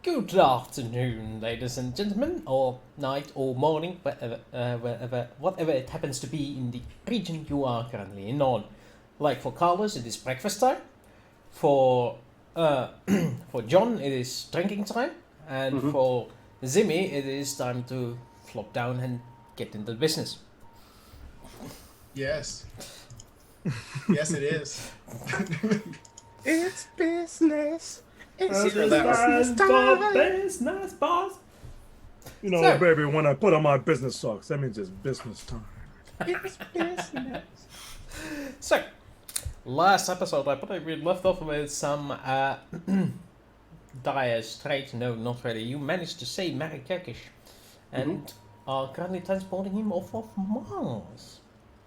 Good afternoon, ladies and gentlemen, or night, or morning, whatever it happens to be in the region you are currently in on. Like for Carlos, it is breakfast time. For for John, it is drinking time, and for Zimmy, it is time to flop down and get into the business. Yes. Yes, it is. It's business. It's business time. Business, boss. You know, So- baby, when I put on my business socks, that means it's business time. It's business. So, last episode, I believe we left off with some dire straits. No, not really. You managed to save Mary Kirkish and are currently transporting him off of Mars.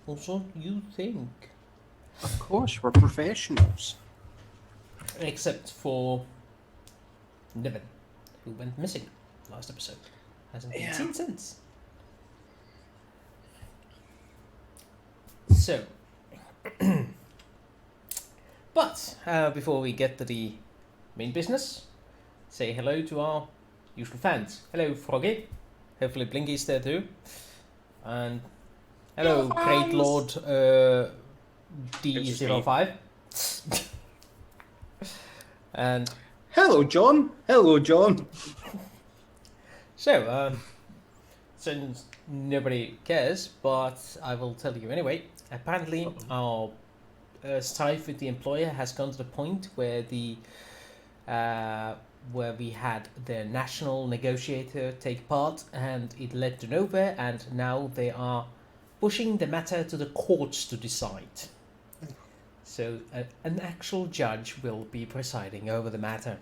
Or so you think. Of course, we're professionals. Except for Niven, who went missing last episode. Hasn't been seen since. So, but before we get to the main business, say hello to our usual fans. Hello, Froggy. Hopefully Blinky's there too. And hello, Great Lord D05. And Hello, John. Hello, John. so, since nobody cares, but I will tell you anyway. Apparently, our strife with the employer has gone to the point where where we had the national negotiator take part, and it led to nowhere. And now they are pushing the matter to the courts to decide. So an actual judge will be presiding over the matter.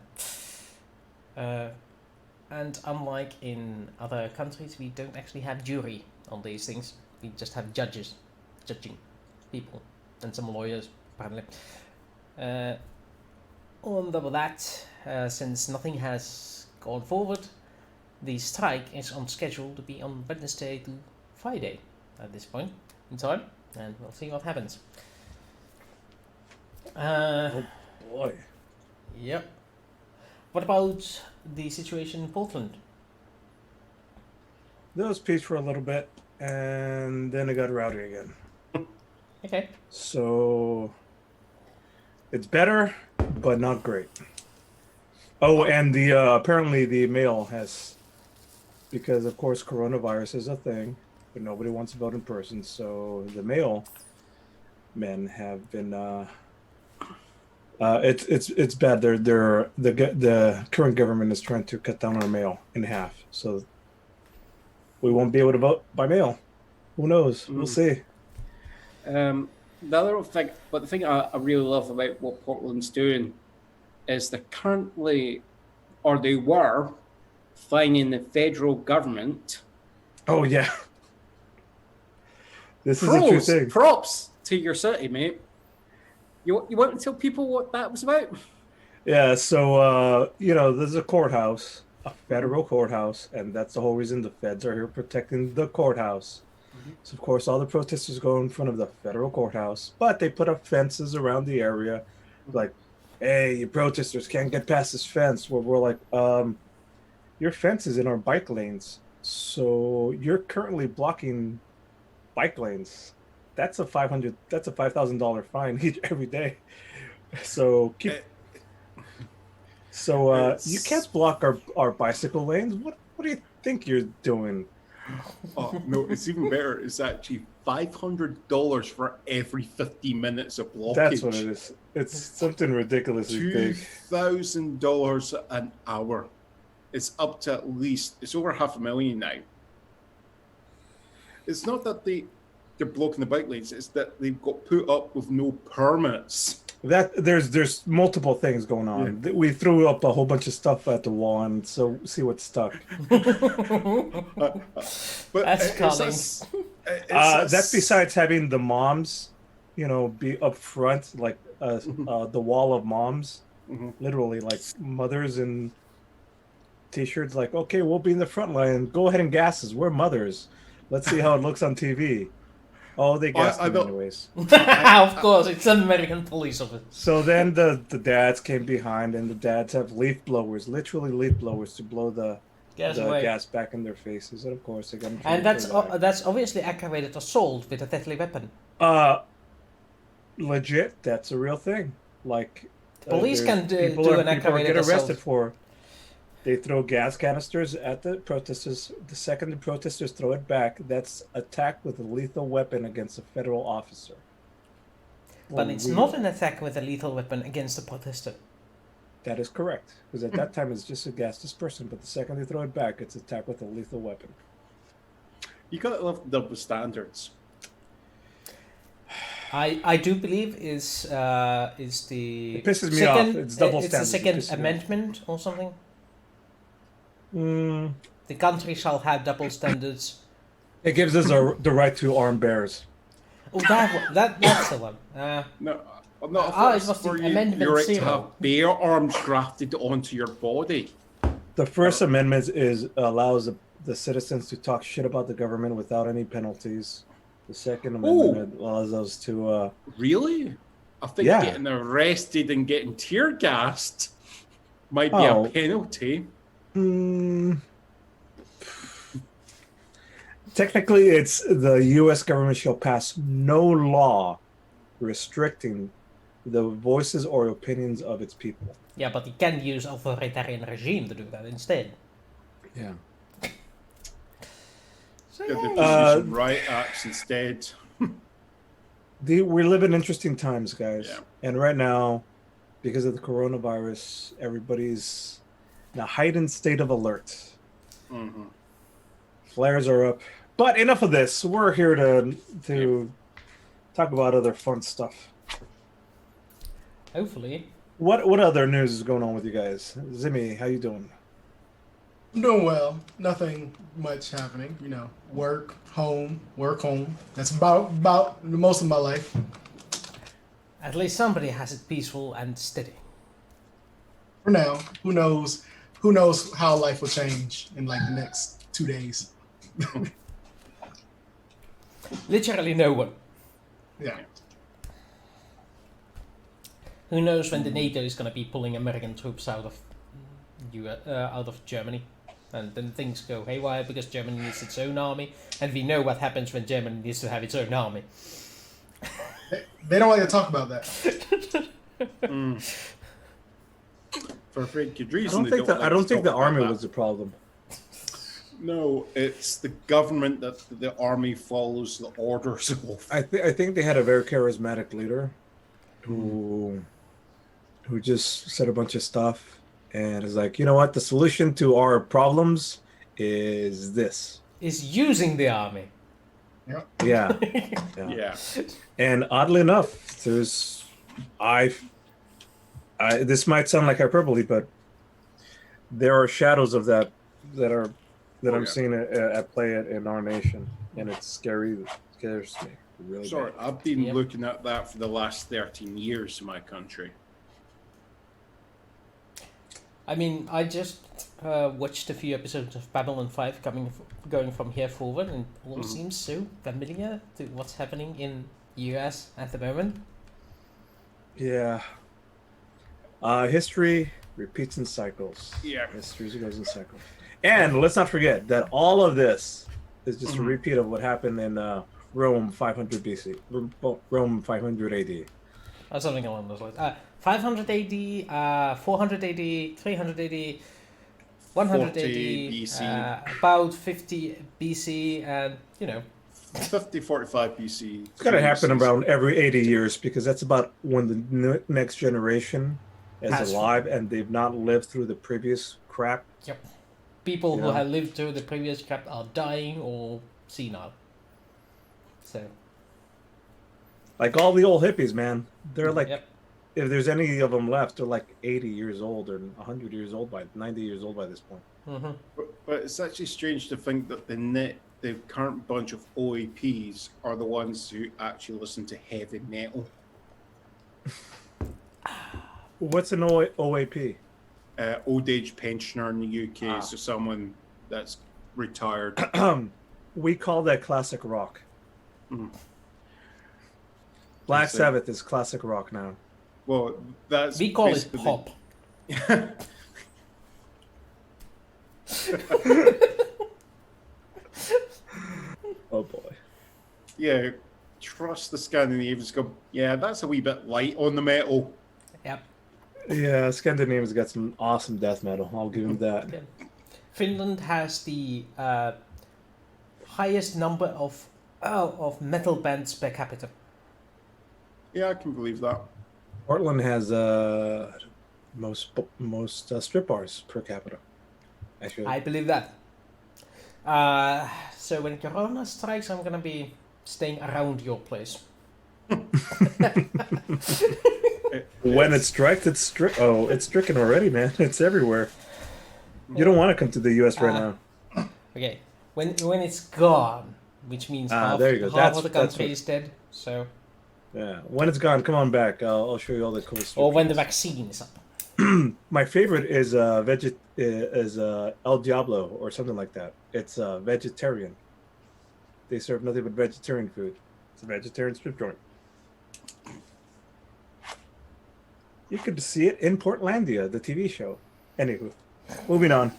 And unlike in other countries, we don't actually have jury on these things. We just have judges judging people and some lawyers, apparently. On top of that, since nothing has gone forward, the strike is on schedule to be on Wednesday to Friday at this point in time, and we'll see what happens. Oh boy. Yep. What about the situation in Portland? There was peace for a little bit, and then it got rowdy again. Okay. So it's better, but not great. Oh, and the apparently the mail has, because of course coronavirus is a thing, but nobody wants to vote in person. So the mail men have been. It's bad. The current government is trying to cut down our mail in half, so we won't be able to vote by mail. Who knows? We'll see. The other thing, but the thing I really love about what Portland's doing is they're currently, or they were, fining the federal government. Oh yeah, this is a true thing. Props to your city, mate. You want to tell people what that was about? Yeah, so there's a courthouse, a federal courthouse, and that's the whole reason the feds are here protecting the courthouse. So of course all the protesters go in front of the federal courthouse, but they put up fences around the area, like, hey, you protesters can't get past this fence. Where we're like, your fence is in our bike lanes, so you're currently blocking bike lanes. That's a $5,000 fine every day. So you can't block our bicycle lanes. What do you think you're doing? Oh, no, it's even better. It's actually $500 for every 50 minutes of blockage. That's what it is. It's something ridiculously big. $2,000 an hour. It's up to at least, it's over $500,000 now. It's not that they're blocking the bike lanes, it's that they've got put up with no permits. That there's multiple things going on. Yeah. We threw up a whole bunch of stuff at the wall, and so see what's stuck. But that's calling. That's besides having the moms, be up front, like the wall of moms, literally like mothers in t-shirts. Like, okay, we'll be in the front line. Go ahead and gas us. We're mothers. Let's see how it looks on TV. Oh, they gassed I him don't- anyways. Of course, it's an American police officer. So then the dads came behind, and the dads have leaf blowers, literally leaf blowers, to blow the Gas away. gas back in their faces, and of course they got in And trouble for that. that's obviously aggravated assault with a deadly weapon. Legit, that's a real thing. Like Police there's can do people an get aggravated arrested assault. for. They throw gas canisters at the protesters. The second the protesters throw it back, that's attack with a lethal weapon against a federal officer. But For it's real. not an attack with a lethal weapon against a protester. That is correct, because at that time it's just a gas dispersion. But the second they throw it back, it's attack with a lethal weapon. You gotta love double standards. I do believe is the It pisses me off. It's double it's the standards. It Second pisses me off. Amendment or something. Mm, The country shall have double standards. it gives us the right to arm bears. Oh, that's the one. No, I'm not. It was the Amendment Your right to 0. have bear arms grafted onto your body. The First Amendment allows the citizens to talk shit about the government without any penalties. The Second Amendment allows us to. Really? I think Yeah. getting arrested and getting tear gassed might be Oh. a penalty. Technically, it's the U.S. government shall pass no law restricting the voices or opinions of its people. Yeah, but you can use authoritarian regime to do that instead. Yeah. So Give the yeah, Constitution right acts instead. We live in interesting times, guys. Yeah. And right now, because of the coronavirus, everybody's in a heightened state of alert. Mm-hmm. Flares are up. But enough of this. We're here to talk about other fun stuff. hopefully. What other news is going on with you guys? Zimmy, how you doing? I'm doing well. Nothing much happening. You know, work, home, work, home. That's about most of my life. At least somebody has it peaceful and steady. For now, who knows? Who knows how life will change in like the next 2 days? Literally no one. Yeah. Who knows when the NATO is going to be pulling American troops out of out of Germany, and then things go haywire because Germany needs its own army, and we know what happens when Germany needs to have its own army. They don't like to talk about that. For a very good I reason. don't they think like I don't to think the talk about army that. was the problem. No, it's the government that the army follows the orders of. I think they had a very charismatic leader who just said a bunch of stuff and is like, you know what, the solution to our problems is this. Is using the army. Yeah. Yeah. And oddly enough, there's this might sound like hyperbole, but there are shadows of that I'm yeah. seeing at play in our nation, and it's scary. It scares me really Sorry, bad. I've been Yep. looking at that for the last 13 years in my country. I mean, I just watched a few episodes of Babylon 5 going from here forward, and it all seems so familiar to what's happening in US at the moment. Yeah. History repeats in cycles. Yeah. History goes in cycles. And let's not forget that all of this is just a repeat of what happened in Rome 500 BC, Rome 500 AD. Or something along those lines. 500 AD, 400 AD, 300 AD, 100 40 AD, BC. about 50 BC, and, 50, 45 BC. It's got to happen around every 80 years because that's about when the next generation is Has- alive and they've not lived through the previous crap. people who Yeah. have lived through the previous crap are dying or senile. So, Like all the old hippies, man. They're like, yep. if there's any of them left, they're like 80 years old or 100 years old 90 years old by this point. Mm-hmm. But it's actually strange to think that the current bunch of OAPs are the ones who actually listen to heavy metal. What's an OAP? Old age pensioner in the UK, Ah. so someone that's retired. We call that classic rock. Black So- Sabbath is classic rock now. Well, that's We call it basically- pop. Oh boy. Yeah, trust the Scandinavians. Go, yeah, that's a wee bit light on the metal. Yep. Yeah, Scandinavians got some awesome death metal. I'll give him that. Yeah. Finland has the highest number of metal bands per capita. Yeah, I can believe that. Portland has most strip bars per capita. Actually, I believe that. So when Corona strikes, I'm gonna be staying around your place. when it strikes, it's it's stricken already, man. It's everywhere. You don't want to come to the U.S. right now. Okay, when it's gone, which means half, there you go. half of the That's country what- is dead. So, Yeah, when it's gone, come on back. I'll show you all the cool stuff. or when the vaccine is up. My favorite is El Diablo or something like that. It's vegetarian. They serve nothing but vegetarian food. It's a vegetarian strip joint. You could see it in Portlandia, the TV show. Anywho, moving on.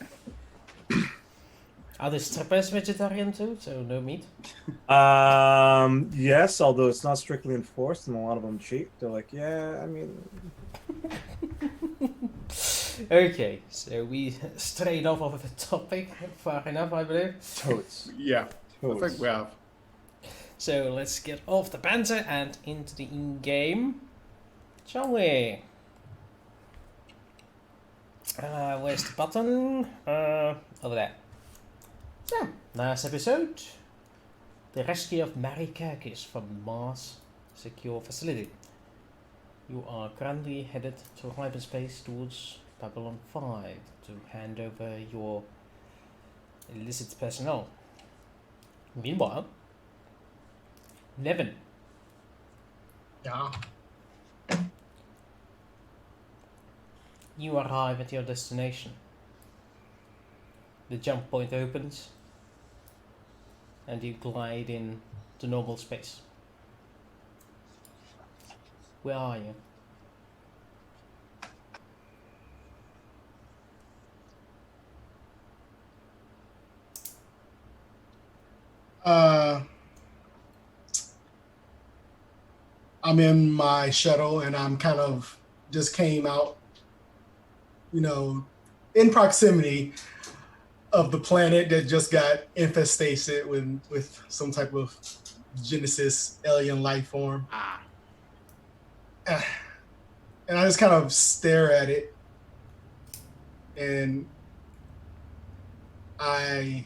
Are the strippers vegetarian too? So no meat. Yes, although it's not strictly enforced, and a lot of them cheat. They're like, yeah, I mean, Okay, so we strayed off of the topic far enough, I believe. totes. Yeah, I Totes. think we have. So let's get off the banter and into the in-game, shall we? Where's the button? Over there. So, last episode, the rescue of Mary Kirkis from Mars Secure Facility. You are currently headed to hyperspace towards Babylon 5 to hand over your illicit personnel. Meanwhile, Nevin, Yeah. you arrive at your destination. The jump point opens and you glide in to normal space. Where are you? I'm in my shuttle and I'm kind of just came out, in proximity of the planet that just got infested with some type of Genesis alien life form. Ah, And I just kind of stare at it and I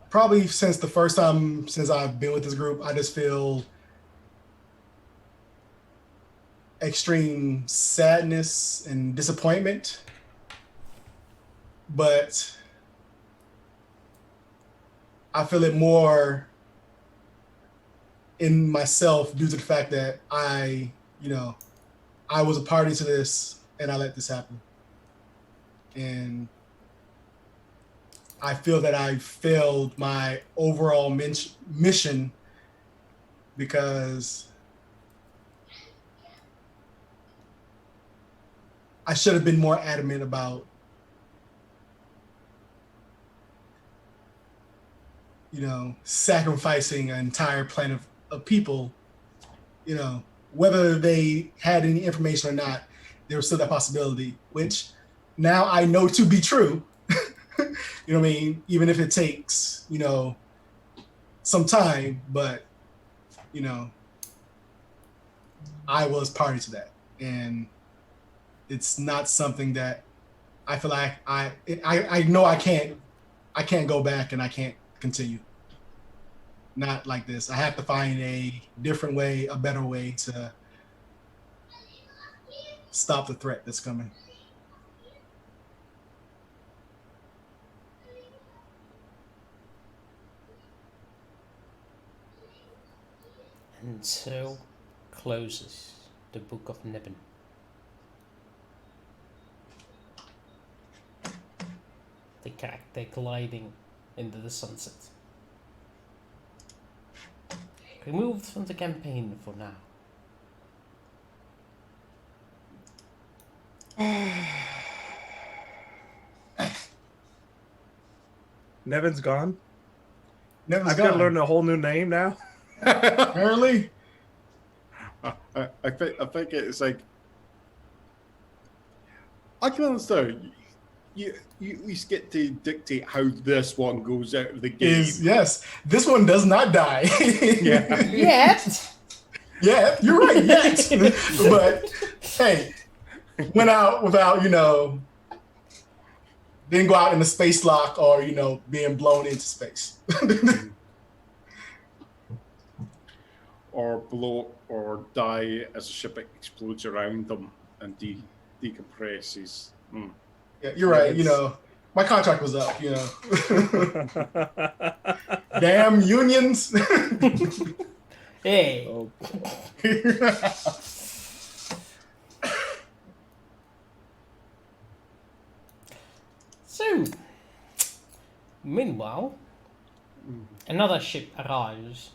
probably since the first time since I've been with this group, I just feel extreme sadness and disappointment. But I feel it more in myself due to the fact that I was a party to this and I let this happen. And I feel that I failed my overall mission because I should have been more adamant about, sacrificing an entire planet of people, whether they had any information or not, there was still that possibility, which now I know to be true. You know what I mean? Even if it takes, some time, but, I was party to that. And it's not something that I feel like I know I can't go back and I can't continue. Not like this. I have to find a different way, a better way to stop the threat that's coming. And so closes the Book of Nibbin. The character gliding into the sunset. removed from the campaign for now. Nevin's gone. Nevin's I've got to gone. learn a whole new name now. Apparently, I think it's like I can understand. You at least get to dictate how this one goes out of the game. yes, this one does not die. Yeah. Yet! Yeah, you're right. Yes, but hey, went out without didn't go out in a space lock or being blown into space. Or blow or die as a ship explodes around them and decompresses. Yeah, you're right. It's- My contract was up. Damn unions. Hey! Oh, So, meanwhile, another ship arrives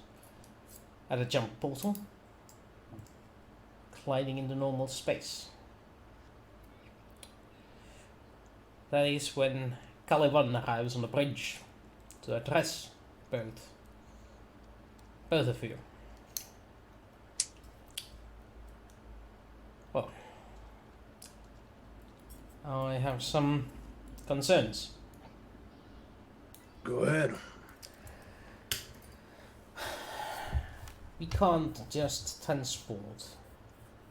at a jump portal, gliding into normal space. That is when Caliban arrives on the bridge to address both of you. Well, I have some concerns. go ahead. We can't just transport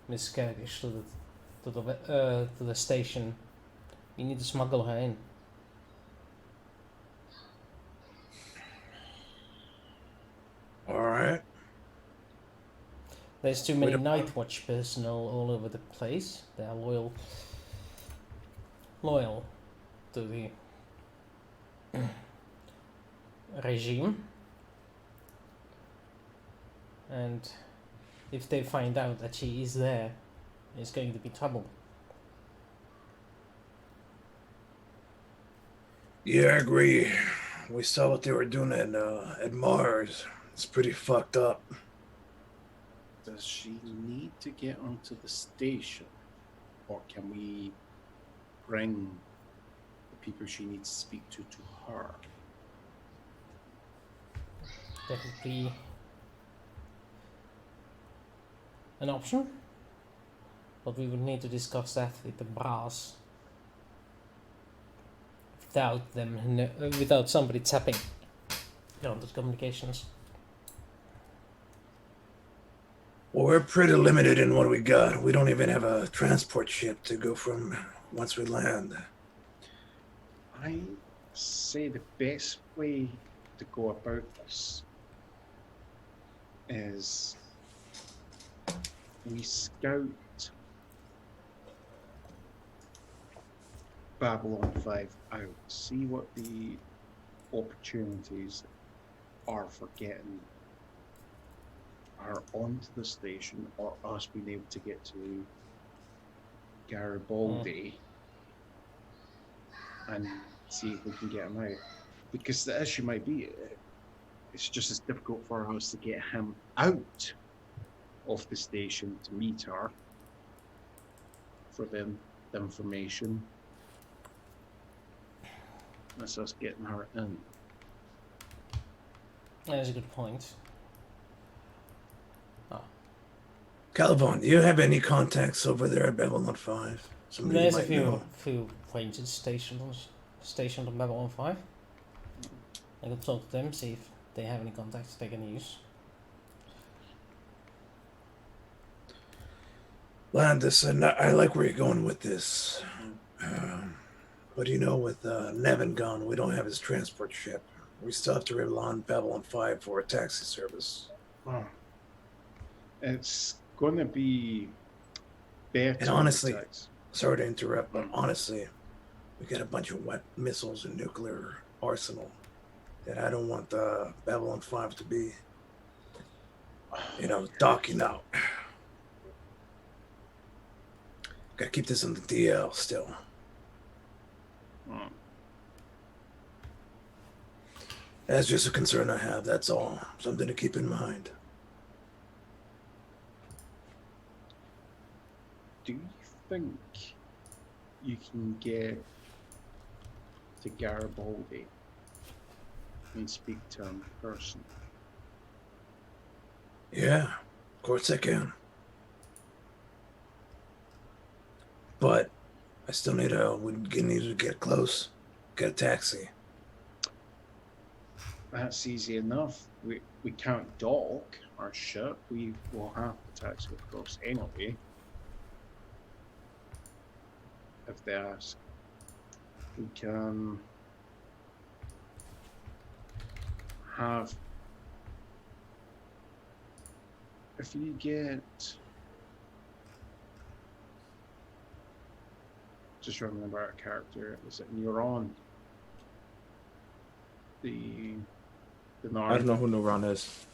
Miss Kergish to the station. We need to smuggle her in. All right. There's too many don't- night watch personnel all over the place. They are loyal to the regime. And if they find out that she is there, it's going to be trouble. Yeah, I agree. We saw what they were doing at Mars. It's pretty fucked up. Does she need to get onto the station, or can we bring the people she needs to speak to her? That would be an option, but we would need to discuss that with the brass without somebody tapping on the communications. Well, we're pretty limited in what we got. We don't even have a transport ship to go from once we land. I say the best way to go about this is we scout Babylon 5 out, see what the opportunities are for getting her onto the station or us being able to get to Garibaldi and see if we can get him out. Because the issue might be, it's just as difficult for us to get him out of the station to meet her for the information as us getting her in. That is a good point. Caliban, do you have any contacts over there at Babylon 5? Somebody There's you a might few know? ranges stationed on Babylon 5. I could talk to them, see if they have any contacts they can use. Landis, and I like where you're going with this. But with Nevin gone, we don't have his transport ship. We still have to rely on Babylon 5 for a taxi service. It's going to be better. And honestly, attacks. sorry to interrupt, but honestly, we got a bunch of wet missiles and nuclear arsenal that I don't want Babylon 5 to be, docking out. Gotta keep this on the DL still. That's just a concern I have, that's all. Something to keep in mind. do you think you can get to Garibaldi and speak to him in person? Yeah, of course I can. But I still need to get close, get a taxi. That's easy enough. We can't dock our ship. We will have to taxi across anyway. If they ask, we can have. If you get, just remember our character. Is it Neuron? The Narn. I don't know who Neuron is.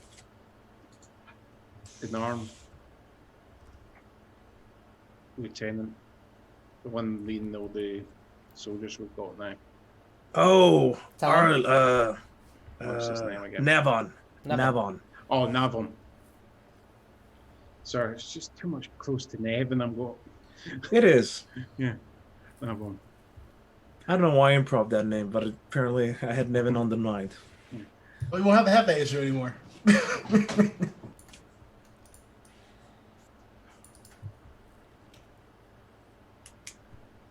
The Narn. Lieutenant. The one leading all the soldiers we've got now. Oh, Talon? What's his name again? Navon. Navon. Navon. Oh, Navon. Sorry, it's just too much close to Nev, and I'm going. It is. Yeah, Navon. I don't know why I improv that name, but apparently I had Nevin on the mind. Well, you won't have to have that issue anymore.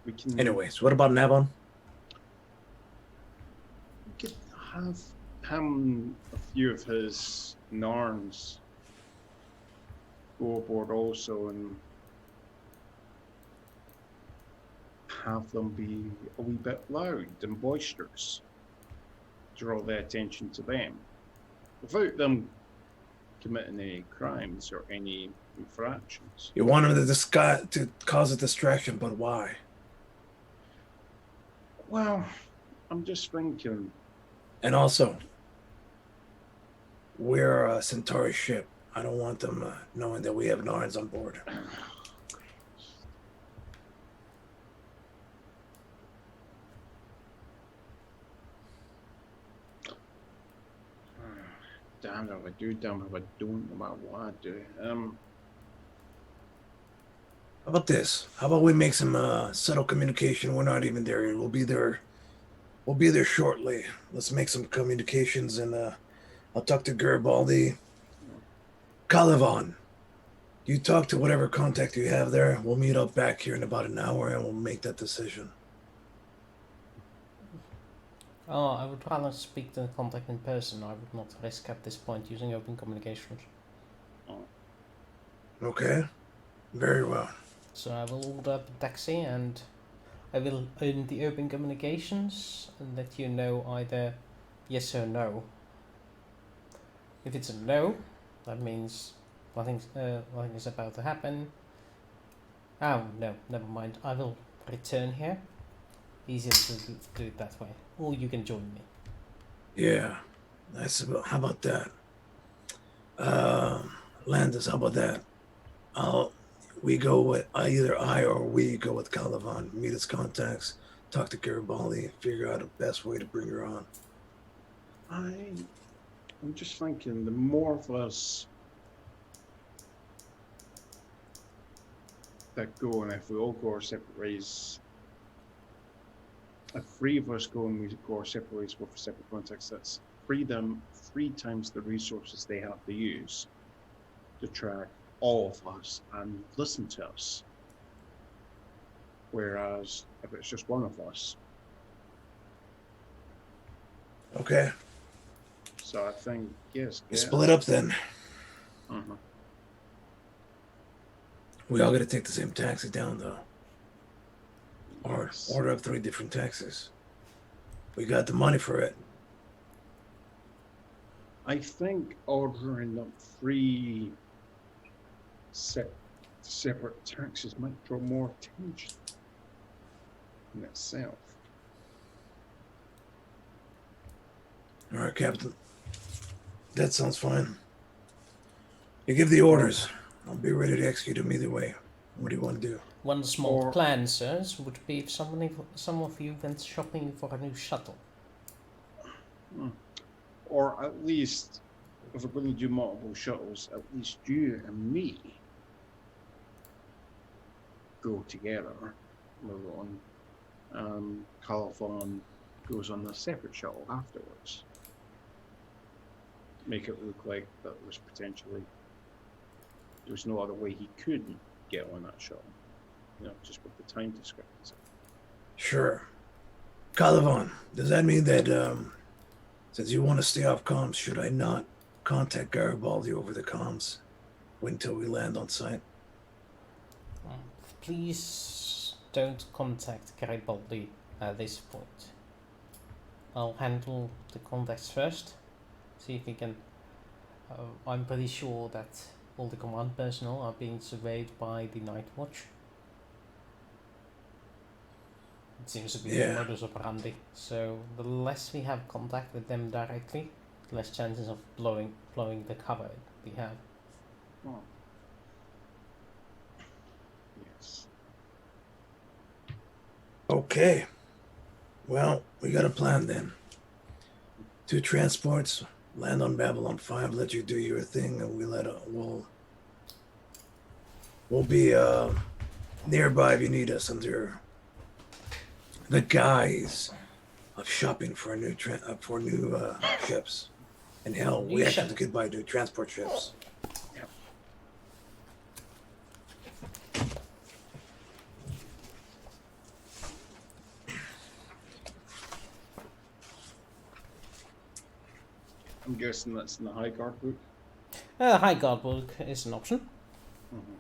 We can. Anyways, what about Navon? We could have him, a few of his Narns go aboard also, and have them be a wee bit loud and boisterous, draw their attention to them, without them committing any crimes or any infractions. You want him to cause a distraction, but why? Well, I'm just thinking. And also, we're a Centauri ship. I don't want them knowing that we have Narns on board. Damn if I do, damn if I don't, no matter what I do. How about this? How about we make some subtle communication? We're not even there. We'll be there. We'll be there shortly. Let's make some communications, and I'll talk to Garibaldi. Calivan, you talk to whatever contact you have there. We'll meet up back here in about an hour, and we'll make that decision. Oh, I would rather speak to the contact in person. I would not risk at this point using open communications. Okay, very well. So I will order up a taxi and I will in the open communications and let you know either yes or no. If it's a no, that means nothing is about to happen. Oh no, never mind. I will return here. Easier to do it that way. Or you can join me. Yeah, how about that? Landis, how about that? We go with either I or we go with Calivan, meet his contacts, talk to Garibaldi, figure out the best way to bring her on. I'm just thinking, the more of us that go, and if we all go our separate ways, if 3 of us go and we go our separate ways with separate contacts, that's 3 times the resources they have to use to track all of us and listen to us. Whereas if it's just one of us. Okay. So I think, yes. We split up then. Uh-huh. We all got to take the same taxi down, though. Or Yes. order up 3 different taxis. We got the money for it. I think ordering up 3 separate taxes might draw more attention in itself. All right, Captain. That sounds fine. You give the orders. I'll be ready to execute them either way. What do you want to do? One small Or- plan, sirs, would be if some of you went shopping for a new shuttle. Or at least, if we're going to do multiple shuttles, at least you and me go together, Maroon, Californ goes on a separate shuttle afterwards. Make it look like that was potentially there was no other way he couldn't get on that shuttle. You know, just with the time discrepancy. Sure. Calivan, does that mean that since you want to stay off comms, should I not contact Garibaldi over the comms? Wait until we land on site? Please don't contact Garibaldi at this point. I'll handle the contacts first. See if we can. I'm pretty sure that all the command personnel are being surveyed by the Night Watch. It seems to be the modus operandi. So the less we have contact with them directly, the less chances of blowing the cover we have. Oh. Yes. Okay. Well, we got a plan then. 2 transports, land on Babylon 5, let you do your thing, and we'll be nearby if you need us under the guise of shopping for new ships. And hell, we actually could buy new transport ships. I'm guessing that's in the High Guard book. High Guard book is an option. Mm-hmm.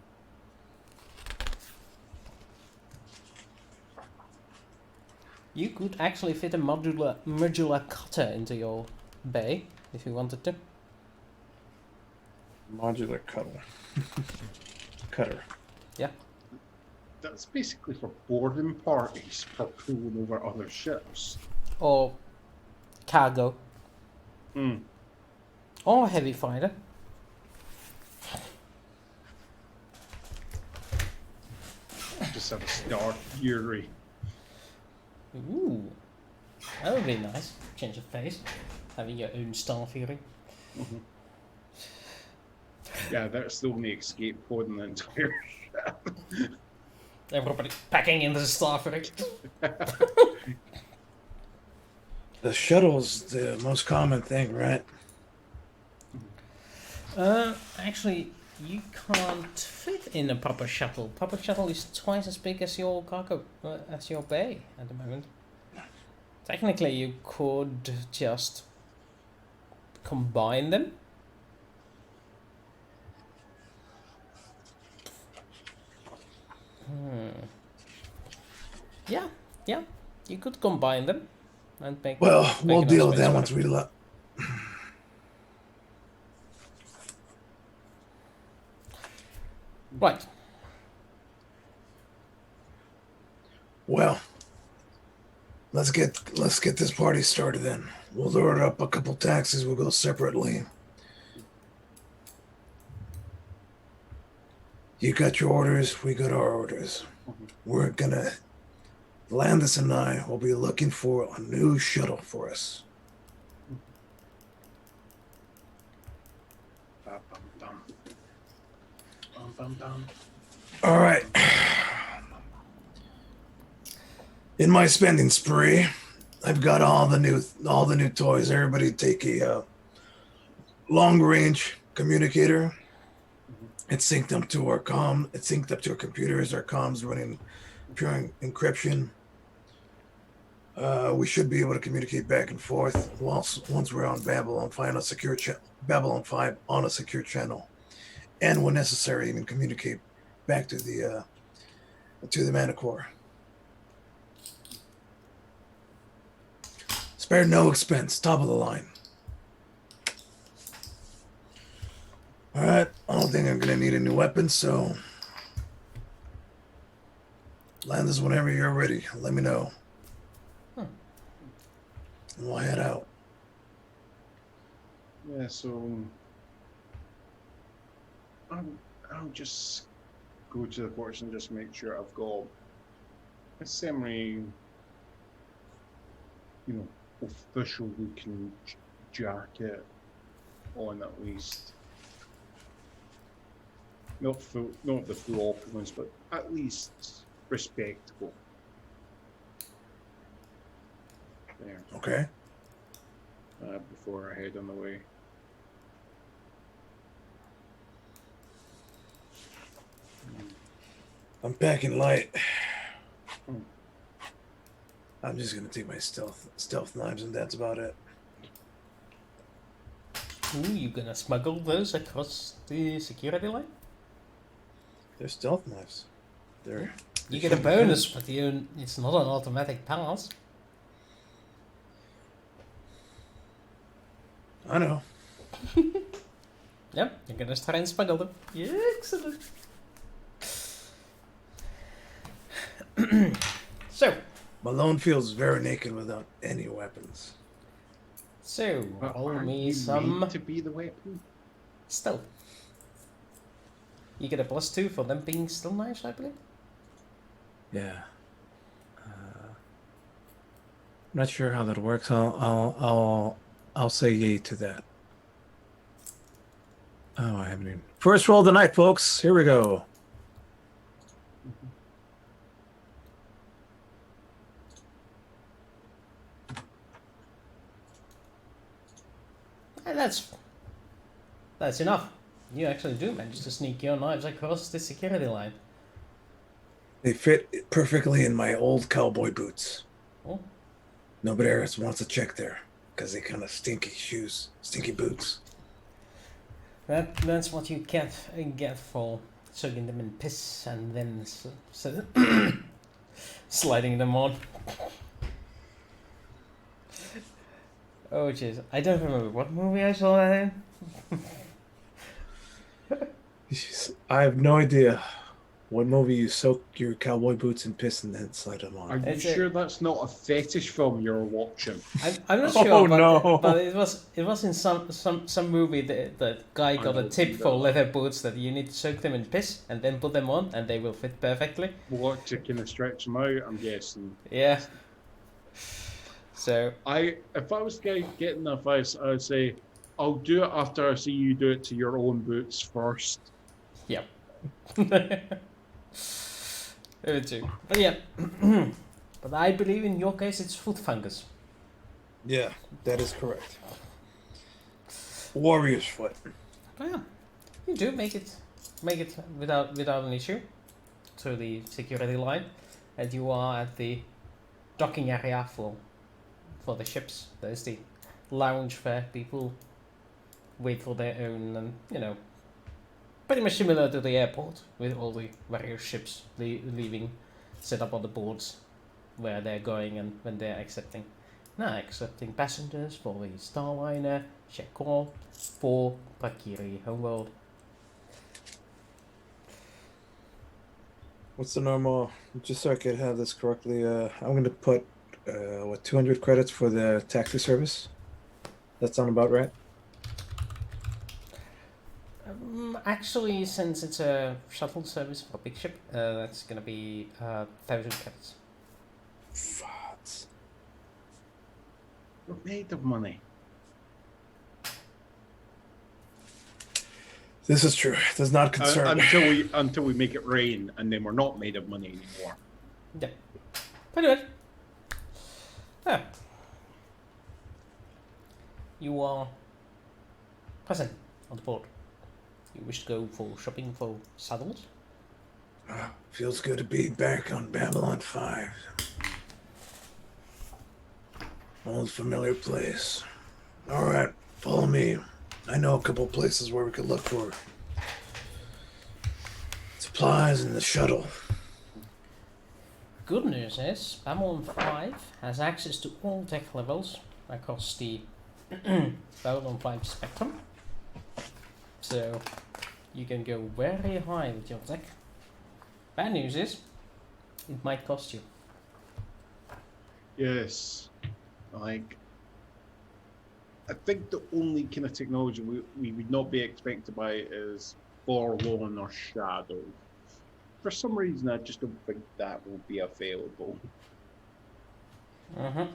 You could actually fit a modular cutter into your bay if you wanted to. Modular cutter. Yeah. That's basically for boarding parties for pulling over other ships. Or cargo. Or heavy fighter. Just have a Star Fury. Ooh. That would be nice. Change of pace. Having your own Star Fury. Mm-hmm. Yeah, that's the only escape pod in the entire ship. Everybody packing into the Star Fury. The shuttle's the most common thing, right? Actually, you can't fit in a proper shuttle. Proper shuttle is twice as big as your cargo, as your bay at the moment. Technically, you could just combine them. Yeah, you could combine them and make. Well, we'll enough deal with space that for once we Right. Well, let's get this party started then. We'll order up a couple taxis. We'll go separately. You got your orders. We got our orders. We're gonna. Landis and I will be looking for a new shuttle for us. All right. In my spending spree, I've got all the new toys. Everybody take a long range communicator. It's synced up to our It's synced up to our computers. Our comms running pure encryption. We should be able to communicate back and forth once we're on Babylon 5 on a secure Babylon 5 on a secure channel, and when necessary, even communicate back to the Manicore. Spare no expense, top of the line. All right, I don't think I'm gonna need a new weapon, so Landis, whenever you're ready, let me know. And we'll head out. Yeah, so I'll just go to the ports and just make sure I've got a semi, official looking jacket on at least. not the full opulence, but at least respectable. There. Okay. Before I head on the way. I'm packing light. Hmm. I'm just gonna take my stealth knives, and that's about it. Ooh, you gonna smuggle those across the security line? They're stealth knives. They're. You get a bonus, but it's not an automatic pass. I know. Yep, you're gonna try and smuggle them. Yeah, excellent. So, Malone feels very naked without any weapons. But roll aren't me you some made to be the weapon? stealth. You get a +2 for them being still knives, I believe. Yeah. Not sure how that works. I'll say yay to that. Oh, I haven't even. First roll of the night, folks. Here we go. And that's enough. You actually do manage to sneak your knives across the security line. They fit perfectly in my old cowboy boots. Oh, Nobody else wants to check there because they kind of stinky boots. that's what you get for soaking them in piss and then sliding them on. Oh jeez, I don't remember what movie I saw that in. I have no idea what movie you soak your cowboy boots in piss and then slide them Are on. you It's sure that's not a fetish film you're watching? I'm not Oh, sure, but, no. but it was in some movie that guy I got a know tip it's for in leather boots that you need to soak them in piss and then put them on and they will fit perfectly. What to kind of stretch them out? I'm guessing. Yeah. So If I was getting advice, I would say, I'll do it after I see you do it to your own boots first. yep. Me too. But yeah. But I believe in your case it's foot fungus. Yeah, that is correct. Warrior's foot. But yeah, you do make it without an issue to the security line, and you are at the docking area for the ships. There's the lounge where people wait for their own, and pretty much similar to the airport with all the various ships leaving, set up on the boards where they're going and when they're accepting passengers for the Starliner, Chekor, for Pakiri Homeworld. What's the normal? Just so I could have this correctly, I'm going to put 200 credits for the taxi service. That sound about right? Actually, since it's a shuttle service for a big ship, that's gonna be 1,000 credits. Farts. We're made of money. This is true. It does not concern Until we make it rain, and then we're not made of money anymore. Yeah. Pretty much. Yeah. You are present on the board. You wish to go for shopping for saddles? Feels good to be back on Babylon 5. Old familiar place. Alright, follow me. I know a couple places where we could look for supplies in the shuttle. Good news is, Babylon 5 has access to all tech levels across the Babylon 5 spectrum. So, you can go very high with your tech. Bad news is, it might cost you. Yes. I think the only kind of technology we would not be expected to buy is Forlorn or Shadow. For some reason, I just don't think that will be available. Uh-huh.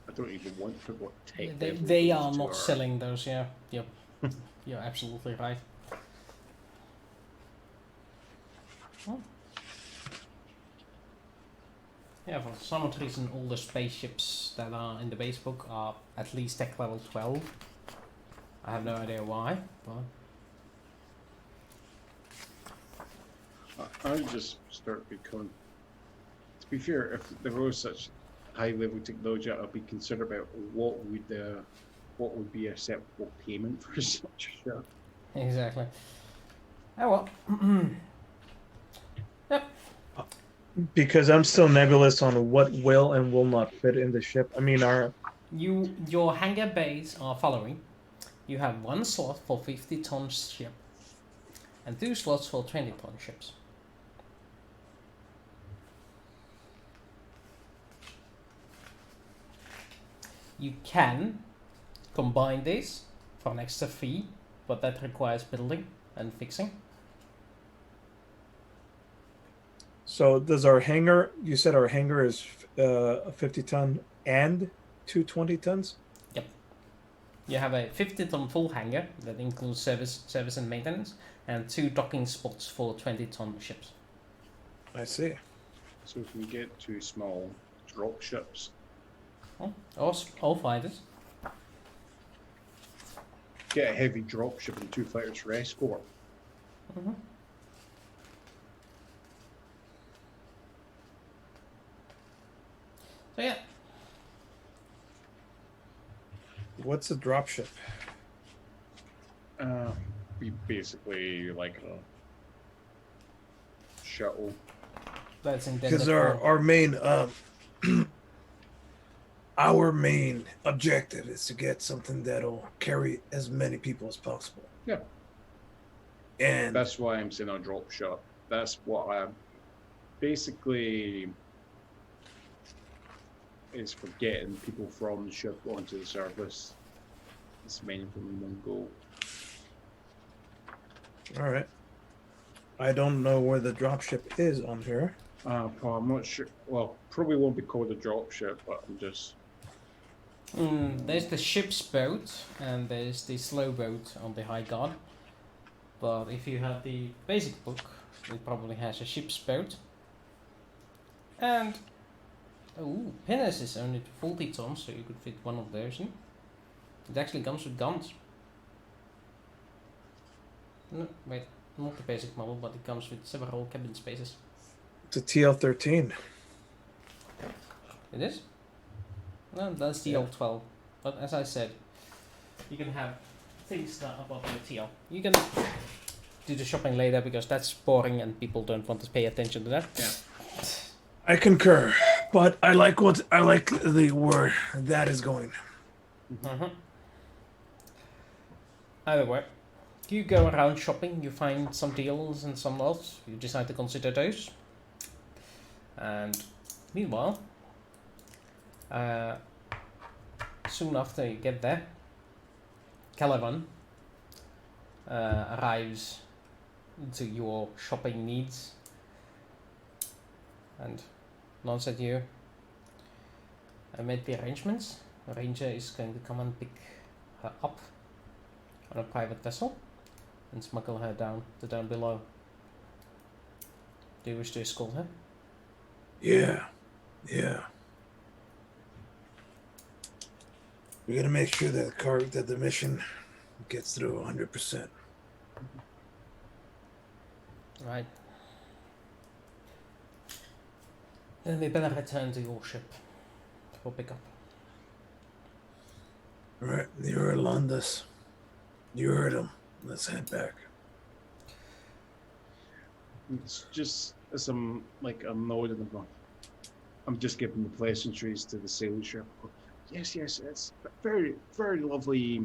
I don't even want to what tech They are not selling those, yeah. Yep. You're absolutely right. Yeah, for some odd reason, all the spaceships that are in the base book are at least tech level 12. I have no idea why, but I would just start becoming. To be fair, if there was such high level technology, I'd be concerned about what would be acceptable payment for such a ship. exactly. Oh well. Yep. Because I'm still nebulous on what will and will not fit in the ship. I mean, Your hangar bays are following. You have one slot for 50-ton ship, and 2 slots for 20-ton ships. You can combine these for an extra fee, but that requires building and fixing. so does our hangar? You said our hangar is a 50-ton and 2 20-tons. You have a 50-ton full hangar that includes service and maintenance, and 2 docking spots for 20-ton ships. I see. So if we get 2 small drop ships, Or fighters. get a heavy drop ship and 2 fighters for escort. Mm-hmm. So yeah, What's a dropship? Be basically like a shuttle. that's intended Because for... our main our main objective is to get something that'll carry as many people as possible. Yeah. And That's why I'm saying a drop shot. That's what I'm basically is for getting people from the ship onto the surface. As many of them in one go. all right. I don't know where the dropship is on here. Paul, I'm not sure. Well, probably won't be called a drop ship, but I'm just. There's the ship's boat, and there's the slow boat on the High Guard. But if you have the basic book, it probably has a ship's boat. And Pinnace is only 40 tons, so you could fit one of those in. It actually comes with guns. No, wait, not the basic model, but it comes with several cabin spaces. It's a TL-13. It is? No, that's the L12. But as I said, you can have things that are above the TL. You can do the shopping later because that's boring and people don't want to pay attention to that. Yeah. I concur, but I like the word that is going. Mm-hmm. Either way, you go around shopping, you find some deals and some lots, you decide to consider those. And meanwhile, soon after you get there, Caliban arrives into your shopping needs and nods at you. I made the arrangements. A ranger is going to come and pick her up on a private vessel and smuggle her down below. Do you wish to escort her? Yeah. We gotta make sure that the mission gets through 100%. Right. Then we better return to your ship for pickup. All right, you heard Londas. You heard him. Let's head back. It's just as I'm nodding about. I'm just giving the pleasantries to the sail ship. Yes, it's a very, very lovely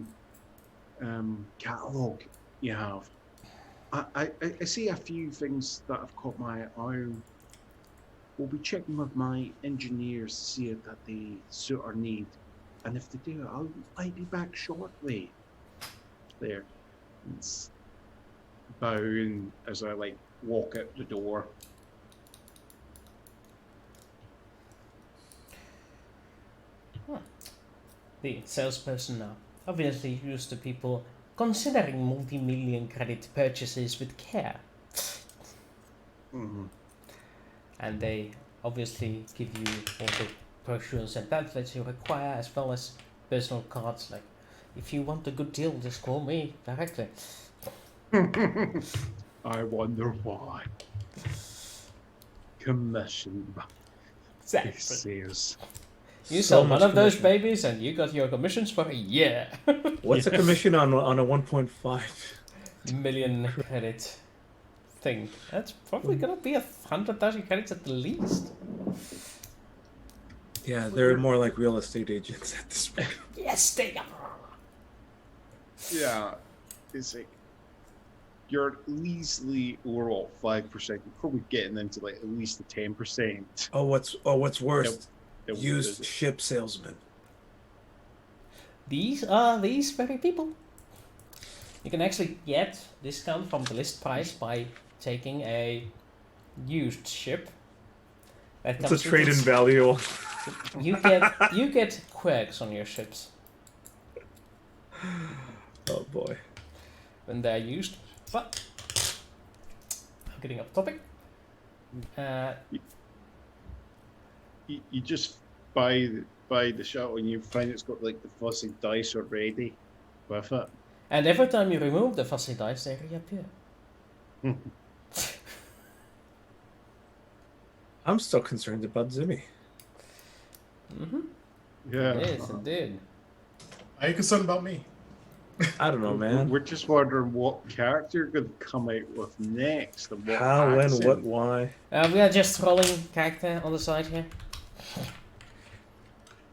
catalogue you have. I see a few things that have caught my eye. We'll be checking with my engineers to see that they suit our need. And if they do, I'll be back shortly. There. It's bowing as I walk out the door. The salesperson now, obviously used to people considering multi-million credit purchases with care. Mhm. And they obviously give you all the brochures and pamphlets you require, as well as personal cards. Like, if you want a good deal, just call me directly. I wonder why. Commission, he says. You So sell one much of those commission. babies, and you got your commissions for a year. What's a Yeah. commission on a 1.5? Million credit thing. That's probably gonna be 100,000 credits at the least. Yeah, they're more like real estate agents at this point. Yes, they are. Yeah, it's like you're at easily overall 5%. You're probably getting into like at least a 10%. What's worse? That Used was- ship salesman. These are these very people. You can actually get discount from the list price by taking a used ship. That It's a comes with trade in its- value. You get quirks on your ships Oh boy. when they're used. But I'm getting off topic. You just buy the shuttle and you find it's got like the fussy dice already with it. And every time you remove the fussy dice, they reappear. I'm still concerned about Zimmy. Mm-hmm. Yeah. Yes, it did. Are you concerned about me? I don't know, man. We're just wondering what character you're going to come out with next. And what How, when, accent. what, why? We are just rolling character on the side here.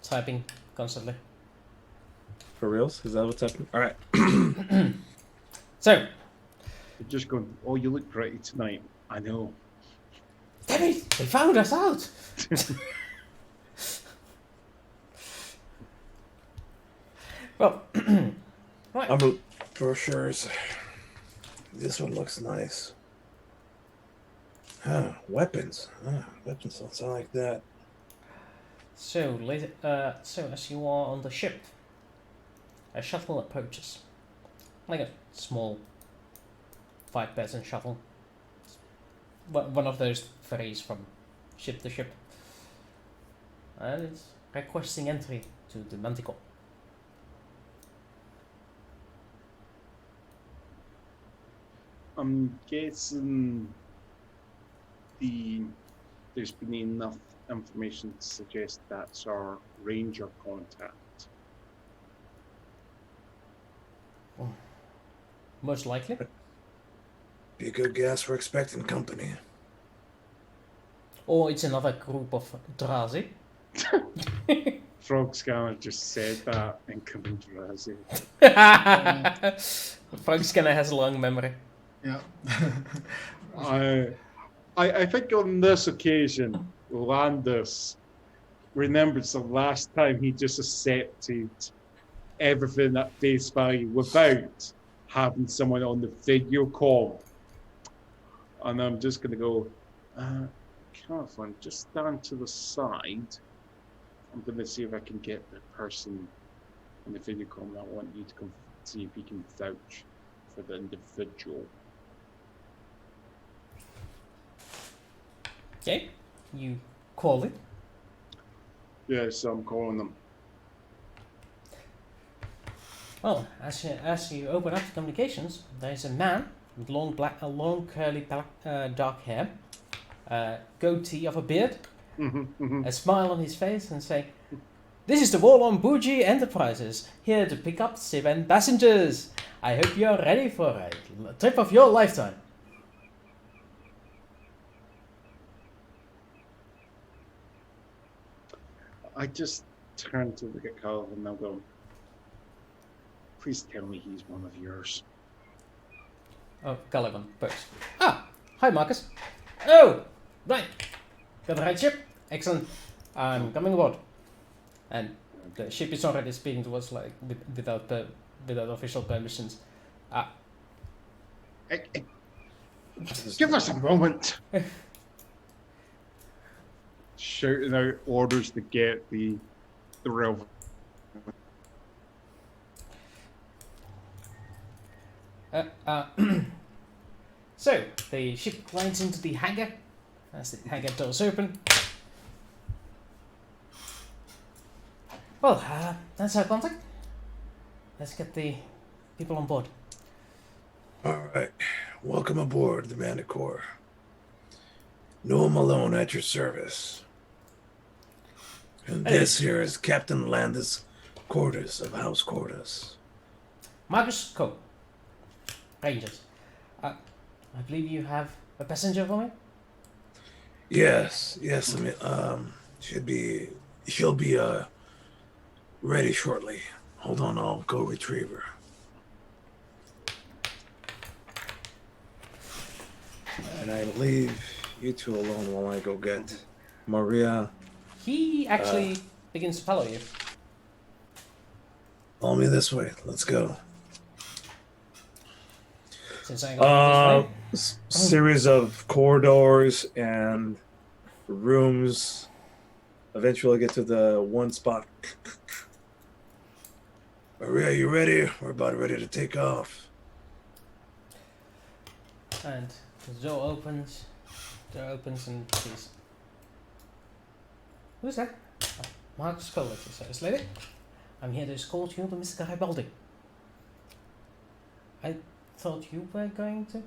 Typing constantly. For reals? Is that what's happening? All right. So, You're just going, oh, you look pretty tonight. I know. damn it, they found us out. Well, right. I'm a brochures. This one looks nice. Weapons. Weapons don't sound like that. So, so as you are on the ship, a shuttle approaches, like a small 5-person shuttle. One of those ferries from ship to ship, and it's requesting entry to the Manticore. I'm guessing there's been enough information to suggest that's our ranger contact. Most likely. Be a good guess. We're expecting company. Or it's another group of Drazi. Frog Scanner just said that in Kamindrazi. Frog Scanner has a long memory. Yeah. I think on this occasion, Landis remembers the last time he just accepted everything at face value without having someone on the video call. And I'm just going to go, Catherine, just stand to the side. I'm going to see if I can get the person on the video call, and I want you to come see if you can vouch for the individual. Okay, you call it. Yeah, so I'm calling them. Well, as you open up the communications, there's a man with long curly dark hair, goatee of a beard, a smile on his face, and say, "This is the Warlord Bougie Enterprises, here to pick up 7 passengers. I hope you are ready for a trip of your lifetime." I just turn to look at Carl and I'll go, please tell me he's one of yours. Oh, Caliban pokes. Ah, hi Marcus. Oh, right. Got the right ship? Excellent. I'm coming aboard. And the ship is already speaking to us like without official permissions. Give us a moment. Shouting out orders to get the rail. So, the ship glides into the hangar. As the hangar doors open. Well, that's our contact. Let's get the people on board. All right. Welcome aboard the Manticore. Noah Malone at your service. And Hey. this here is Captain Landis Quarters of House Quarters. Marcus, Cole. Rangers. I believe you have a passenger for me? Yes, I mean, she'll be ready shortly. Hold on, I'll go retrieve her. And I leave you two alone while I go get Maria. He actually begins to follow you. Follow me this way. Let's go. Since I got Series of corridors and rooms. Eventually get to the one spot. Maria, you ready? We're about ready to take off. and the door opens. And please. Who's that? Marcus Cole, service lady. I'm here to escort you to Mr. Garibaldi. I thought you were going to.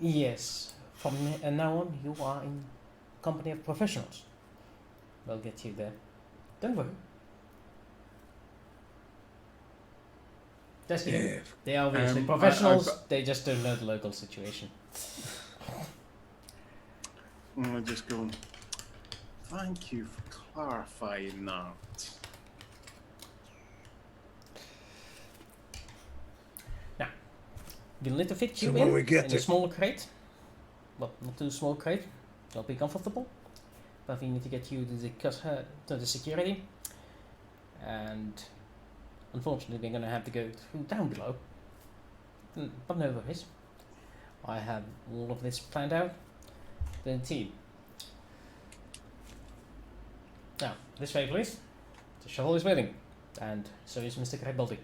Yes, from now on you are in company of professionals. We'll get you there. Don't worry. Just kidding. Yeah. They are obviously I- professionals. They just don't know the local situation. I'm just going. Thank you for clarifying that. We'll need to fit So you when in we get a to- small crate. Well, not too small crate. It'll be comfortable. But we need to get you to the security. And unfortunately, we're going to have to go through down below. But no worries. I have all of this planned out. The team. Now, this way, please. The shuttle is waiting. And so is Mr. Garibaldi.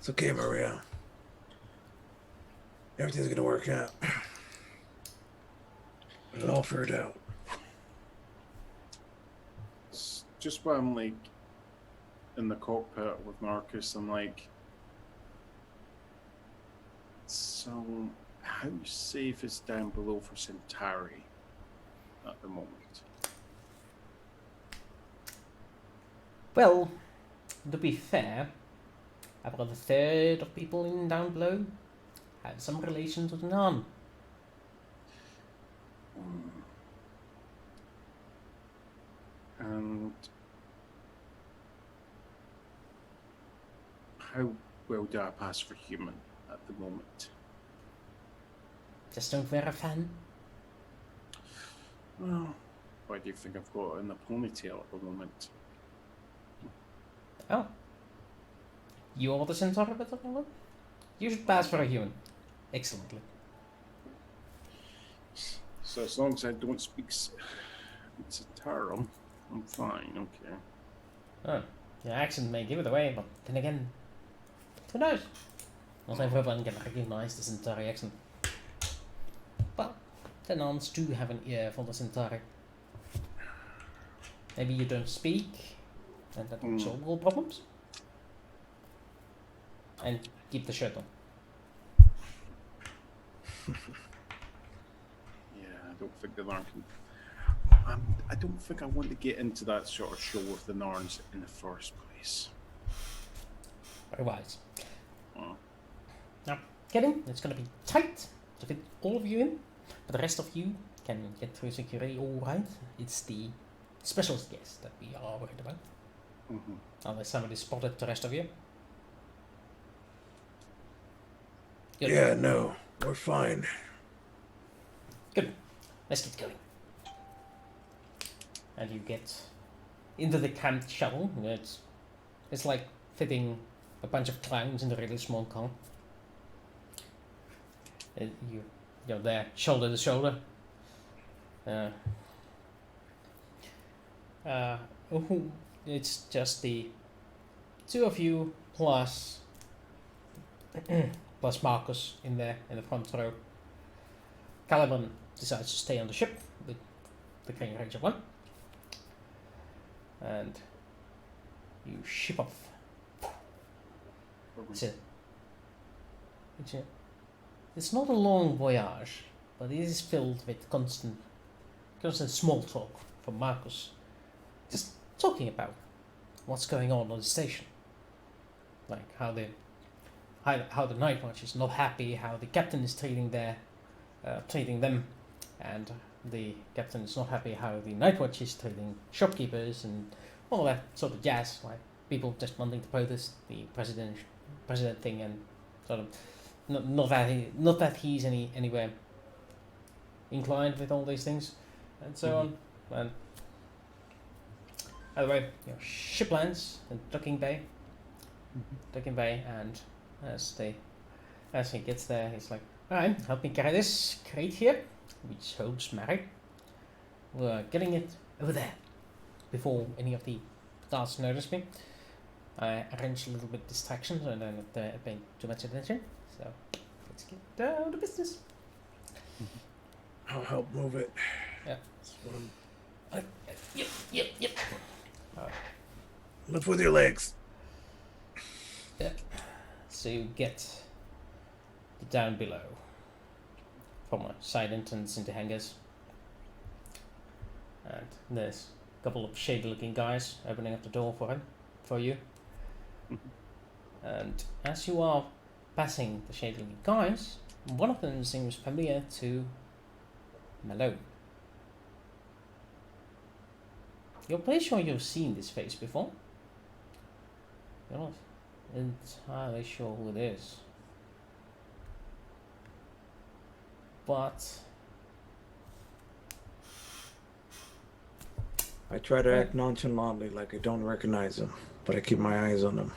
It's okay, Maria. Everything's gonna work out. It'll all figured out. It's just when I'm like in the cockpit with Marcus, I'm like, so how safe is down below for Centauri at the moment? Well, to be fair, about a third of people in down below have some relation to the Narn. And how well do I pass for human at the moment? Just don't wear a fan. Well, why do you think I've got in the ponytail at the moment? Oh. You're the Centaur we're talking about? You should pass for a human. Excellently. So as long as I don't speak Centarum, I'm fine, okay. Oh. Your accent may give it away, but then again, who knows? Not everyone can recognize the Centauri accent. But the Narns do have an ear for the Centauri. Maybe you don't speak, and that will solve all problems. And keep the shirt on. Yeah, I don't think the Narn can. I don't think I want to get into that sort of show with the Narns in the first place. Very wise. Oh. Now, get in. It's going to be tight to fit all of you in, but the rest of you can get through security all right. It's the specialist guest that we are worried about. Mm-hmm. Unless somebody spotted the rest of you. Good. Yeah, no, we're fine. Good. Let's get going. And you get into the camped shuttle. It's like fitting a bunch of clowns in a really small car. You're there, shoulder to shoulder. It's just the two of you plus plus Marcus in there in the front row. Caliban decides to stay on the ship with the King Ranger 1. And you ship off. It's not a long voyage, but it is filled with constant small talk from Marcus. Just talking about what's going on the station. Like how the night watch is not happy, how the captain is treating them, and the captain is not happy how the night watch is treating shopkeepers and all that sort of jazz, like people just wanting to protest the president thing, and sort of not that he's anywhere inclined with all these things and so on. And by the way, ship lands in Docking Bay, and as he gets there, he's like, "Alright, help me carry this crate here, which holds Mary. We're getting it over there before any of the guards notice me. I arranged a little bit of distraction so I don't pay too much attention. So let's get down to business." I'll help move it. Yeah. Yep. Lift with your legs. Yeah. So you get down below from a side entrance into hangars, and there's a couple of shady-looking guys opening up the door for you. And as you are passing the shady-looking guys, one of them seems familiar to Malone. You're pretty sure you've seen this face before. You're not entirely sure who it is. But I try to act nonchalantly like I don't recognize him, but I keep my eyes on him.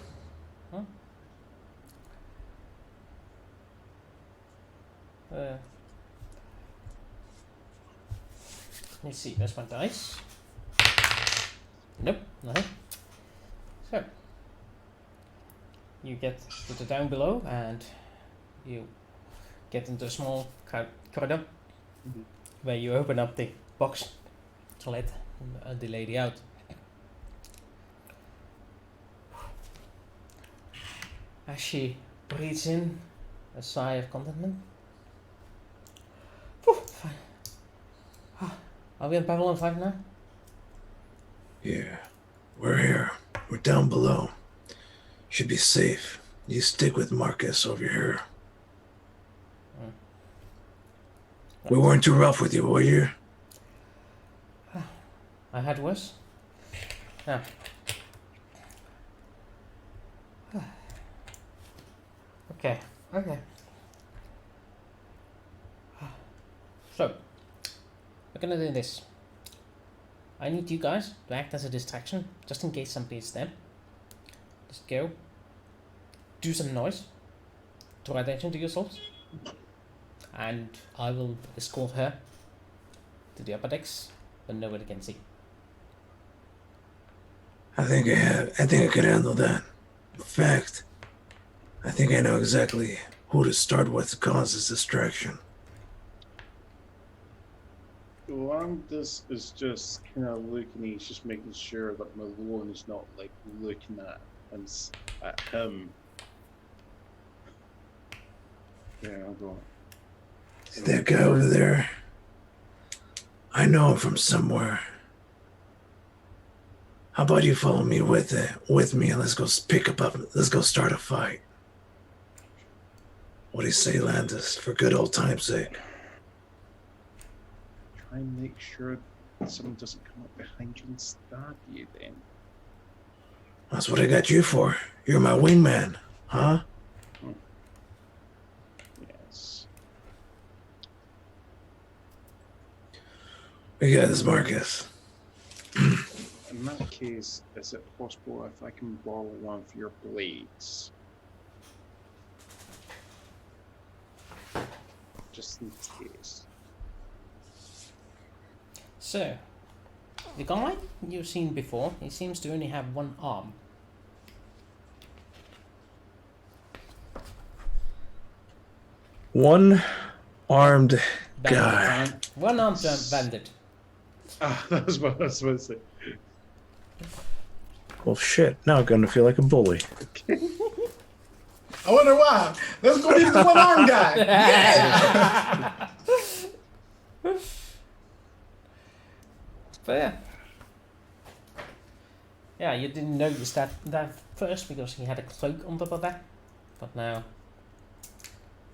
huh? Let's see, that's my dice. Nope, nothing. So you get to the down below and you get into a small corridor where you open up the box to let the lady out. As she breathes in a sigh of contentment. Whew, fine. Are we on Babylon 5 now? Yeah, we're here. We're down below. Should be safe. You stick with Marcus over here. We weren't too rough with you, were you? I had worse. Yeah. Okay. So, we're gonna do this. I need you guys to act as a distraction, just in case somebody's there. Just go. Do some noise. Draw attention to yourselves. And I will escort her to the upper decks when nobody can see. I think I could handle that. In fact, I think I know exactly who to start with to cause this distraction. Landis is just kind of looking, he's just making sure that Malone is not like looking at him. Yeah, I'll go. That guy over there, I know him from somewhere. How about you follow me with me, and let's go let's go start a fight. What do you say, Landis, for good old time's sake? Try and make sure that someone doesn't come up behind you and stab you then. That's what I got you for. You're my wingman, huh? Yes. We got this, Marcus. In that case, is it possible if I can borrow one of your blades? Just in case. So, the guy you've seen before, he seems to only have one arm. One armed Bandit. guy. One-armed bandit. That was what I was supposed to say. Well, shit. Now I'm going to feel like a bully. I wonder why. Let's go meet the one-armed guy. Yeah. But yeah. Yeah, you didn't notice that first because he had a cloak on top of that. But now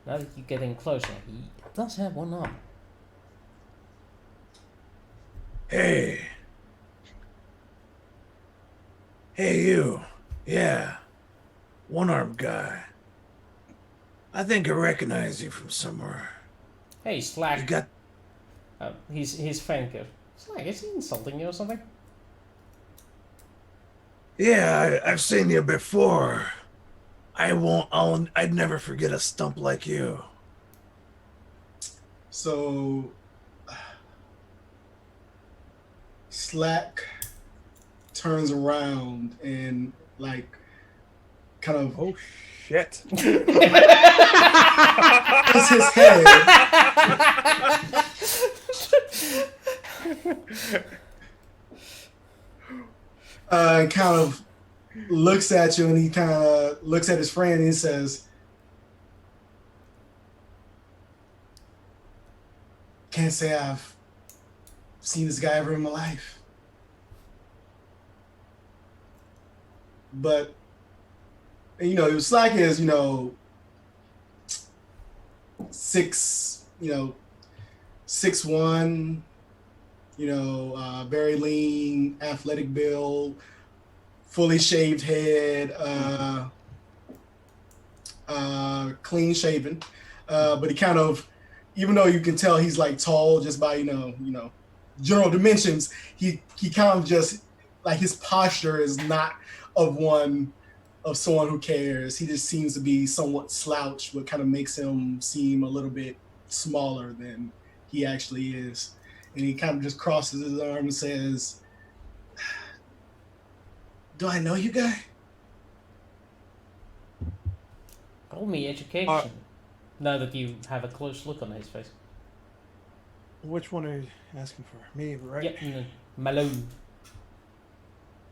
that you're getting closer, he does have one arm. Hey. Hey, you. Yeah. One-armed guy. I think I recognize you from somewhere. Hey, You Slack. got... He's Franco. Slack, is he insulting you or something? Yeah, I've seen you before. I'd never forget a stump like you. So, Slack turns around and like kind of Oh, shit. puts his head and kind of looks at you, and he kind of looks at his friend and he says, "Can't say I've seen this guy ever in my life, but you know, Slack is, you know, 6'1", you know, very lean, athletic build, fully shaved head, clean shaven, but he kind of, even though you can tell he's like tall just by you know general dimensions, he kind of just like his posture is not of someone who cares. He just seems to be somewhat slouched, what kind of makes him seem a little bit smaller than he actually is. And he kind of just crosses his arm and says, "Do I know you, guy?" Call me education. Now that you have a close look on his face. Which one are you asking for? Me, right? Yeah, Malone.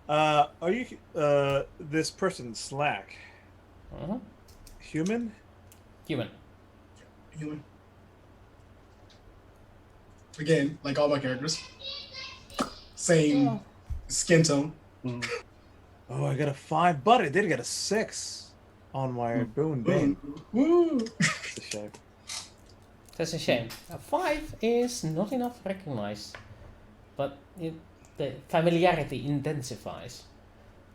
Are you this person Slack? Uh-huh. Human? Human. Human. Again, like all my characters, same skin tone. Oh, I got a 5, but I did get a 6 on my boon bane. Woo! That's a shame. That's a shame. A 5 is not enough to recognize, but the familiarity intensifies.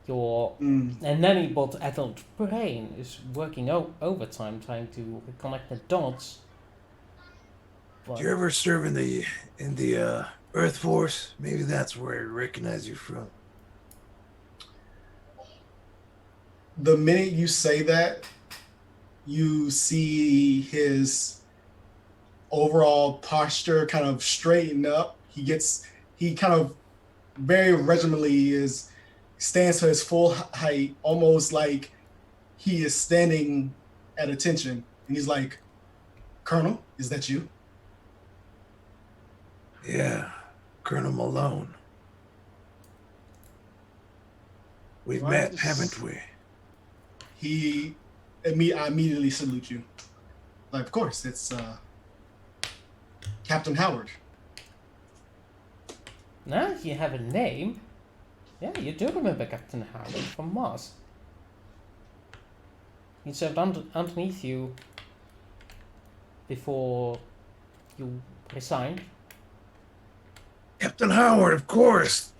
Your nanny-bot adult brain is working overtime trying to connect the dots. But Did you ever serve in the Earth Force? Maybe that's where I recognize you from. The minute you say that, you see his overall posture kind of straighten up. He kind of very regimentally stands to his full height, almost like he is standing at attention. And he's like, "Colonel, is that you?" Yeah, Colonel Malone. We've Well, met, just- haven't we? I immediately salute you. Like, of course, it's Captain Howard. now you have a name. Yeah, you do remember Captain Howard from Mars. He served underneath you before you resigned. Captain Howard, of course.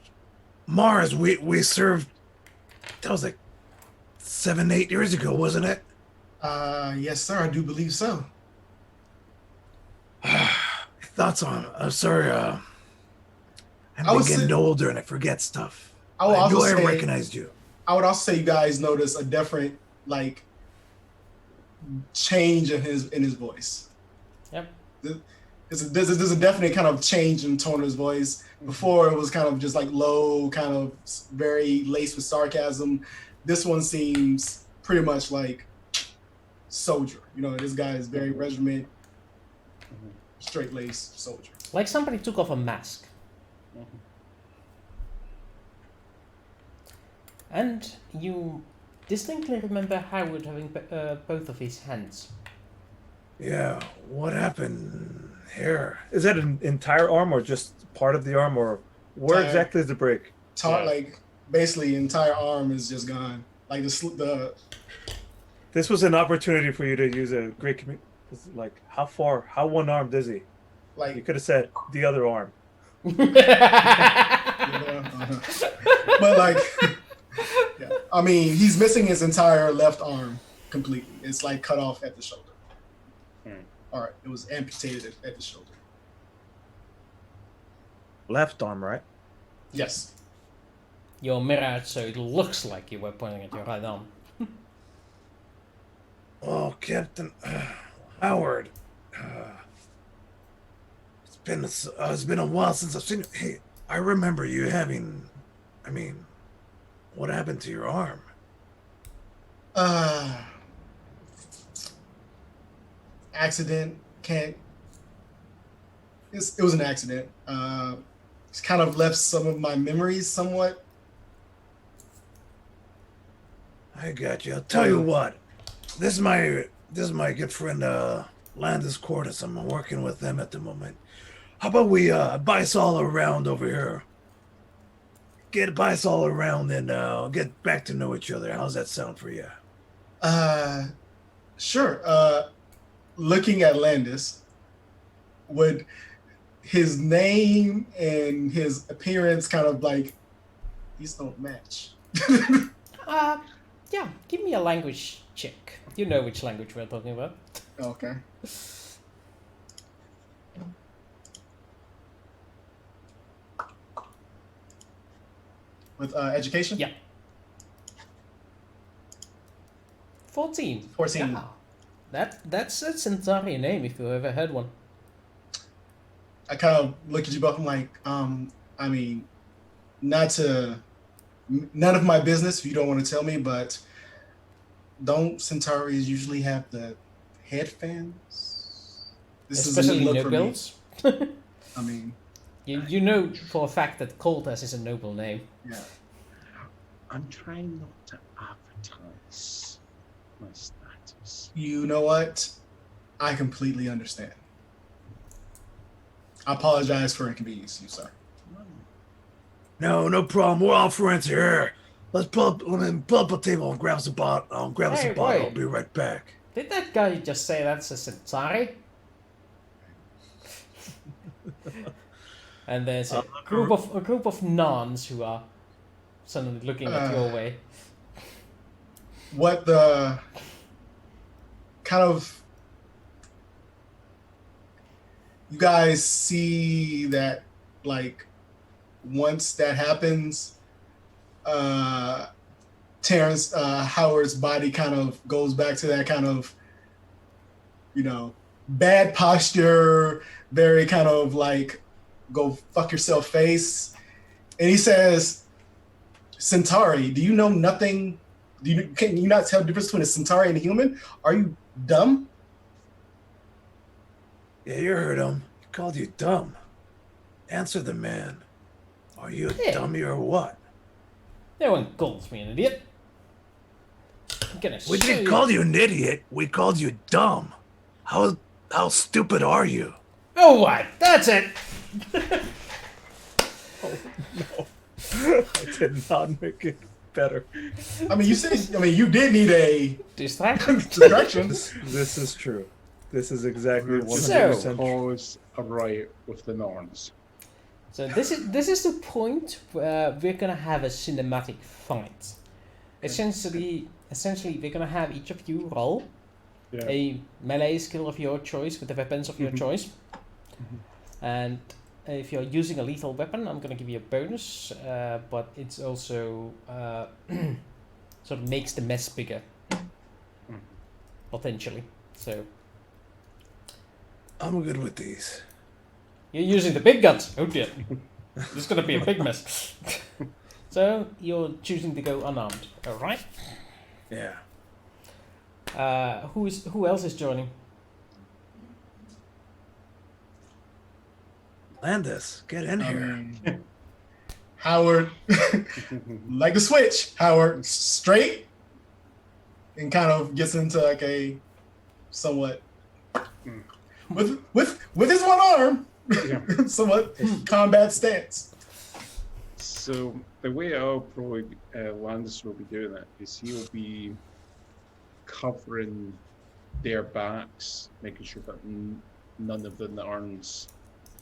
Mars, we served. That was like 7, 8 years ago, wasn't it? Yes, sir, I do believe so. Thoughts on? I'm sorry. I I'm would getting say- older and I forget stuff. I would I also knew I say, recognized you. I would also say you guys notice a different like change in his voice. Yep. There's a definite kind of change in tone of his voice. Before it was kind of just like low, kind of very laced with sarcasm. This one seems pretty much like soldier. You know, this guy is very regiment, straight laced soldier. Like somebody took off a mask. And you distinctly remember Howard having both of his hands. Yeah, what happened here? Is that an entire arm or just part of the arm, or where Entire- exactly is the break? Like basically, entire arm is just gone. Like the This was an opportunity for you to use a great like how one armed is he? You like could have said the other arm. but like yeah. I mean, he's missing his entire left arm completely. It's like cut off at the shoulder. Or it was amputated at the shoulder. Left arm, right? Yes. You're mirrored, so it looks like you were pointing at your right arm. Oh, Captain Howard. It's been a while since I've seen you. Hey, I remember you having. I mean, what happened to your arm? Accident. It was an accident. It's kind of left some of my memories somewhat. I got you. I'll tell you what. This is my good friend Landis Cordes. I'm working with them at the moment. How about we buy us all around over here? Buy us all around and get back to know each other. How's that sound for you? Sure. Looking at Landis, would his name and his appearance kind of like these don't match? Yeah, give me a language check. You know which language we're talking about. Okay. With education? Yeah. 14. 14. Yeah. That's a Centauri name if you ever heard one. I kind of look at you both. I'm like, I mean, none of my business if you don't want to tell me, but don't Centauris usually have the head fans? This Especially is a new look for me. nobles. I mean, You know for a fact that Coltas is a noble name. yeah. I'm trying not to advertise my status. You know what? I completely understand. I apologize for inconvenience you, sir. No problem. We're all friends here. Let me pull up a table and grab some bottle. I'll grab us Hey, a bottle. wait. I'll be right back. Did that guy just say that's a Centauri? And there's a group of nuns who are suddenly looking at your way. What the kind of you guys see that like once that happens, Terrence Howard's body kind of goes back to that kind of, you know, bad posture, very kind of like go fuck yourself face. And he says, Centauri, do you know nothing? Can you not tell the difference between a Centauri and a human? Are you dumb? Yeah, you heard him. He called you dumb. Answer the man. Are you a Yeah. dummy or what? No one calls me an idiot. I'm gonna We show didn't you. call you an idiot. We called you dumb. How stupid are you? Oh, what? That's it. I did not make it better. I mean, you did need a Distraction. distraction. This is true. This is exactly Just 100% true. cause a riot with the Norns. So this is the point where we're gonna have a cinematic fight. Essentially, we're gonna have each of you roll Yeah. a melee skill of your choice with the weapons of your choice, and if you're using a lethal weapon, I'm gonna give you a bonus, but it's also sort of makes the mess bigger, potentially. So I'm good with these. you're using the big guns. Oh dear, this is gonna be a big mess. So you're choosing to go unarmed. All right. Yeah. Who else is joining? Landis, get in here. Howard, like the switch. Howard straight and kind of gets into like a somewhat with his one arm, Yeah. somewhat combat stance. So the way I'll probably Landis will be doing it is he'll be covering their backs, making sure that none of the arms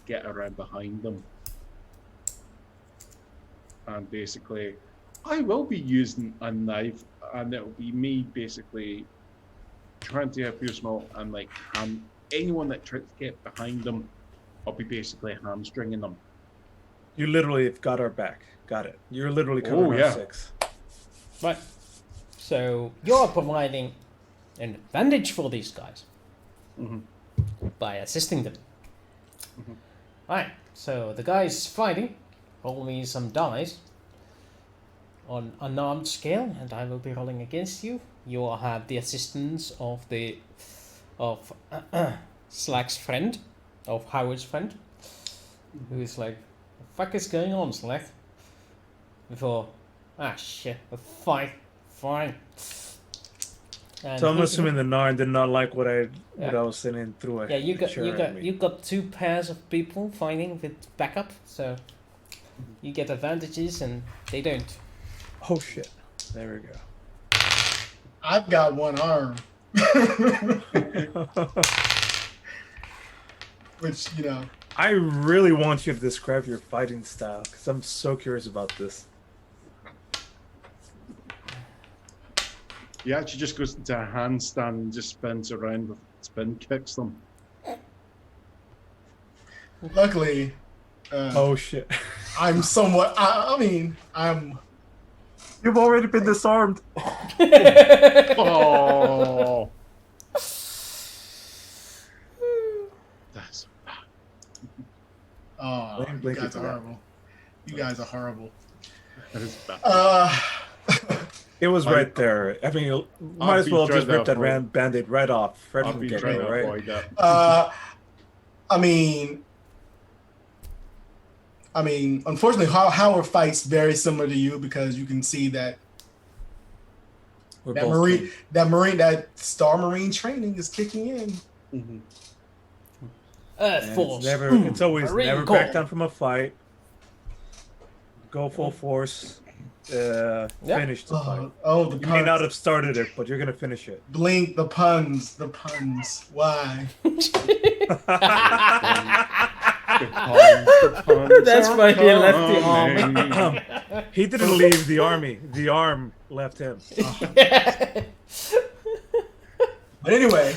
get around behind them. And basically, I will be using a knife, and it'll be me basically trying to appear small and like anyone that tries to get behind them, I'll be basically hamstringing them. You literally have got our back. Got it. You're literally covering our yeah. 6. Right. So you're providing an advantage for these guys by assisting them. Right. So the guys fighting. Roll me some dice on unarmed scale, and I will be rolling against you. You will have the assistance of Slack's friend, of Howard's friend, who is like, "The fuck is going on, Slack?" Before, shit, a fight, fine. And So I'm assuming the Narn did not like what I was sending through it. Yeah, you got 2 pairs of people fighting with backup, so you get advantages and they don't. Oh shit! There we go. I've got one arm, which I really want you to describe your fighting style because I'm so curious about this. He actually just goes into a handstand and just spins around with spin kicks them. luckily. Oh shit! I'm somewhat. I mean, I'm. You've already been disarmed. Oh, that's Oh, Blame you Blinky guys for are that. horrible. You guys are horrible. that is bad. It was right there. I mean, you might as be well trying just to rip that avoid- band-aid right off. Right I've from been the trying get-go, to right? avoid that. I mean, unfortunately, Howard fights very similar to you because you can see that We're that both Marine, keen. that Star Marine training is kicking in. Mhm. Earth And Force. it's always Marine never Corps. back down from a fight. Go full force. Finish the fight. Oh, the You may not puns. have started it, but you're gonna finish it. Blink, the puns. Why? The puns That's are why he left the coming. He didn't leave the army. The arm left him. But anyway,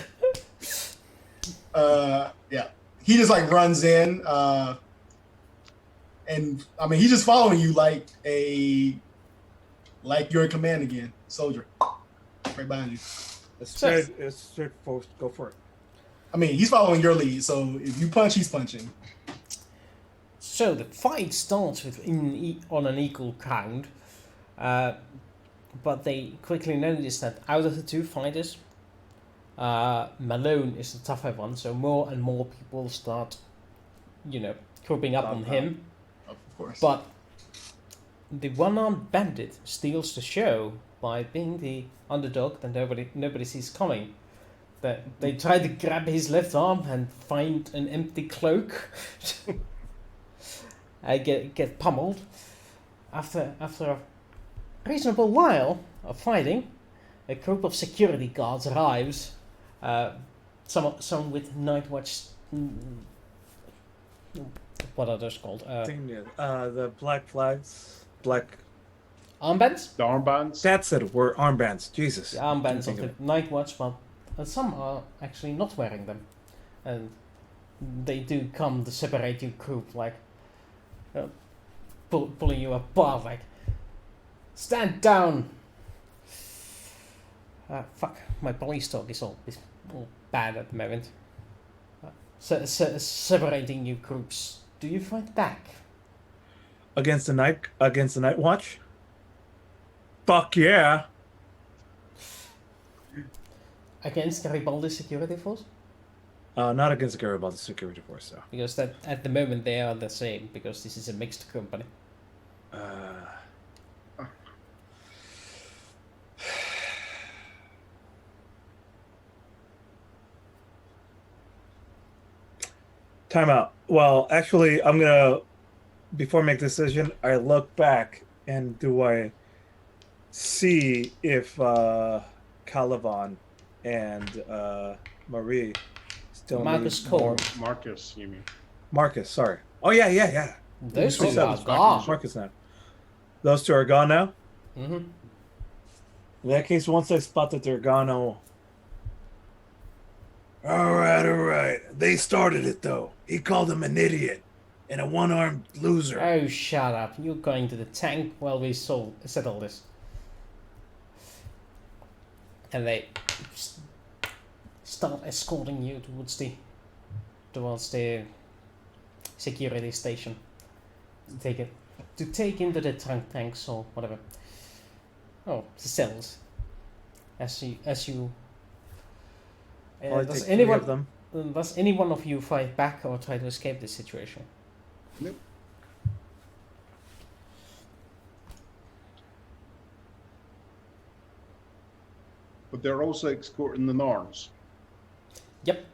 yeah, he just like runs in, and I mean he's just following you like you're in command again, soldier, right behind you. It's straight forward. Go for it. I mean he's following your lead, so if you punch, he's punching. So the fight starts with on an equal count, but they quickly notice that out of the 2 fighters, Malone is the tougher one. So more and more people start, grouping up on him. Of course. But the one-armed bandit steals the show by being the underdog that nobody sees coming. That they try to grab his left arm and find an empty cloak. I get pummeled. After a reasonable while of fighting, a group of security guards arrives. Some with night watch. What are those called? The black flags. Black. Armbands? The armbands. That's it. We're armbands. Jesus. The armbands Think of of the night watch, but some are actually not wearing them, and they do come to separate you group, like pulling you apart, like stand down. Fuck, my police talk is all bad at the moment. Separating you groups. Do you fight back? Against the night watch. Fuck yeah. against Garibaldi security force? Not against Garibaldi security force, though. Because that at the moment they are the same, because this is a mixed company. Time out. Well, actually, I'm gonna, before I make the decision, I look back and do I see if Calivan and Marie still Marcus need Cole. more. Marcus, you mean? Marcus, sorry. Oh yeah. Those Switch two up are with gone. Marcus now. Those two are gone now. Mm-hmm. In that case, once I spot that they're gone, I'll. All right. They started it though. He called him an idiot and a one-armed loser. Oh, shut up. You're going to the tank while we settle this. And they start escorting you towards the security station. To take into the tanks or whatever. Oh, the cells. As you. I'll Does take 3 of anyone? them. Does any one of you fight back or try to escape this situation? Nope. But they're also escorting the Narns. Yep,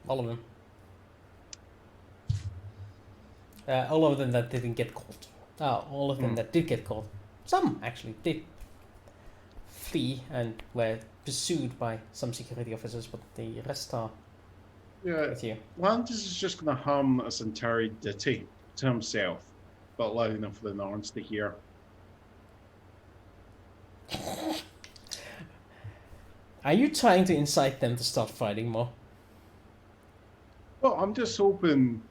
all of them. All of them that didn't get caught. All of them that did get caught. Some actually did flee and were pursued by some security officers, but the rest are Yeah, with you. Landis is just going to hum a Centauri ditty to himself, but loud enough for the Narns to hear. Are you trying to incite them to start fighting more? Well, I'm just hoping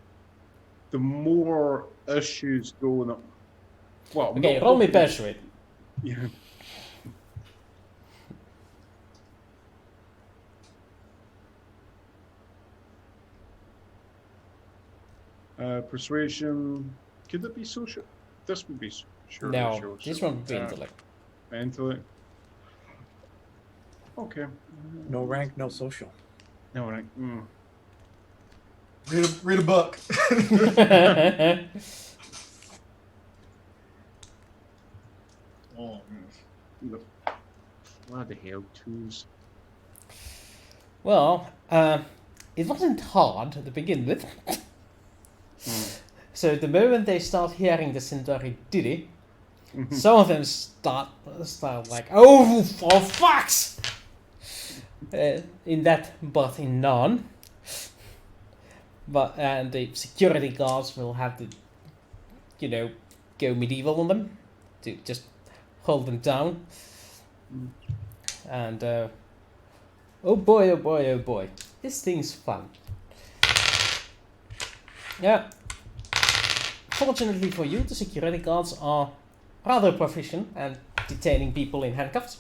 the more issues going up. Well, I'm Okay, not roll me hoping- persuade. Yeah. Persuasion. Could it be social? This would be sure. No, this one would be intellect. Intellect. Okay. No rank, no social. No rank. Read a book. Oh, what the hell, twos? Well, it wasn't hard to begin with. So the moment they start hearing the Centauri ditty, some of them start like, oh, for fucks! In that, but in none. And the security guards will have to, go medieval on them to just hold them down. And oh boy, this thing's fun. Yeah. Fortunately for you, the security guards are rather proficient at detaining people in handcuffs.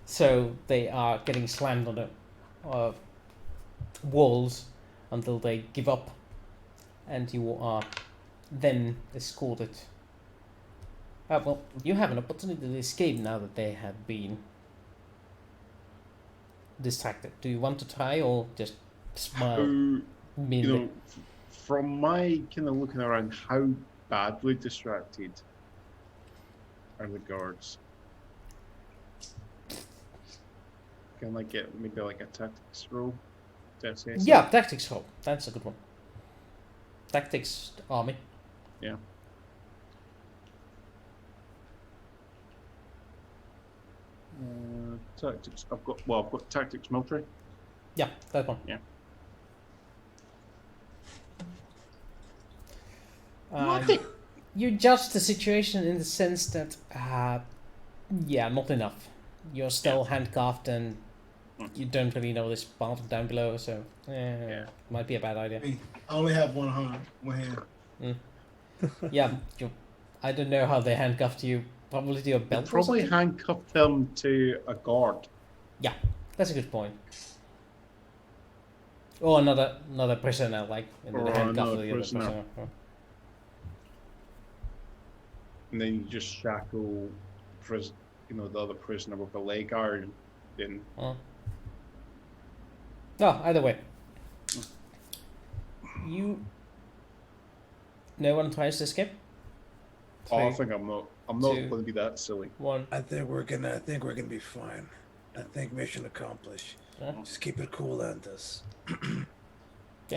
So they are getting slammed on the walls until they give up, and you are then escorted. Well, you have an opportunity to escape now that they have been distracted. Do you want to try or just smile? From my kind of looking around, how badly distracted are the guards? Can I get maybe like a tactics roll? Yeah, tactics roll. That's a good one. Tactics army. Yeah. Tactics. I've got tactics military. Yeah, that one. Yeah. You judge the situation in the sense that, not enough. You're still handcuffed and you don't really know this part down below, so might be a bad idea. I only have one hand. Yeah, I don't know how they handcuffed you. Probably to your belt. Probably handcuffed them to a guard. Yeah, that's a good point. Or another prisoner, like Or the handcuff another of the other prisoner. prisoner. And then you just shackle the other prisoner with a leg iron then Oh, either way. No one tries to escape? I Three, think I'm not two, going to be that silly. 1. I think we're gonna be fine. I think mission accomplished. Yeah. Just keep it cool, Landis. Okay.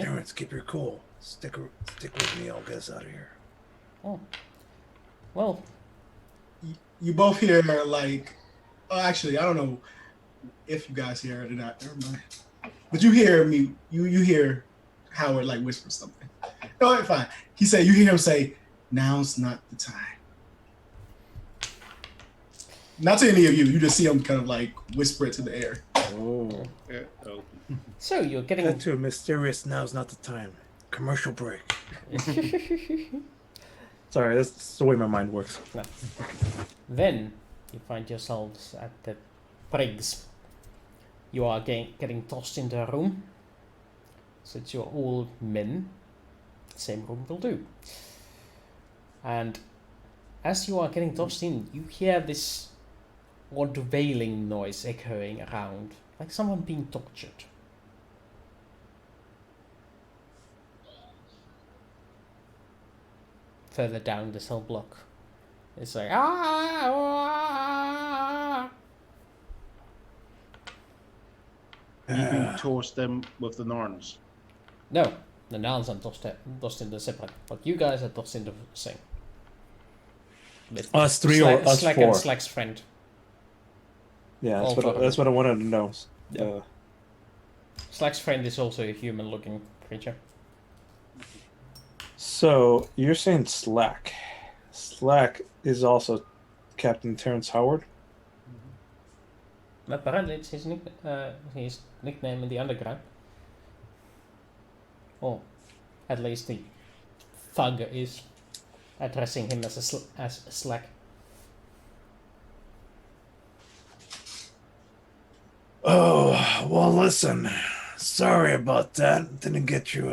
Terrence, keep your cool. Stick with me. I'll get us out of here. Oh. Well, You both hear like, oh, actually, I don't know if you guys hear it or not. Never mind. But you hear me. You hear Howard like whisper something. No, it's fine. He said you hear him say, "Now's not the time." Not to any of you. You just see him kind of like whisper it to the air. Oh. Yeah, oh. so you're getting... Cut to a mysterious. Now's not the time. Commercial break. Sorry, that's the way my mind works. No. Then you find yourselves at the Briggs. You are getting tossed into a room. Since you're all men, same room will do. And as you are getting tossed in, you hear this odd wailing noise echoing around, like someone being tortured. Further down the cell block, it's like You've been tossed in with the Norns. No, the Nans are tossed in the separate, but you guys are tossed in the same. With Us three or us Slack four? and Slack's friend. Yeah, All that's what I wanted to know. Yeah. Slack's friend is also a human-looking creature. So you're saying Slack? Slack is also Captain Terrence Howard. Apparently, it's his nickname in the underground. Or at least the thug is addressing him as Slack. Oh, well, listen. Sorry about that. Didn't get you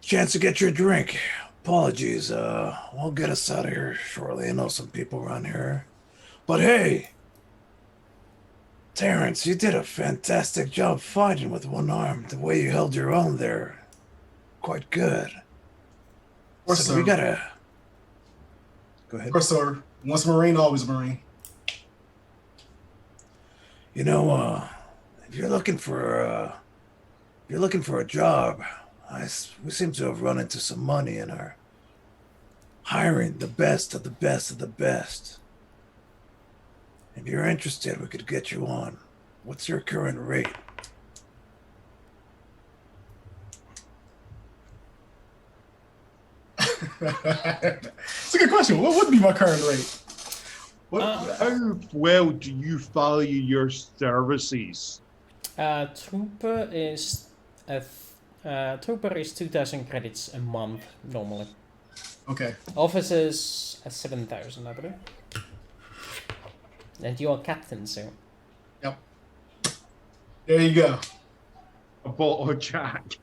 chance to get your drink. Apologies. We'll get us out of here shortly. I know some people around here. But hey, Terrence, you did a fantastic job fighting with one arm. The way you held your own there. Quite good. Of course, So we sir. gotta go ahead. Of course, sir. Once a Marine, always a Marine. You know, if you're looking for a job, we seem to have run into some money and are hiring the best of the best of the best. If you're interested, we could get you on. What's your current rate? It's a good question. What would be my current rate? How well do you value your services? Trooper is 2,000 credits a month normally. Okay. Officers 7,000, I believe. And you are captain, so Yep. There you go. A bottle of Jack.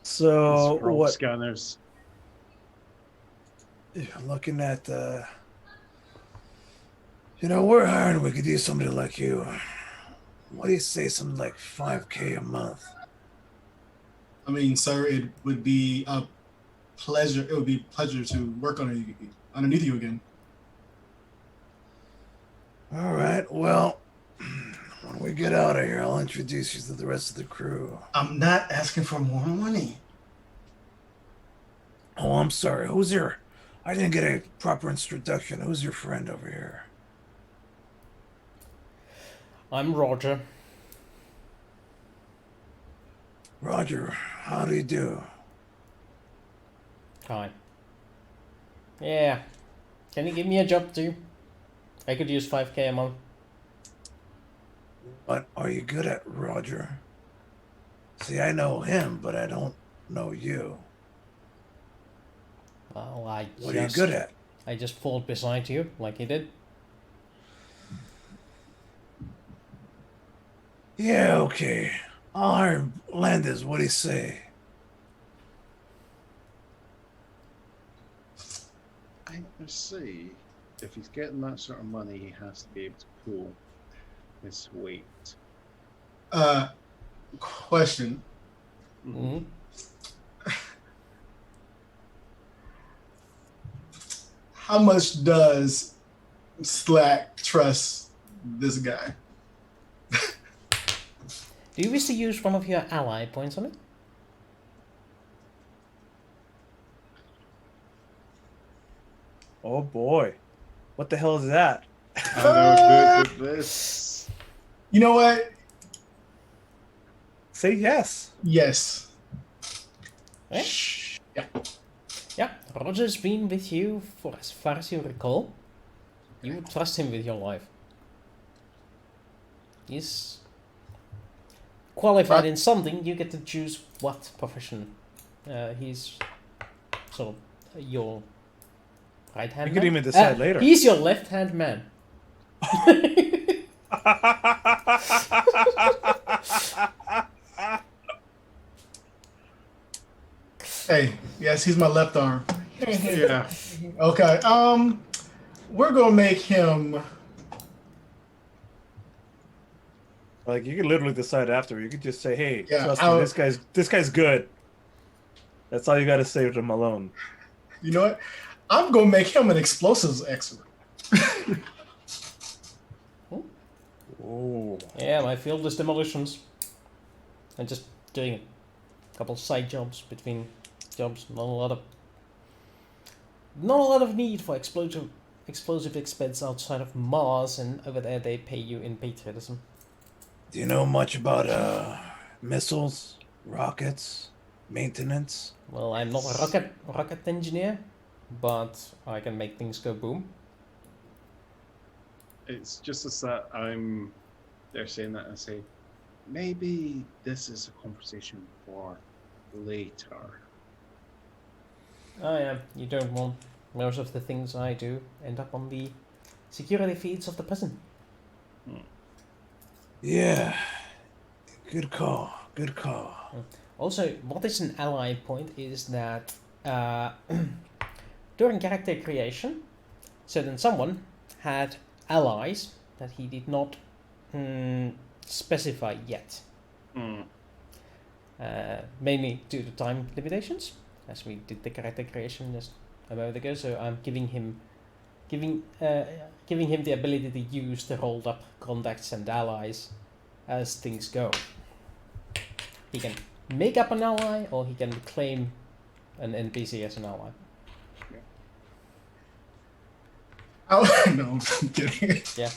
So Scroll what? scanners. I'm looking at, we're hiring. We could use somebody like you. What do you say? Something like $5,000 a month. I mean, sir, it would be a pleasure. It would be a pleasure to work underneath you again. All right. Well, when we get out of here, I'll introduce you to the rest of the crew. I'm not asking for more money. Oh, I'm sorry. I didn't get a proper introduction. Who's your friend over here? I'm Roger. Roger. How do you do? Hi. Yeah. Can you give me a job too? I could use 5k a month. What are you good at, Roger? See, I know him, but I don't know you. Well, What are you good at? I just fought beside you, like he did. Yeah, okay. I'll hire Landis. What do you say? say if he's getting that sort of money, he has to be able to pull his weight. Question. Mhm. How much does Slack trust this guy? Do you wish to use one of your ally points on it? Oh boy, what the hell is that? I know this. You know what? Say yes. Yes. Eh? Yeah. Yeah, Roger's been with you for as far as you recall. You would trust him with your life. He's qualified in something. You get to choose what profession. He's sort of your right hand You man. could even decide later. He's your left hand man. Hey, yes, he's my left arm. Yeah. Okay. We're gonna make him. Like you could literally decide after. You could just say, "Hey, Yeah, trust me, this guy's good." That's all you got to say to him alone. You know what? I'm gonna make him an explosives expert. Oh, Yeah, my field is demolitions. And just doing a couple side jobs between jobs. Not a lot of need for explosive expense outside of Mars, and over there they pay you in patriotism. Do you know much about missiles, rockets, maintenance? Well, I'm not a rocket engineer, but I can make things go boom. It's just as that they're saying that I say, maybe this is a conversation for later. Oh yeah, you don't want most of the things I do end up on the security feeds of the prison. Yeah. Good call. Good call. Also, what is an ally point is that during character creation, so then someone had allies that he did not specify yet. Mainly due to time limitations, as we did the character creation just a moment ago. So I'm giving him the ability to use the rolled up contacts and allies as things go. He can make up an ally, or he can claim an NPC as an ally. Oh, no, I'm kidding. Yeah.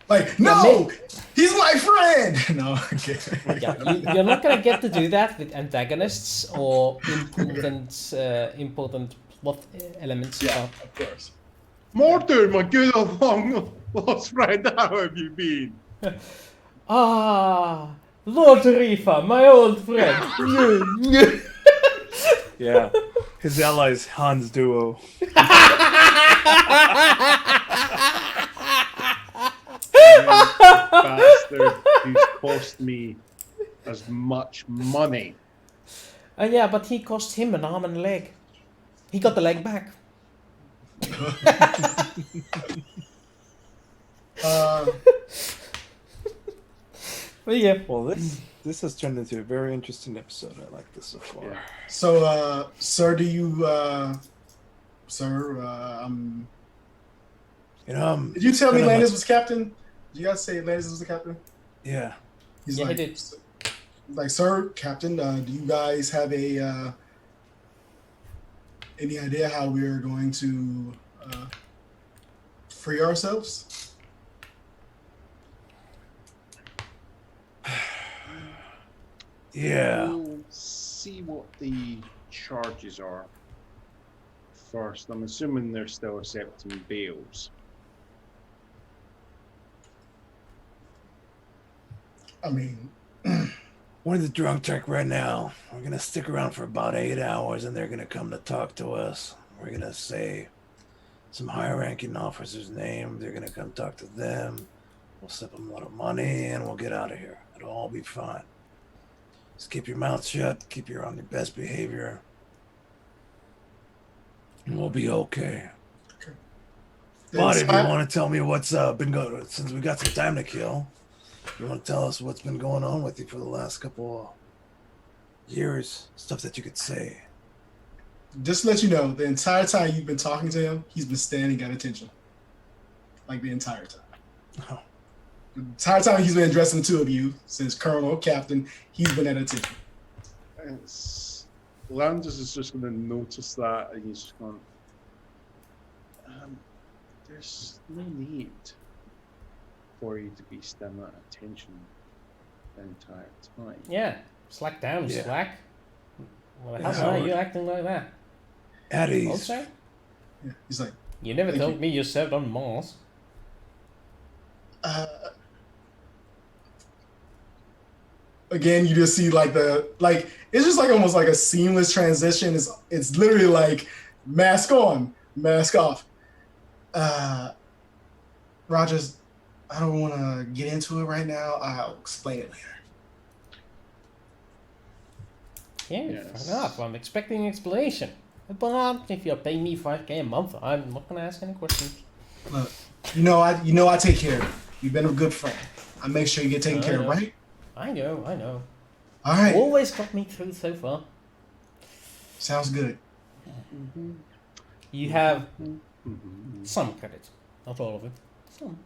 Like, no, he's my friend. No, I'm kidding. Yeah, you're not gonna get to do that with antagonists or important plot elements. Yeah, of course. Mortar, my good old long lost friend, how have you been? Ah, Lord Rifa, my old friend. yeah. His allies, Hans Duo. Bastard who's cost me as much money. Yeah, but he cost him an arm and a leg. He got the leg back. But yeah. Well, this has turned into a very interesting episode. I like this so far. Yeah. So, sir, do you, sir, You know, did you tell me kinda Landis like- was captain? Did you guys say Landis was the captain? Yeah. He's Yeah, he like, did. like, sir, captain, do you guys have a any idea how we're going to free ourselves? Yeah. We'll see what the charges are first. I'm assuming they're still accepting bails. I mean, We're in the drunk tank right now. We're gonna stick around for about 8 hours, and they're gonna come to talk to us. We're gonna say some high-ranking officer's name. They're gonna come talk to them. We'll slip them a lot of money, and we'll get out of here. It'll all be fine. Just keep your mouth shut. Keep your on your best behavior, and we'll be okay. But if you want to tell me what's been going on, since we got some time to kill, you want to tell us what's been going on with you for the last couple of years, stuff that you could say. Just to let you know, the entire time you've been talking to him, he's been standing at attention. Like the entire time. Oh. The entire time he's been addressing the two of you, since Colonel, Captain, he's been at attention. Landis is just going to notice that, and he's just going, there's no need for you to be standing at attention the entire time. Yeah, slack down, Yeah. slack. Well, how are you acting like that? At ease. Also, Yeah. He's like, you never Thank told you. me you served on Mars. again, you just see like it's just like almost like a seamless transition. It's literally like mask on, mask off. Rogers, I don't want to get into it right now. I'll explain it later. Yeah, Yes. fair enough. I'm expecting an explanation. But if you're paying me $5K a month, I'm not gonna ask any questions. Look, you know I take care of you. You've been a good friend. I make sure you get taken care of, right? I know. All right. Always got me through so far. Sounds good. You have Mm-hmm. some credit, not all of it. Some.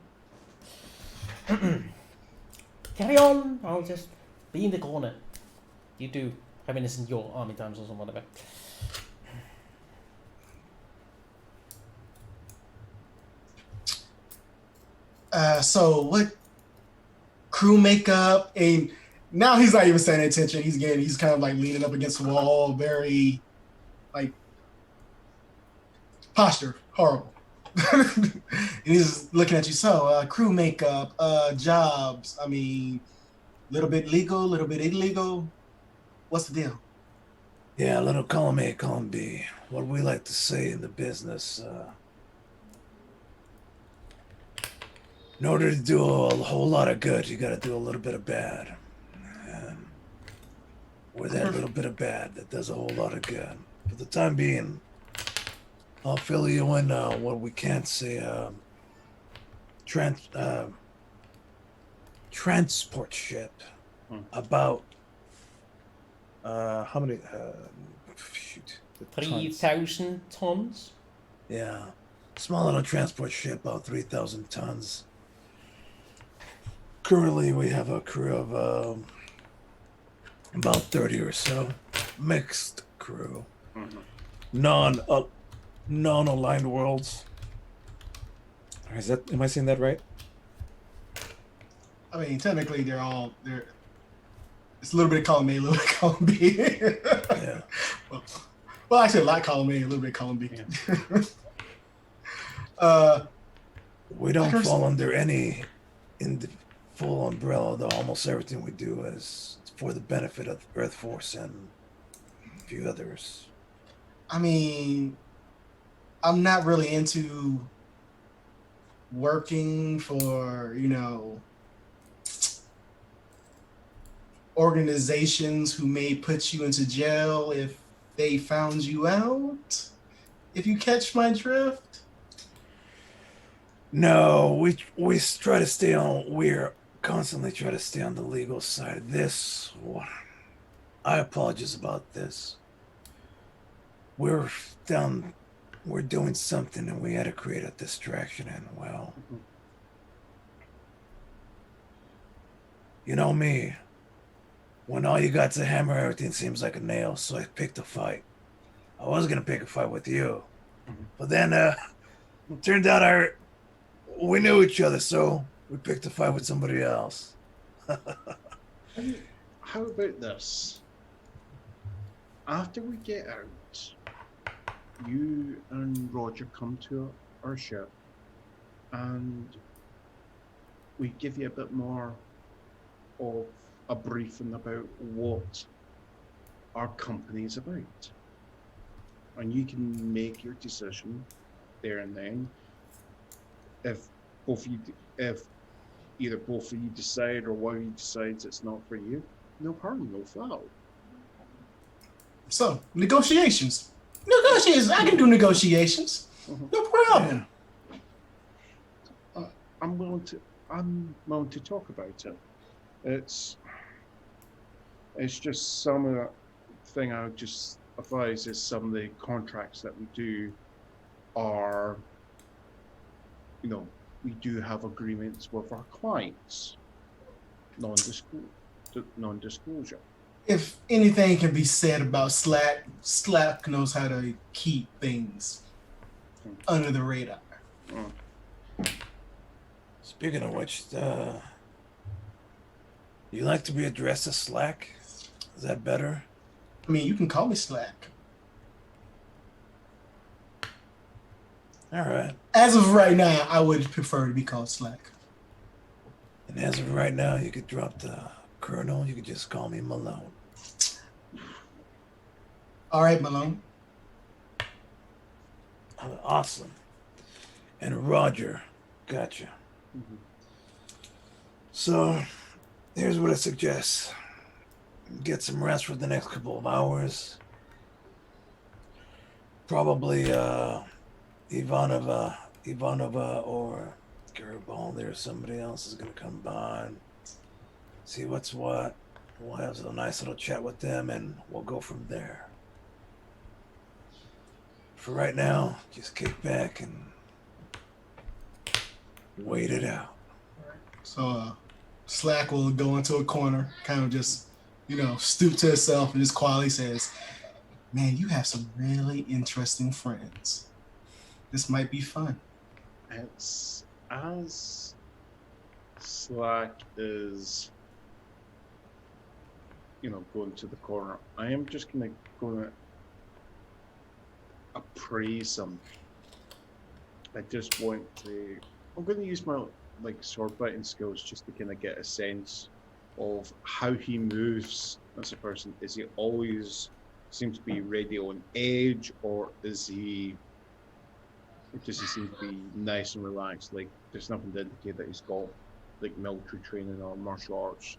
Carry on. I'll just be in the corner. You do reminiscent your army times or some whatever. So what crew makeup, and now he's not even paying attention. He's kind of like leaning up against the wall, very like posture, horrible. And he's looking at you. So crew makeup, jobs, I mean, little bit legal, little bit illegal. What's the deal? Yeah, little column A, column B. What we like to say in the business, in order to do a whole lot of good, you got to do a little bit of bad. And with that little bit of bad, that does a whole lot of good. For the time being, I'll fill you in what we can't say. Transport ship about how many? Shoot, the tons. 3,000 tons. Yeah, small little transport ship, about 3,000 tons. Currently, we have a crew of about 30 or so, mixed crew, non-aligned worlds. Is that? Am I saying that right? I mean, technically they're. It's a little bit of column A, a little bit of column B. Yeah. Well, actually, a lot column A, a little bit of column B. We don't fall under any in the full umbrella, though almost everything we do is for the benefit of Earth Force and a few others. I mean, I'm not really into working for, organizations who may put you into jail if they found you out. If you catch my drift. No, we try to stay on. We're constantly try to stay on the legal side. I apologize about this. We're doing something, and we had to create a distraction. And well, you know me. When all you got's a hammer, everything seems like a nail. So I picked a fight. I was gonna pick a fight with you, but then it turned out we knew each other, so we picked a fight with somebody else. How about this? After we get out, you and Roger come to our ship, and we give you a bit more of a briefing about what our company is about. And you can make your decision there and then. If either both of you decide or one of you decides it's not for you, no harm, no foul. So, negotiations. I can do negotiations. No problem. I'm willing to talk about it. It's just some of the thing I would just advise is some of the contracts that we do are, we do have agreements with our clients, non-disclosure. If anything can be said about Slack, Slack knows how to keep things under the radar. Speaking of which, you like to be addressed as Slack? Is that better? I mean, you can call me Slack. All right. As of right now, I would prefer to be called Slack. And as of right now, you could drop the Colonel. You could just call me Malone. All right, Malone. Awesome. And Roger. Gotcha. Mhm. So, here's what I suggest. Get some rest for the next couple of hours. Probably Ivanova or Garibaldi or somebody else is going to come by and see what's what. We'll have a nice little chat with them and we'll go from there. For right now, just kick back and wait it out. So Slack will go into a corner, kind of just, stoop to itself and just quietly says, "Man, you have some really interesting friends. This might be fun." It's as Slack is, going to the corner. I am just going to appraise them. I just want to. I'm going to use my sword fighting skills just to kind of get a sense of how he moves as a person. Is he always seems to be ready on edge, or does he seem to be nice and relaxed? Like there's nothing to indicate that he's got military training or martial arts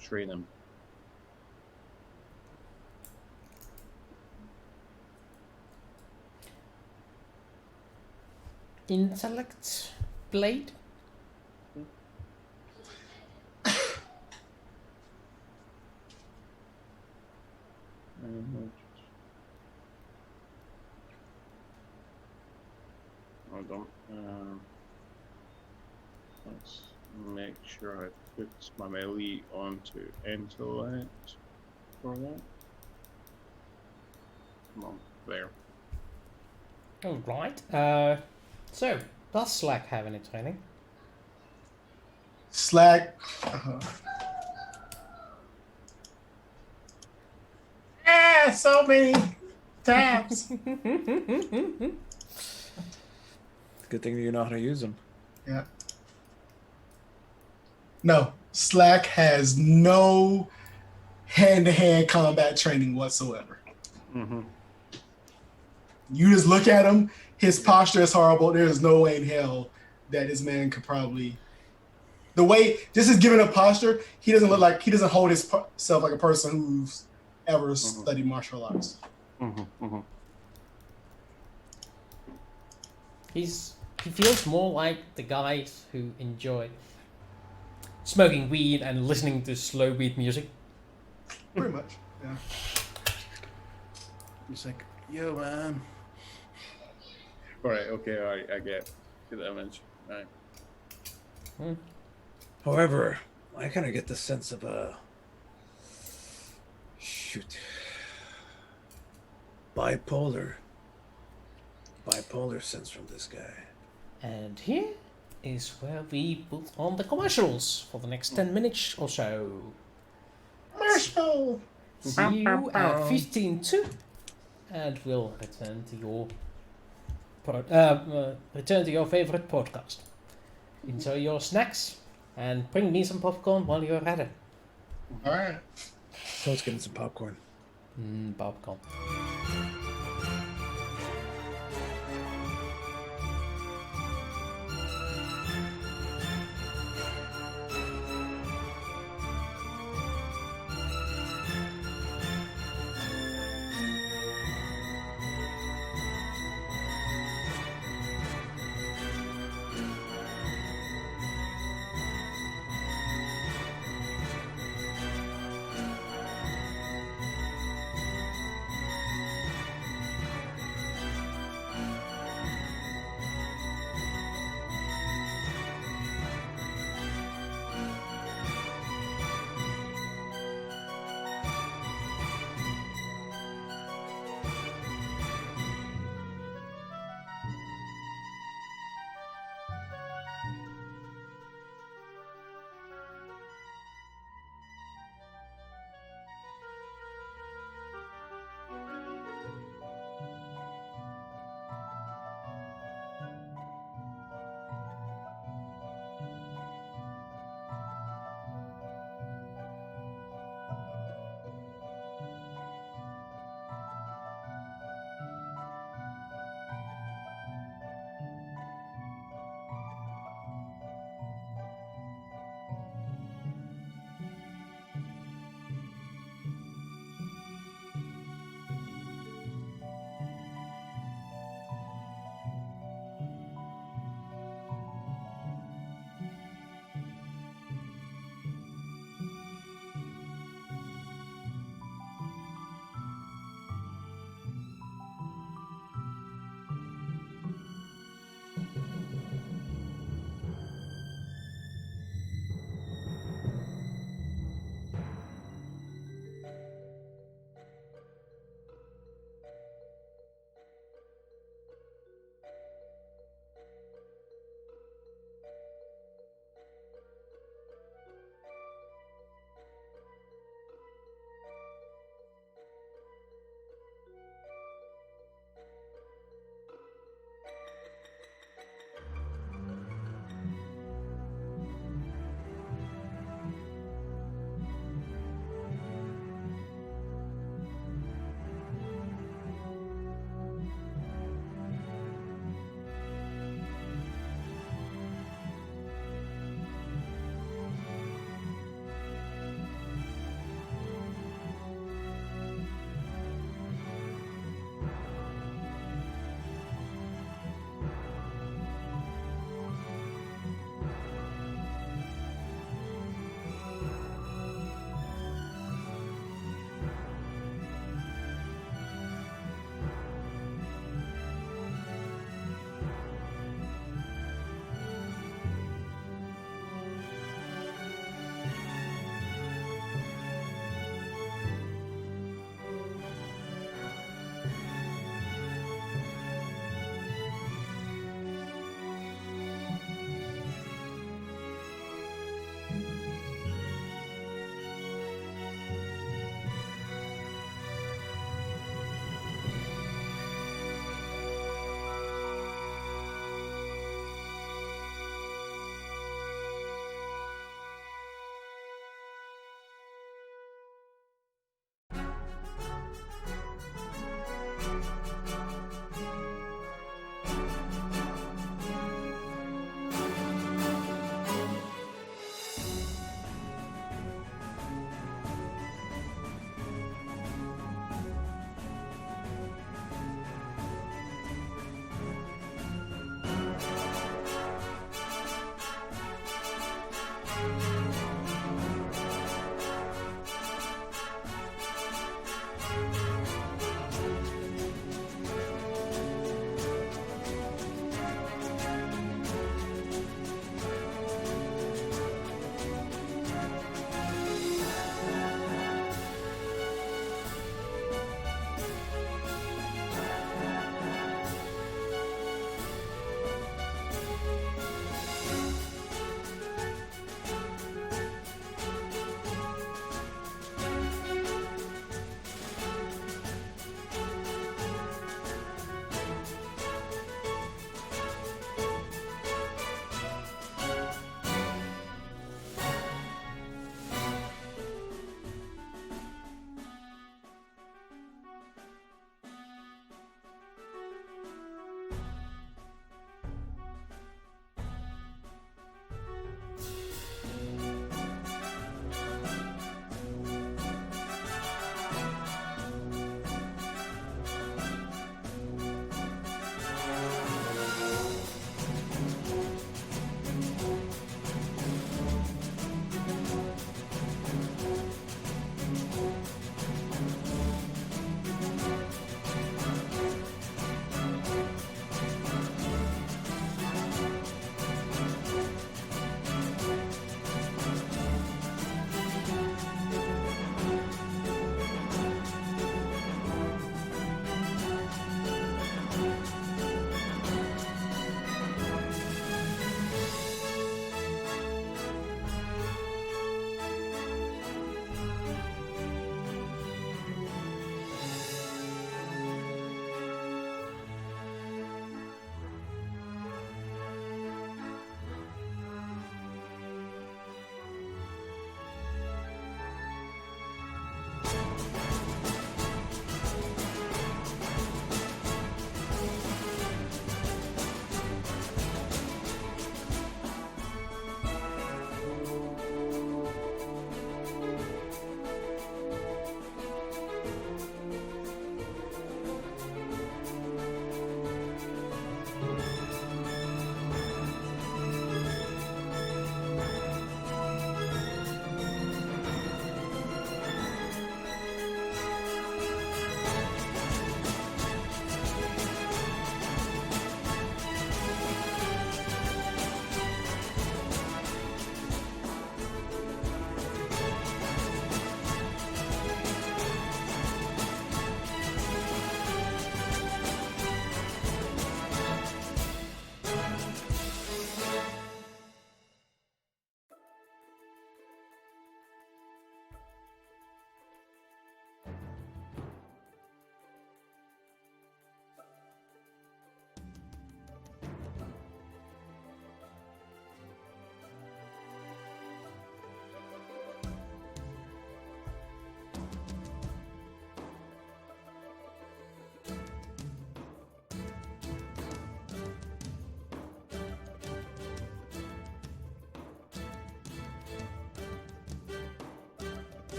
training. Intellect blade. Hold on. Let's make sure I put my melee onto intellect for that. Come on, there. All right. So does Slack have any training? Slack. So many tabs. Good thing you know how to use them. Yeah. No, Slack has no hand-to-hand combat training whatsoever. Mm-hmm. You just look at him, his posture is horrible. There is no way in hell that this man could probably... The way, just his given a posture, he doesn't hold himself like a person who's ever studied martial arts. He feels more like the guys who enjoy smoking weed and listening to slow beat music. Pretty much, yeah. He's like, yo, man. Alright, okay, alright, I get the image. Alright. However, I kind of get the sense of bipolar sense from this guy. And here is where we put on the commercials for the next 10 minutes or so. Marshall! See you at 15:02, and we'll return to your favorite podcast. Enjoy your snacks and bring me some popcorn while you're at it. All right. So let's get in some popcorn. Popcorn.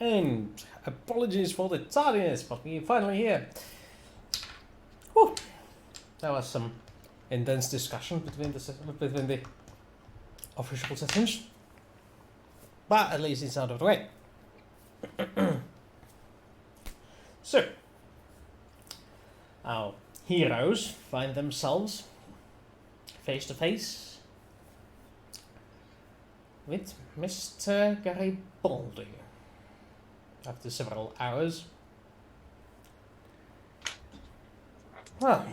And apologies for the tardiness, but we're finally here. Whew. There was some intense discussion between the official sessions. But at least it's out of the way. So, our heroes find themselves face to face with Mr. Garibaldi. After several hours. Well.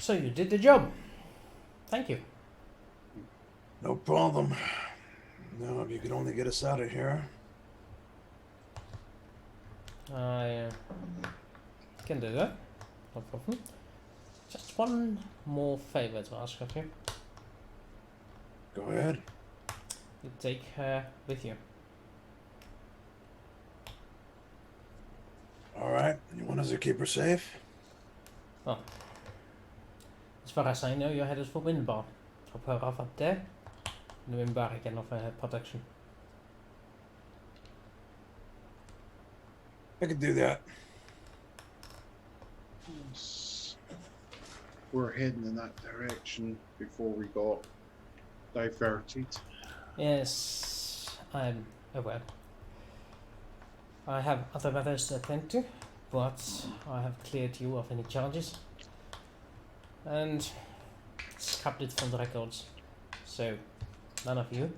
So you did the job. Thank you. No problem. No, if you could only get us out of here. I can do that. No problem. Just one more favor to ask of you. Go ahead. You take her with you. All right. You want us to keep her safe? Well, as far as I know, you're headed for Windbar. Drop her off up there. And the Windbar can offer her protection. I could do that. Yes. We're heading in that direction before we got diverted. Yes, I'm aware. I have other matters to attend to, but I have cleared you of any charges and scrubbed it from the records. So, none of you,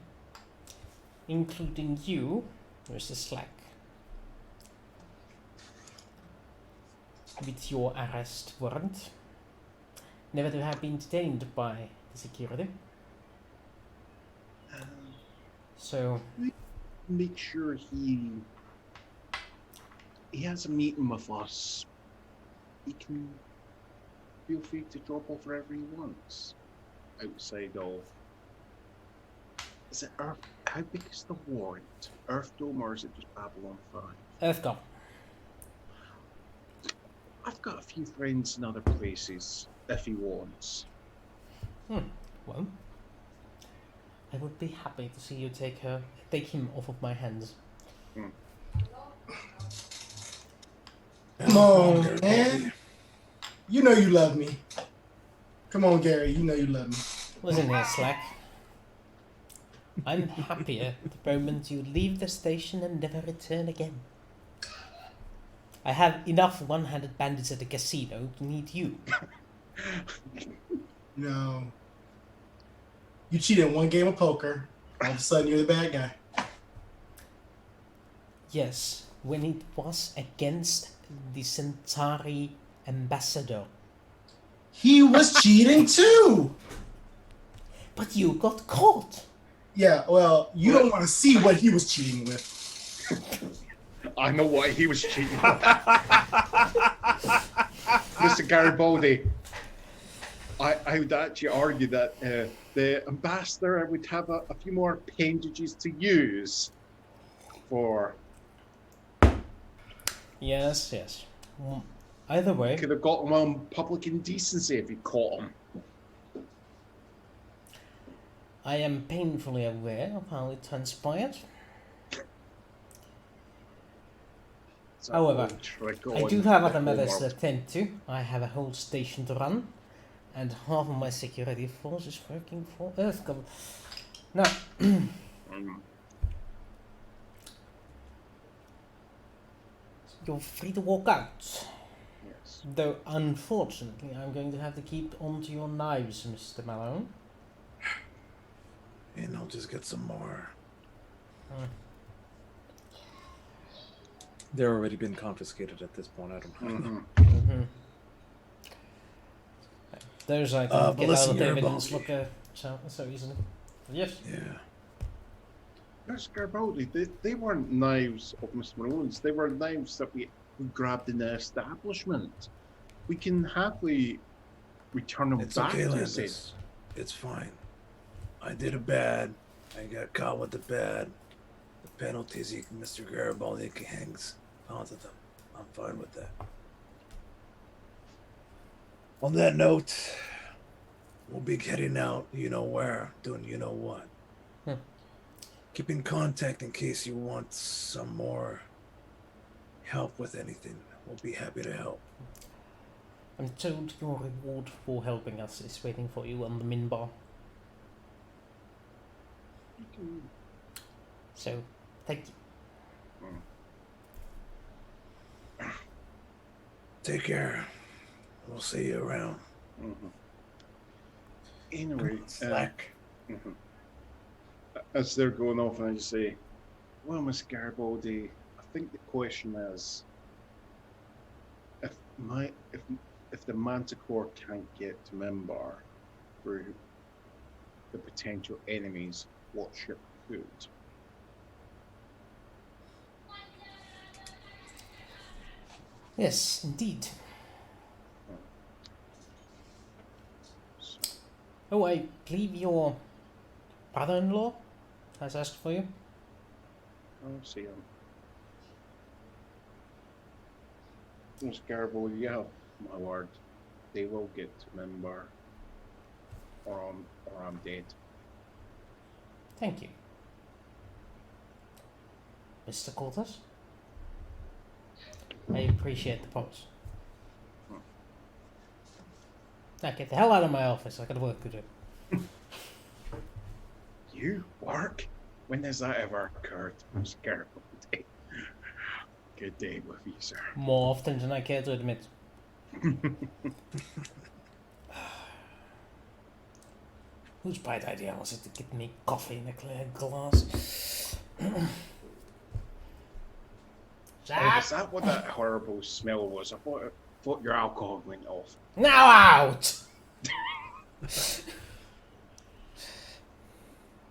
including you, Mr. Slack, with your arrest warrant, never to have been detained by the security. So, Make sure he has a meeting with us. He can feel free to drop off wherever he wants. Outside of, is it Earth? How big is the warrant? Earth Dome, or is it just Babylon 5? Earthcom. I've got a few friends in other places if he wants. Well, I would be happy to see you take him off of my hands. Come on, man. You know you love me. Come on, Gary. You know you love me. Listen here, Slack. I'm happier the moment you leave the station and never return again. I have enough one-handed bandits at the casino to need you. No. You cheated in one game of poker. All of a sudden, you're the bad guy. Yes, when it was against the Centauri ambassador. He was cheating too. But you got caught. Yeah, well, you don't want to see what he was cheating with. I know what he was cheating with. Mr. Garibaldi, I would actually argue that the ambassador would have a few more appendages to use for. Yes. Either way, Could have got him on public indecency if he caught him. I am painfully aware of how it transpired. It's a However, whole trick I on do have the other matters to homework. attend to. I have a whole station to run, and half of my security force is working for Earthcom. Now, you're free to walk out. Yes. Though, unfortunately, I'm going to have to keep onto your knives, Mr. Malone. And I'll just get some more. They're already been confiscated at this point. I don't know. Mhm. Those I but can get out listen, of the you're evidence bulky. look so easily. Yes. Yeah. Mr. Garibaldi, they weren't knives of Mr. Malone's. They were knives that we grabbed in the establishment. We can happily return them It's back okay, to the Landis. It's fine. I did a bad. I got caught with the bad. The penalties Mr. Garibaldi hangs onto them. I'm fine with that. On that note, we'll be heading out, you know where, doing you know what. Keep in contact in case you want some more help with anything. We'll be happy to help. I'm told your reward for helping us is waiting for you on the minbar. So, thank you. Take care. We'll see you around. Anyway, Slack. as they're going off, I just say, well, Miss Garibaldi, I think the question is, if the Manticore can't get to Membar through the potential enemies, what's your food? Yes, indeed. Oh, I believe your brother-in-law has asked for you. I'll see him. Miss Garibaldi, yeah, my lord, they will get to Membar, or I'm dead. Thank you. Mr. Cortez? I appreciate the promise. Now get the hell out of my office, I got work to do. You work? When has that ever occurred, Miss Garibaldi? Good day with you, sir. More often than I care to admit. Whose bright idea was it to get me coffee in a clear glass? Oh, is that what that horrible smell was? I thought your alcohol went off. Now out!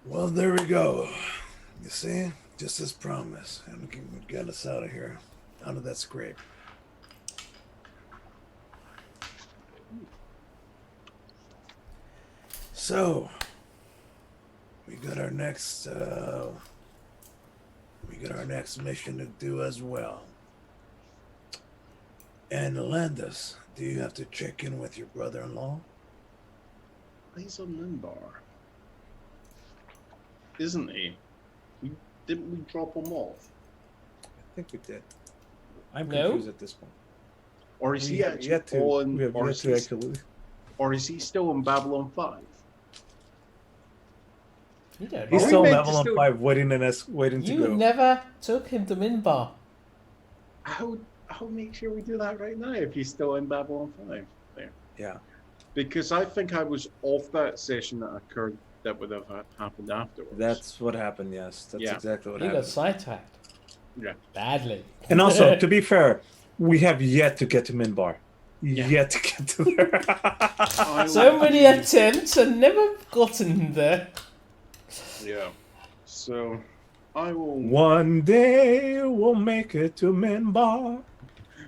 Well, there we go. You see? Just as promised. And we can get us out of here. Out of that scrape. So, we got our next mission to do as well. And Landis, do you have to check in with your brother-in-law? He's on Limbar, isn't he? Didn't we drop him off? I think we did. I'm No? confused at this point. Or is he We have actually yet to, on? we have Or yet is to he, actually. or is he still in Babylon 5? You don't He's know. still meant to Babylon still- 5 waiting to You go. never took him to Minbar. How make sure we do that right now if he's still in Babylon 5? There. Yeah. Because I think I was off that session that occurred that would have happened afterwards. That's what happened, yes. That's Yeah. exactly what You got happened. sidetracked. Yeah. Badly. And also, to be fair, we have yet to get to Minbar. Yeah. Yet to get to there. So many attempts and never gotten there. Yeah. So I will. One day we'll make it to Minbar.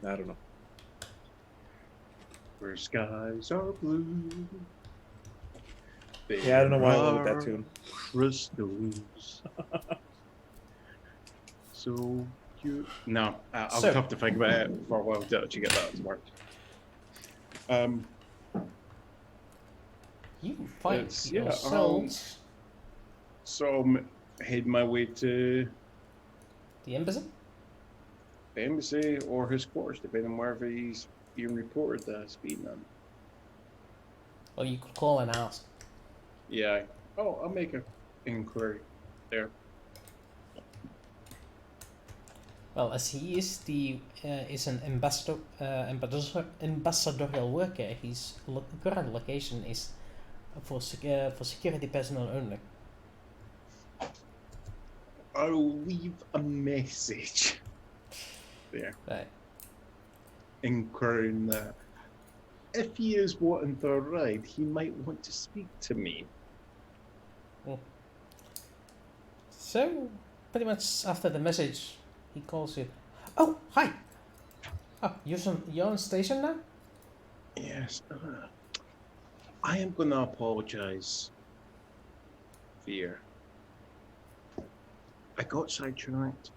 I don't know. Where skies are blue. Yeah, I don't know why I went with there that tune. are Crystals. So you. No, I'll So- have to think about it for a while to actually get that to work. You fight It's- yeah, yourselves. So I'm heading my way to The embassy? the embassy or his quarters, depending on wherever he's being reported as being in. Or you could call and ask. Yeah. Oh, I'll make an inquiry there. Well, as he is an ambassadorial worker, his current location is for security personnel only. I'll leave a message there, Right. inquiring that if he is wanting to ride, he might want to speak to me. So, pretty much after the message, he calls you. Oh, hi. Oh, you're on station now? Yes. I am going to apologize, Fear. I got sidetracked.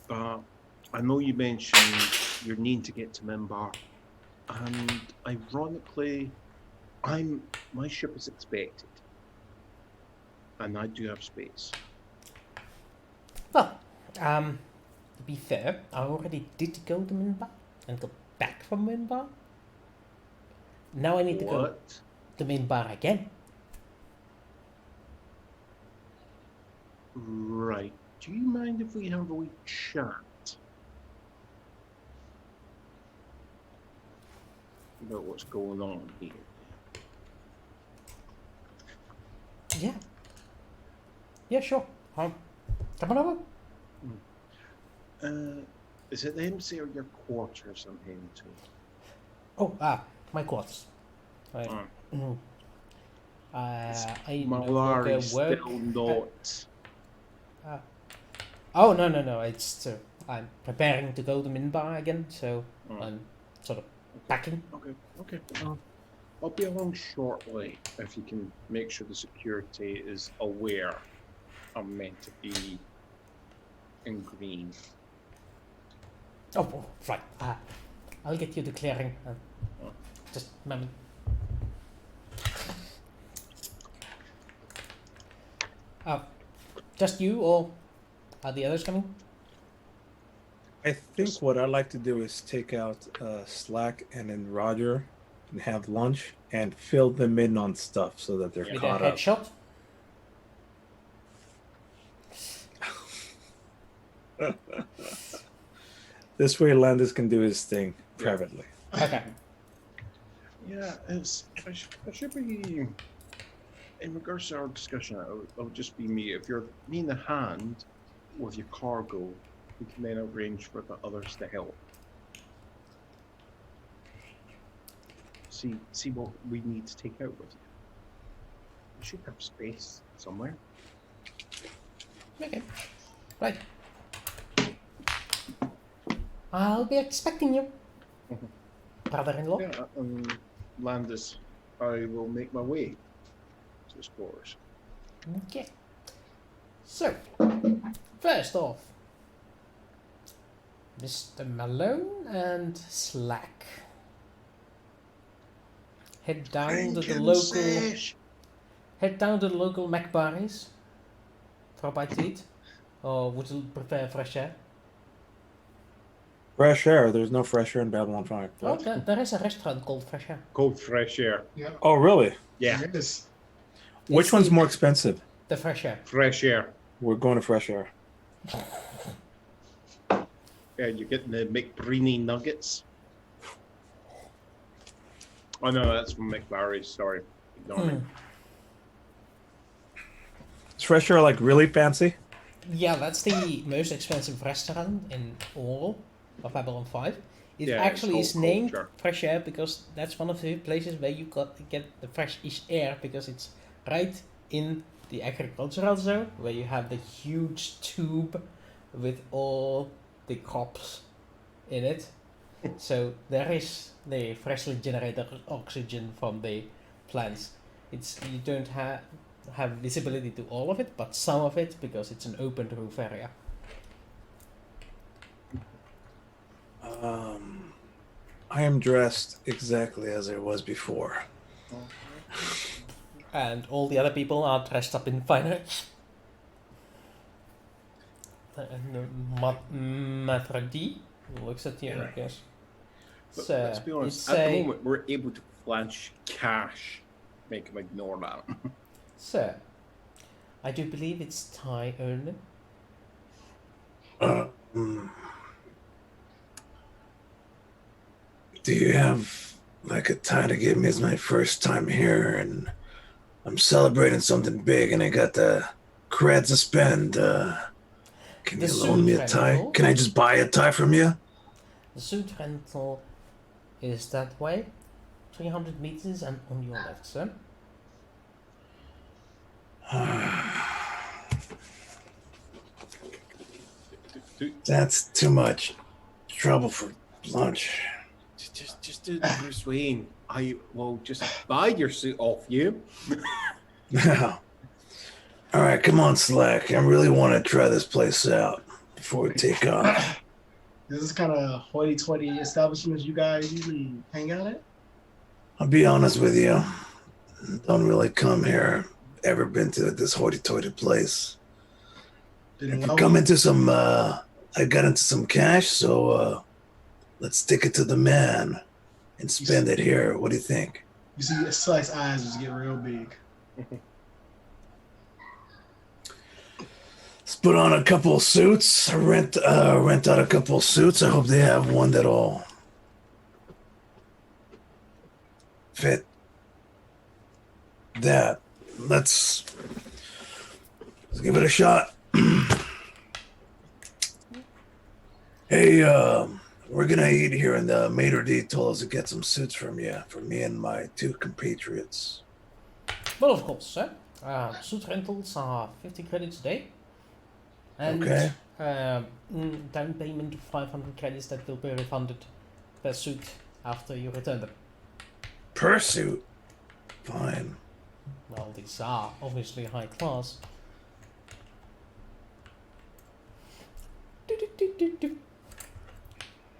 I know you mentioned your need to get to Minbar, and ironically, My ship is expected, and I do have space. Well, to be fair, I already did go to Minbar and got back from Minbar. Now I need to go What? to Minbar again. Right. Do you mind if we have a wee chat about what's going on here? Yeah. Yeah, sure. Come on over. Is it the embassy or your quarters I'm heading to? Oh, my quarters. Right. I no longer Malari work. still not. Oh no! It's I'm preparing to go to Minbar again, so I'm sort of packing. Okay. I'll be along shortly if you can make sure the security is aware I'm meant to be in green. Oh, right. I'll get you the clearing. Just a moment. Just you, or are the others coming? I think what I'd like to do is take out Slack and then Roger and have lunch and fill them in on stuff so that they're With a caught up. headshot? This way Landis can do his thing privately. Okay. Yeah, I should be. In regards to our discussion, it would just be me. If you're me in the hand with your cargo, we can then arrange for the others to help. See what we need to take out with you. You should have space somewhere. Okay. Right. I'll be expecting you. Brother-in-law. Yeah, Landis, I will make my way to his quarters. Okay. So, first off, Mr. Malone and Slack. Head down to the local. Head down to the local Macbarries for a bite to eat, or would you prefer fresh air? Fresh air. There's no fresh air in Babylon 5. Oh, there is a restaurant called Fresh Air. Cold fresh air. Yeah. Oh, really? Yeah, It is. Which It's one's the- more expensive? The Fresh Air. fresh air. We're going to fresh air. Yeah, you're getting the McBreeny nuggets. Oh no, that's from McBarry's. Sorry, ignore me. Is fresh air like really fancy? Yeah, that's the most expensive restaurant in all of Babylon 5. It Yeah, actually it's is called named Culture. Fresh Air because that's one of the places where you get the fresh air, because it's right in the agricultural zone where you have the huge tube with all the crops in it. So there is the freshly generated oxygen from the plants. It's you don't have visibility to all of it, but some of it, because it's an open roof area. I am dressed exactly as I was before. And all the other people are dressed up in finer. Maitre D looks at you, I guess. But So, let's be honest. it's At the a- moment, we're able to flash cash. Make him ignore that. Sir, I do believe it's Thai only. Do you have like a tie to give me? It's my first time here, and I'm celebrating something big, and I got the cred to spend. Can The you loan me a suit tie? rental? Can I just buy a tie from you? The suit rental is that way, 300 meters and on your left, sir. That's too much trouble for lunch. Just do the Bruce Wayne. I will just buy your suit off you. Now, all right, come on, Slack. I really want to try this place out before we take off. This is kind of hoity-toity establishments you guys usually hang out at. I'll be honest with you. don't really come here. Ever been to this hoity-toity place? Then If why you come would- into some, I got into some cash, so let's stick it to the man and spend it here. What do you think? you see Sly's eyes just get real big. Let's put on a couple of suits. Rent out a couple of suits. I hope they have one that'll fit that. Let's give it a shot. Hey, we're gonna eat here, and the maitre d' told us to get some suits from you, for me and my 2 compatriots. Well, of course, sir. Suit rentals are 50 credits a day. And Okay. down payment of 500 credits that will be refunded per suit after you return them. Per suit. Fine. Well, these are obviously high class.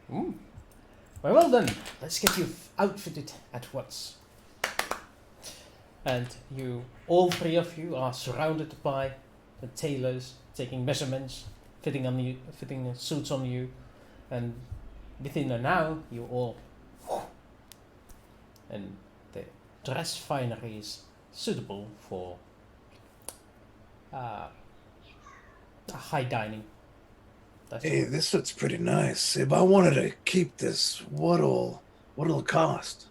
Very well then, let's get you outfitted at once. And you, all 3 of you, are surrounded by the tailors taking measurements, fitting the suits on you, and within an hour you all, and the dress finery is suitable for high dining. That's Hey, this suit's pretty nice. If I wanted to keep this, what'll it cost?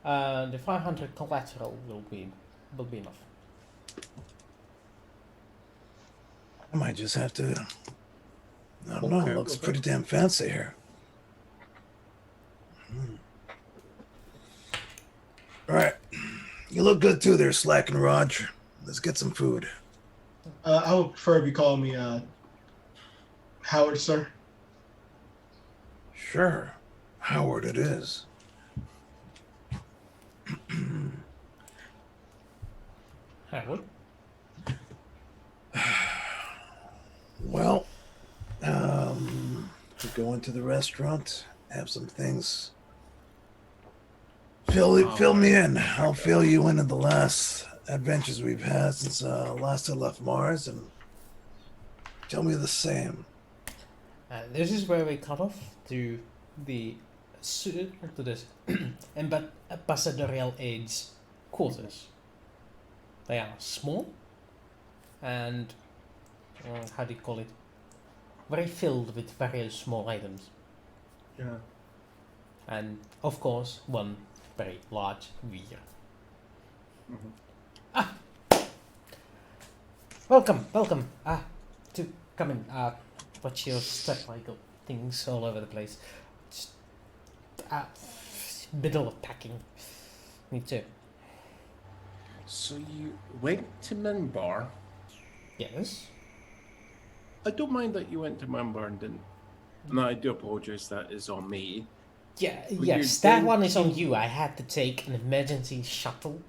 the 500 collateral will be enough. I might just have to. I don't know. Okay, It looks okay. pretty damn fancy here. All right. You look good too there, Slack and Raj. Let's get some food. I would prefer if you call me Howard, sir. Sure. Howard it is. Howard? Well, we go into the restaurant, have some things. Fill me in. I'll fill you in on the last adventures we've had since last I left Mars, and tell me the same. This is where we cut off to the ambassadorial aides' quarters. They are small and how do you call it? Very filled with various small items, Yeah. and of course one very large beer. Mhm. Welcome. To come in. Watch your step. I got things all over the place. Just, middle of packing. Me too. So you went to Minbar. Yes. I don't mind that you went to Minbar and didn't. No, I do apologise. That is on me. Yeah. Well, Yes. you're That one is on thinking- you. I had to take an emergency shuttle.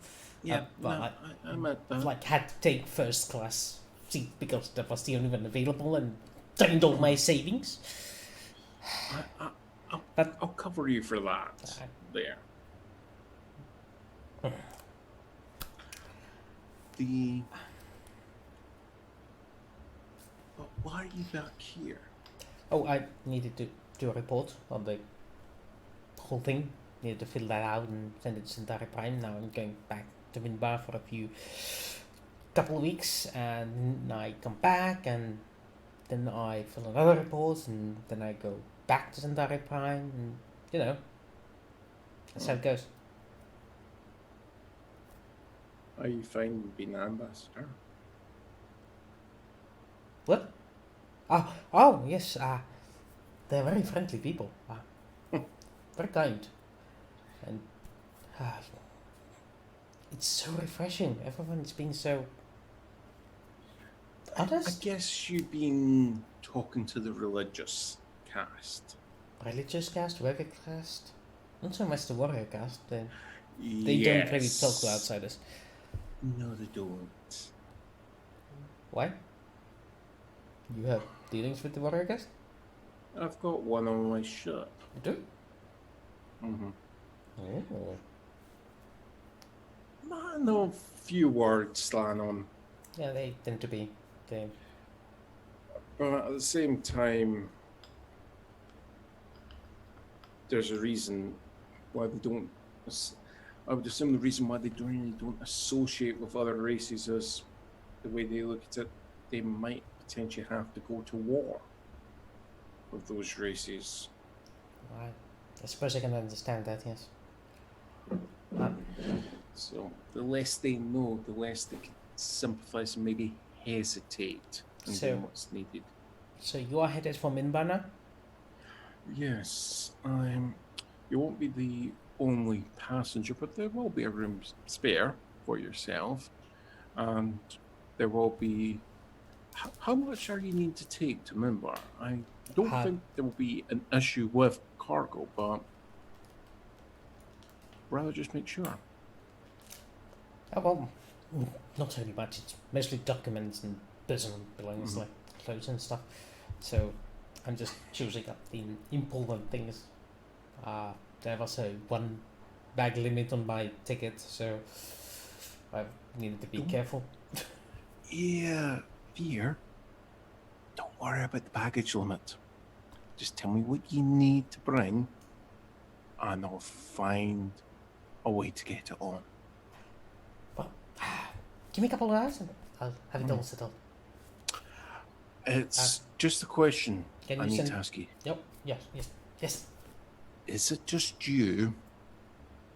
But I'm at that. like had to take first class seat because that was the only one available and drained all my savings. I'll cover you for that. There. The. But why are you back here? Oh, I needed to do a report on the whole thing. Needed to fill that out and send it to Centauri Prime. Now I'm going back to Minbar for couple of weeks, and I come back, and then I fill another report, and then I go back to Centauri Prime, and that's how it goes. Are you fine with being ambassador? What? Oh, yes. They're very friendly people. Very kind, and it's so refreshing. Everyone's being so I honest. guess you've been talking to the religious caste. Religious caste, worker caste, not so much the warrior caste. They don't really talk to outsiders. No, they don't. Why? You have dealings with the warrior caste? I've got one on my ship. You do? Mm-hmm. Oh. I know a few words slang on, Yeah, they tend to be. They, but at the same time, there's a reason why they don't. I would assume the reason why they don't associate with other races is the way they look at it. They might potentially have to go to war with those races. I suppose I can understand that. Yes. So the less they know, the less they can sympathise and maybe hesitate in So- doing what's needed. So you are headed for Minbar now? Yes, you won't be the only passenger, but there will be a room spare for yourself, and there will be. How much are you need to take to Minbar? I don't think there will be an issue with cargo, but rather just make sure. Oh, well, not really much. It's mostly documents and personal belongings like clothes and stuff. So I'm just choosing up the important things. There was a one bag limit on my ticket, so I needed to be careful. Yeah, Fear. Don't worry about the baggage limit. Just tell me what you need to bring, and I'll find a way to get it on. Give me a couple of hours and I'll have it all settled. It's just a question Can I you need send? to ask you. Yep. Yes. Is it just you,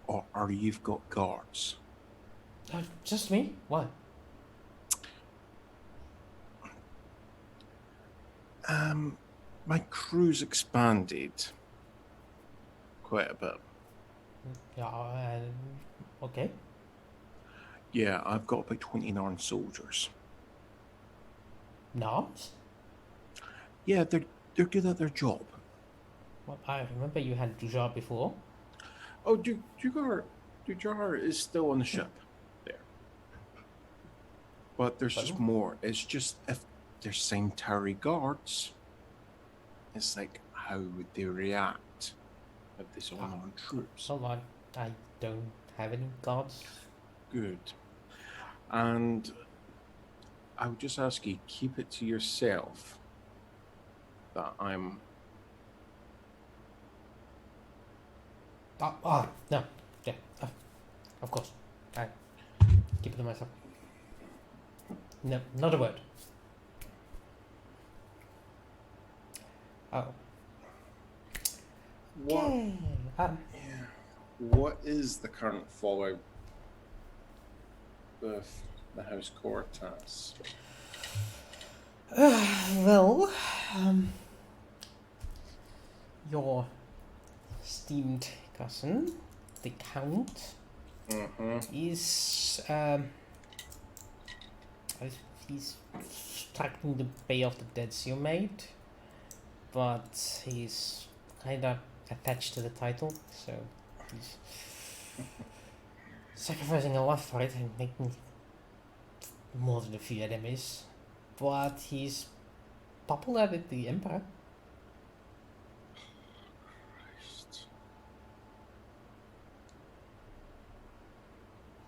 or are you've got guards? Just me. Why? My crew's expanded quite a bit. Yeah. Okay. Yeah, I've got about 29 soldiers. Knobs? Yeah, they're good at their job. Well, I remember you had Dujar before. Oh, Dujar is still on the ship there. But there's just more. It's just if there's Centauri guards, it's like, how would they react if they saw unarmed troops? So I don't have any guards. Good. And I would just ask you, keep it to yourself that I'm. No. Yeah. Of course. I keep it to myself. No, not a word. Oh. What? Okay. Yeah. What is the current fallout with the House Cortas? Well, your esteemed cousin, the Count, is he's tracking the Bay of the Dead's you made, but he's kind of attached to the title, so he's sacrificing a lot for it and making more than a few enemies, but he's popular with the Emperor.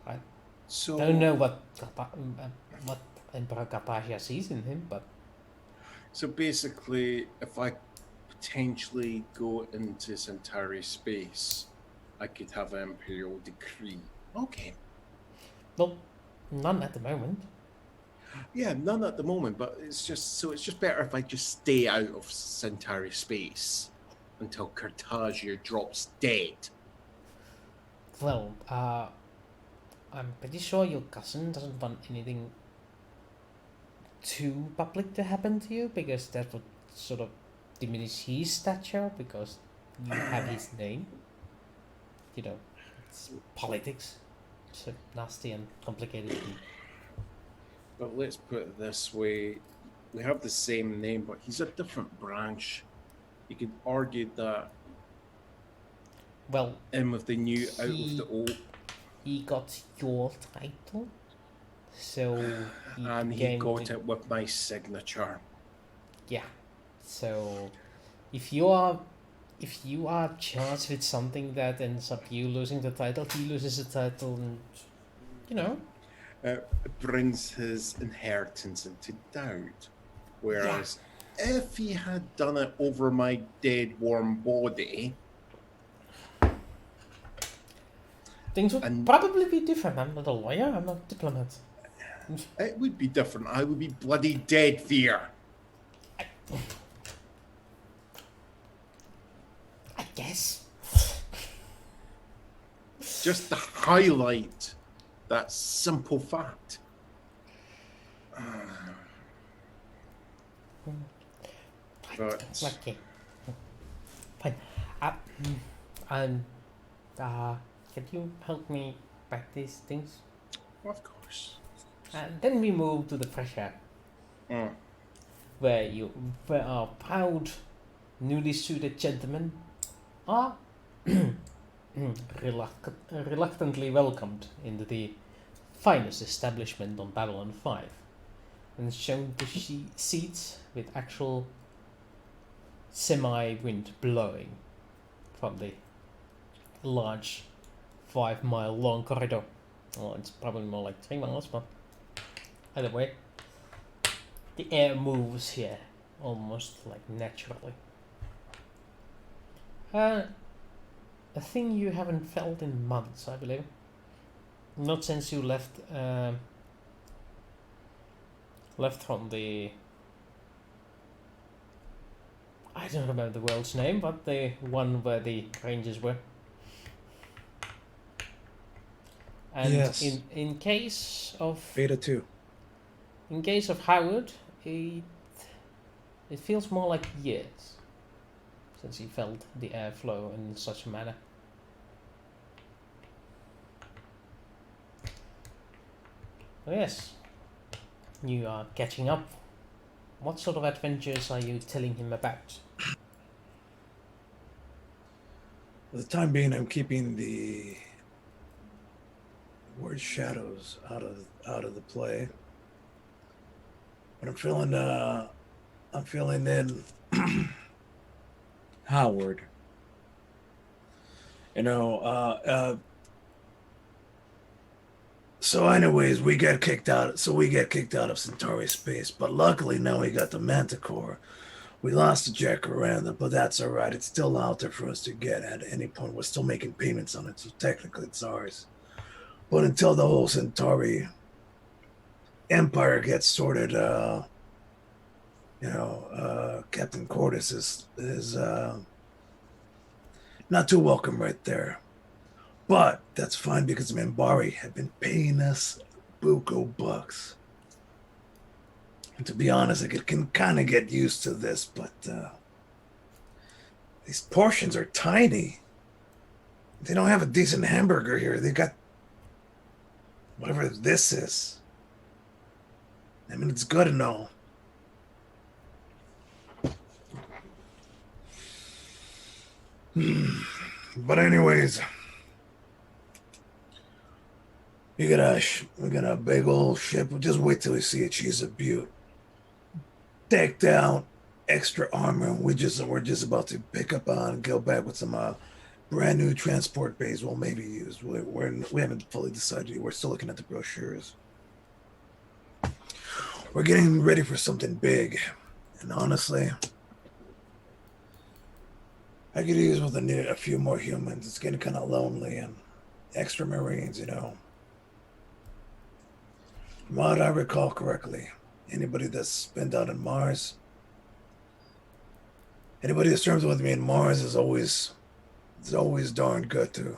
I So don't know what Emperor Carpagia sees in him, but So basically, if I potentially go into Centauri space, I could have an Imperial decree. Okay. well, none at the moment. Yeah, none at the moment, but it's just better if I just stay out of Centauri space until Cartagia drops dead. Well, I'm pretty sure your cousin doesn't want anything too public to happen to you, because that would sort of diminish his stature, because you have his name. You know, it's politics. It's a nasty and complicated thing. But let's put it this way. We have the same name, but he's a different branch. You could argue that Well, in with the new, out with the old. he got your title, so And he gained got the- it with my signature. Yeah. So if you are charged with something that ends up you losing the title, he loses the title, and you know. brings his inheritance into doubt. Whereas if he had done it over my dead warm body, Things would And- probably be different. I'm not a lawyer, I'm not a diplomat. it would be different. I would be bloody dead fear. I guess. Just to highlight that simple fact. But Okay. Fine. And can you help me practice things? of course. And then we move to the fresh air, where our proud, newly suited gentlemen are reluctantly welcomed into the finest establishment on Babylon 5 and shown to seats with actual semi-wind blowing from the large 5-mile long corridor. Well, it's probably more like 3 miles, but either way, the air moves here almost like naturally. A thing you haven't felt in months, I believe. Not since you left from the... I don't remember the world's name, but the one where the Rangers were. And Yes. in case of Beta 2. in case of Howard, it feels more like years since he felt the airflow in such a manner. Oh yes, you are catching up. What sort of adventures are you telling him about? For the time being, I'm keeping the word shadows out of the play. But I'm filling in Howard. So anyways, we get kicked out. So we get kicked out of Centauri space. But luckily now we got the Manticore. We lost the Jacaranda, but that's all right. It's still out there for us to get at any point. We're still making payments on it, so technically it's ours. But until the whole Centauri empire gets sorted, Captain Cordis is not too welcome right there. But that's fine because Minbari had been paying us buku bucks. And to be honest, I can kind of get used to this, but these portions are tiny. They don't have a decent hamburger here. They got whatever this is. I mean, it's good and all. But anyways, we got a big old ship. We'll just wait till we see it. She's a beaut. Decked out, extra armor. We're just about to pick up on and go back with some brand new transport bays we'll maybe use. We haven't fully decided yet. We're still looking at the brochures. We're getting ready for something big, and honestly, I could use with a few more humans. It's getting kind of lonely, and extra Marines, From what I recall correctly, anybody that's been out on Mars, anybody that's terms with me in Mars is always darn good to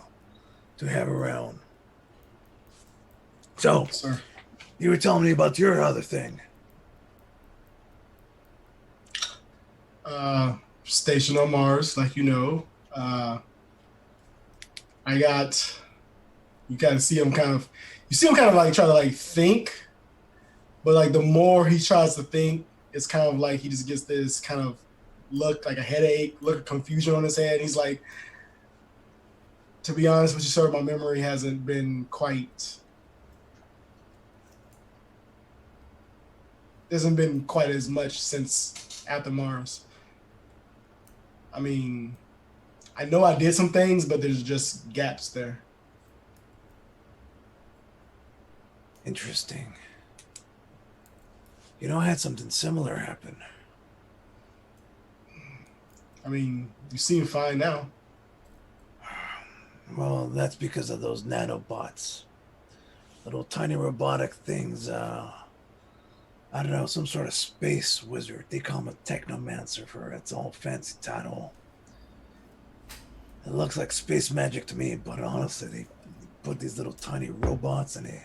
have around. So, Sir. you were telling me about your other thing. Station on Mars, like you know. You kind of see him kind of like try to like think, but like the more he tries to think, it's kind of like he just gets this kind of look, like a headache, look of confusion on his head. He's like, to be honest with you, sir, my memory hasn't been quite as much since after Mars. I mean, I know I did some things, but there's just gaps there. Interesting. You know, I had something similar happen. I mean, you seem fine now. Well, that's because of those nanobots. Little tiny robotic things. I don't know, some sort of space wizard. They call him a technomancer for its all fancy title. It looks like space magic to me, but honestly, they put these little tiny robots in it.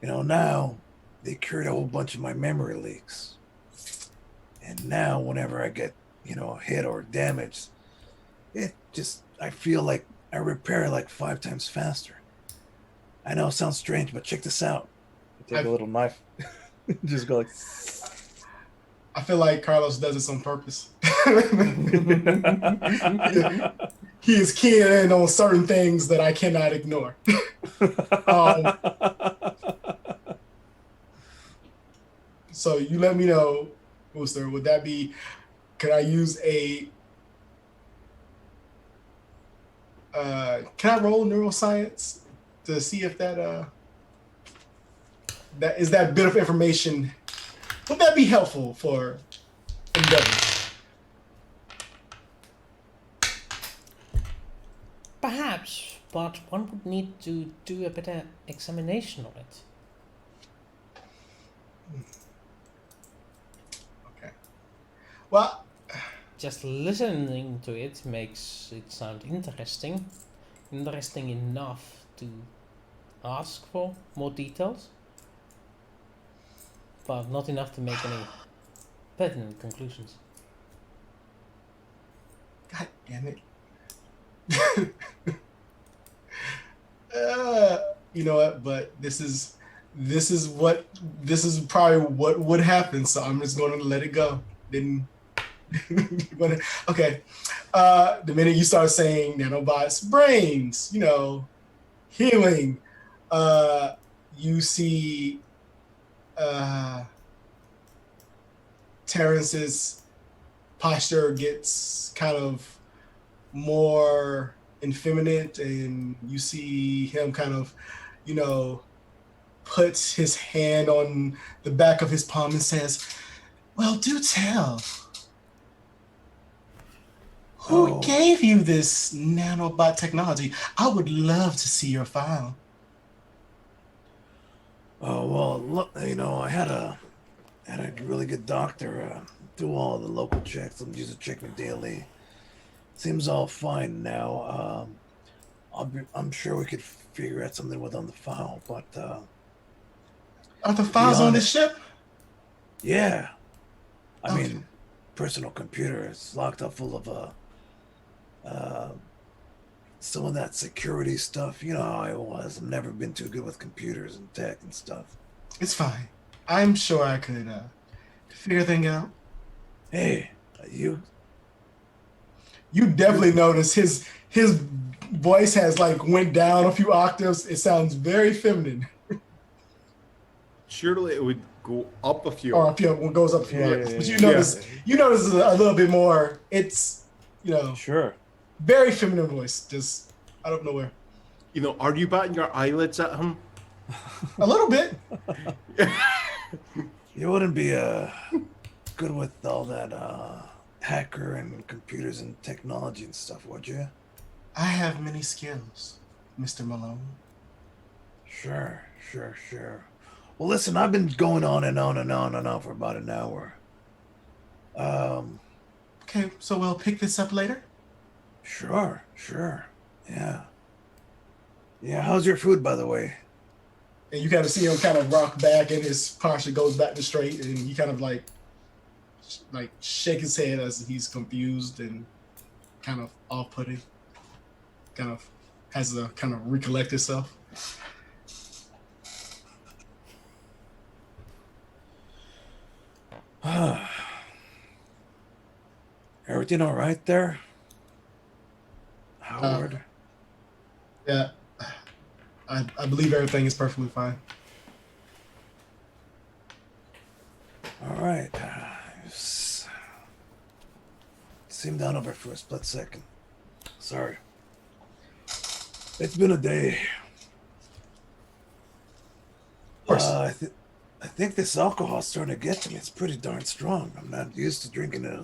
You know, now they cured a whole bunch of my memory leaks. And now, whenever I get, hit or damaged, I feel like I repair like 5 times faster. I know it sounds strange, but check this out. Take a little knife. Just go like. I feel like Carlos does this on purpose. He is keying in on certain things that I cannot ignore. So you let me know, Booster, would that be, could I use can I roll neuroscience to see if that bit of information, would that be helpful for endeavor? Perhaps, but one would need to do a better examination of it. Okay. Well, Just listening to it makes it sound interesting. Interesting enough to ask for more details, but not enough to make any pertinent conclusions. God damn it. You know what? But this is probably what would happen. So I'm just going to let it go. Okay. The minute you start saying nanobots, brains, healing, you see Terrence's posture gets kind of more effeminate, and you see him kind of, puts his hand on the back of his palm and says, "Well, do tell. Who gave you this nanobot technology? I would love to see your file." Oh, well, look, I had a really good doctor do all the local checks. I'm used to check me daily. Seems all fine now. I'm sure we could figure out something on the file, but are the files on the ship? Yeah. I Okay. mean, personal computer. It's locked up full of some of that security stuff. You know how I was. I've never been too good with computers and tech and stuff. It's fine. I'm sure I could figure things out. Hey, you definitely notice his voice has went down a few octaves. It sounds very feminine. Surely it would go up a few. Or it goes up a few Yeah, octaves. yeah, But yeah. you notice a little bit more. It's Sure. very feminine voice, just out of nowhere. Are you batting your eyelids at him? A little bit. You wouldn't be good with all that hacker and computers and technology and stuff, would you? I have many skills, Mr. Malone. Sure. Well, listen, I've been going on and on for about an hour. Okay, so we'll pick this up later. Sure. Yeah, how's your food, by the way? And you kind of see him kind of rock back, and his posture goes back to straight, and he kind of like shake his head as he's confused and kind of off-putting. Kind of has to kind of recollect himself. Everything all right there, Howard? Yeah, I believe everything is perfectly fine. All right. Seem down over for a split second. Sorry. It's been a day. think this alcohol's starting to get to me. It's pretty darn strong. I'm not used to drinking it.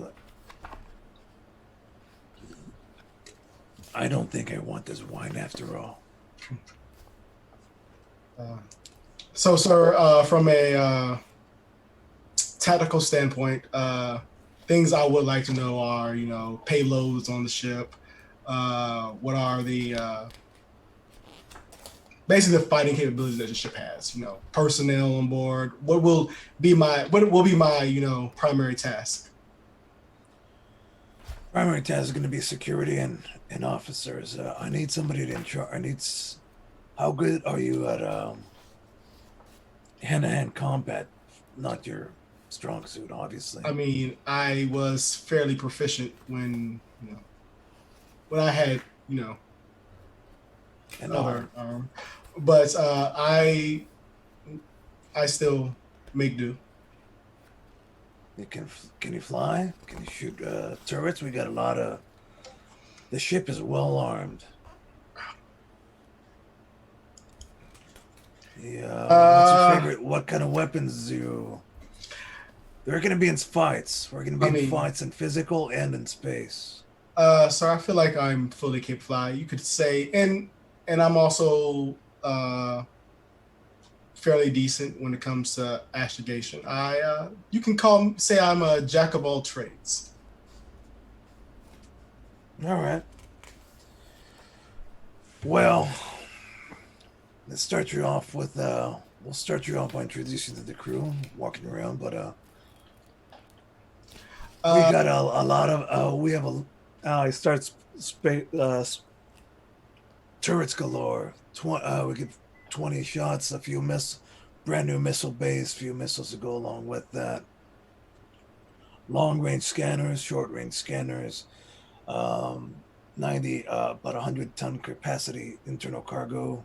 I don't think I want this wine after all. So, sir, from a tactical standpoint, things I would like to know are, payloads on the ship. What are the basically the fighting capabilities that the ship has? Personnel on board. What will be my primary task? Primary task is going to be security and officers. I need somebody to in charge. How good are you at hand-to-hand combat? Not your strong suit, obviously. I mean, I was fairly proficient when I had And other but I still make do. Can you fly? Can you shoot turrets? We got a lot of. The ship is well armed. Yeah. What's your favorite? What kind of weapons do you? They're going to be in fights. We're going to be in fights in physical and in space. So I feel like I'm fully capable. You could say, and I'm also fairly decent when it comes to astrogation. You can say I'm a jack of all trades. All right. Well, let's start you off with. We'll start you off by introducing you to the crew, walking around. But we got a lot of. We have a. He starts turrets galore. We get 20 shots, a few brand new missile base, few missiles to go along with that. Long range scanners, short range scanners, 90 about 100-ton capacity internal cargo.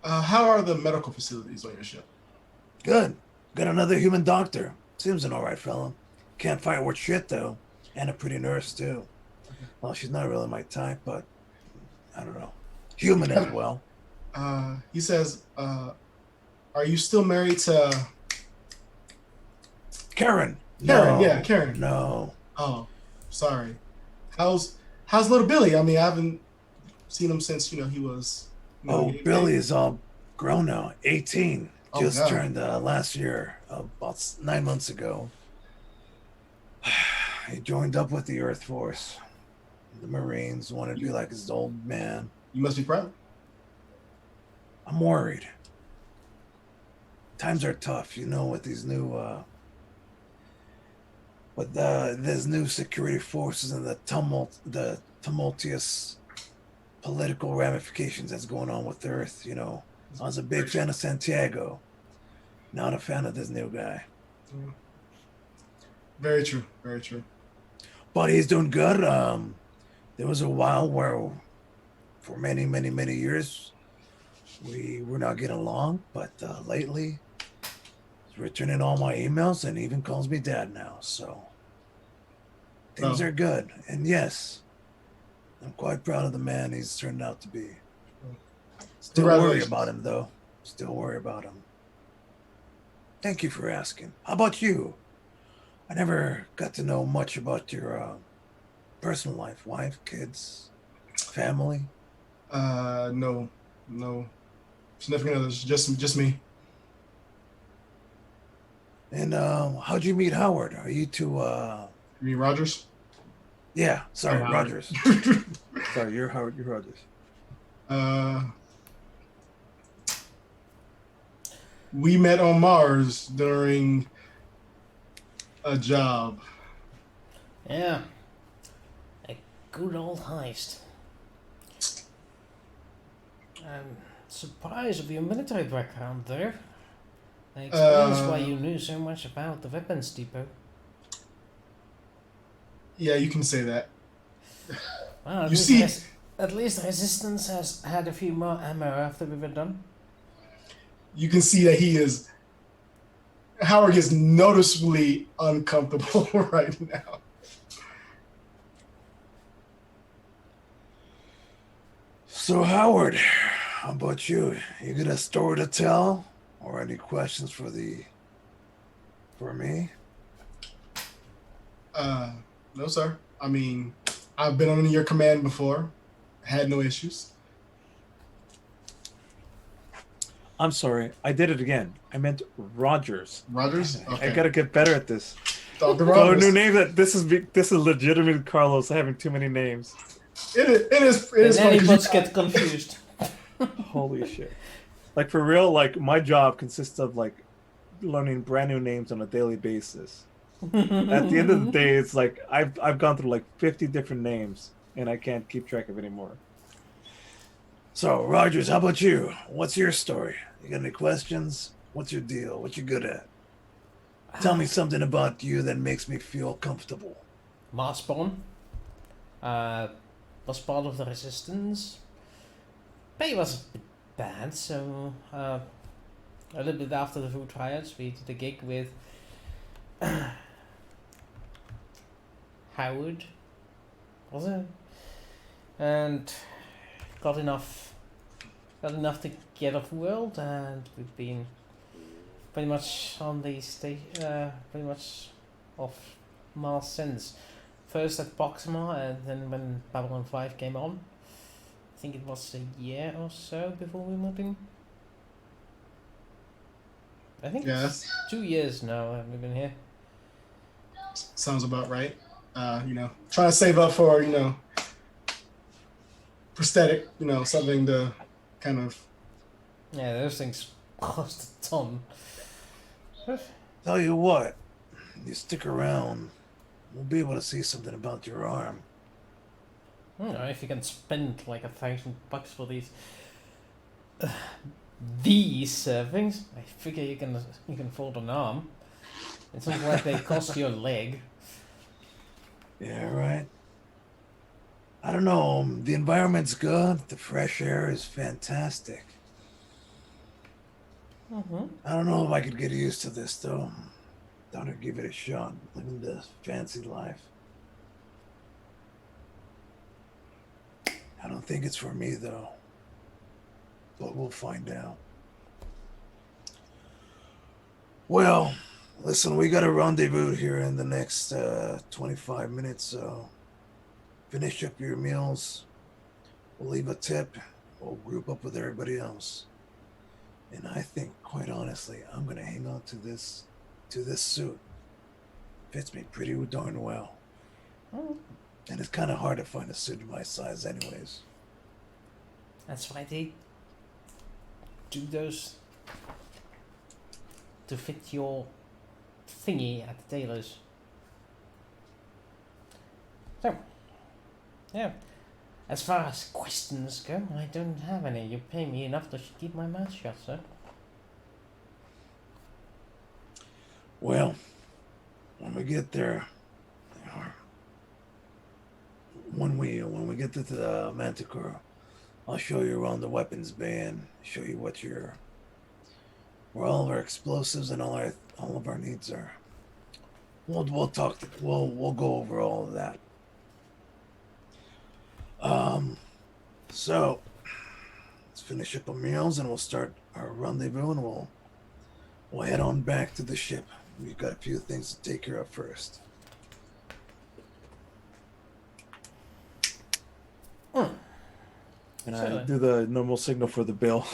How are the medical facilities on your ship? Good. Got another human doctor. Seems an all right fella. Can't fight worth shit though, and a pretty nurse too. Well, she's not really my type, but I don't know. Human as well. He says, are you still married to Karen? Karen? No. Yeah, Karen. No. Oh, sorry. How's little Billy? I mean, I haven't seen him since he was. Billy is all grown now. 18. Just God. turned last year, about 9 months ago. He joined up with the Earth Force, the Marines. Wanted to be like his old man. You must be proud. I'm worried. Times are tough, with these new, there's new security forces and the tumultuous political ramifications that's going on with Earth. I was a big fan of Santiago. Not a fan of this new guy. Very true. Very true. But he's doing good. There was a while where, for many, many, many years, we were not getting along. But lately, he's returning all my emails and even calls me dad now. So things are good. And yes, I'm quite proud of the man he's turned out to be. Still worry about him, though. Still worry about him. Thank you for asking. How about you? I never got to know much about your personal life, wife, kids, family. No significant others. Just me. And how'd you meet Howard? Are you two? You mean Rogers? Yeah, sorry, Oh, Rogers. Sorry, you're Howard. You're Rogers. We met on Mars during a job. Yeah. A good old heist. I'm surprised of your military background there. That explains why you knew so much about the weapons depot. Yeah, you can say that. Well, You at least Resistance has had a few more ammo after we were done. You can see that Howard is noticeably uncomfortable right now. So Howard, how about you? You got a story to tell or any questions for me? No, sir. I mean, I've been under your command before. Had no issues. I'm sorry, I did it again. I meant Rogers. Rogers? Okay. I gotta get better at this. Dr. So a Rogers. new name that this is legitimate Carlos having too many names. It is Then funny 'cause anybody's get confused. Holy shit. Like for real, like my job consists of like learning brand new names on a daily basis. At the end of the day, it's like I've gone through like 50 different names and I can't keep track of anymore. So, Rogers, how about you? What's your story? You got any questions? What's your deal? What you good at? Tell me something about you that makes me feel comfortable. Marspawn. Was part of the resistance. Pay was a bit bad, so a little bit after the food riots, we did a gig with Howard, was it? And got enough to get off world, and we've been pretty much on the pretty much off Mars since. First at Proxima, and then when Babylon 5 came on. I think it was a year or so before we moved in. I think Yes. it's 2 years now that we've been here. Sounds about right. Trying to save up for, prosthetic, something to kind of. Yeah, those things cost a ton. Tell you what, you stick around, we'll be able to see something about your arm. I don't know if you can spend like $1,000 for these things. I figure you can fold an arm. It's not like they cost you a leg. Yeah, right. I don't know. The environment's good. The fresh air is fantastic. Mm-hmm. I don't know if I could get used to this, though. Thought I'd give it a shot. Living this fancy life. I don't think it's for me, though. But we'll find out. Well, listen, we got a rendezvous here in the next 25 minutes, so finish up your meals. We'll leave a tip. We'll group up with everybody else. And I think, quite honestly, I'm gonna hang on to this suit. Fits me pretty darn well. Oh, And it's kind of hard to find a suit my size, anyways. that's why they do those to fit your thingy at the tailors. So, yeah. As far as questions go, I don't have any. You pay me enough to keep my mouth shut, sir. Well, when we get there, when we get to the Manticore, I'll show you around the weapons bay and show you where all of our explosives and all of our needs are. We'll go over all of that. So let's finish up our meals and we'll start our rendezvous and we'll head on back to the ship. We've got a few things to take care of first. And I Certainly. do the normal signal for the bill.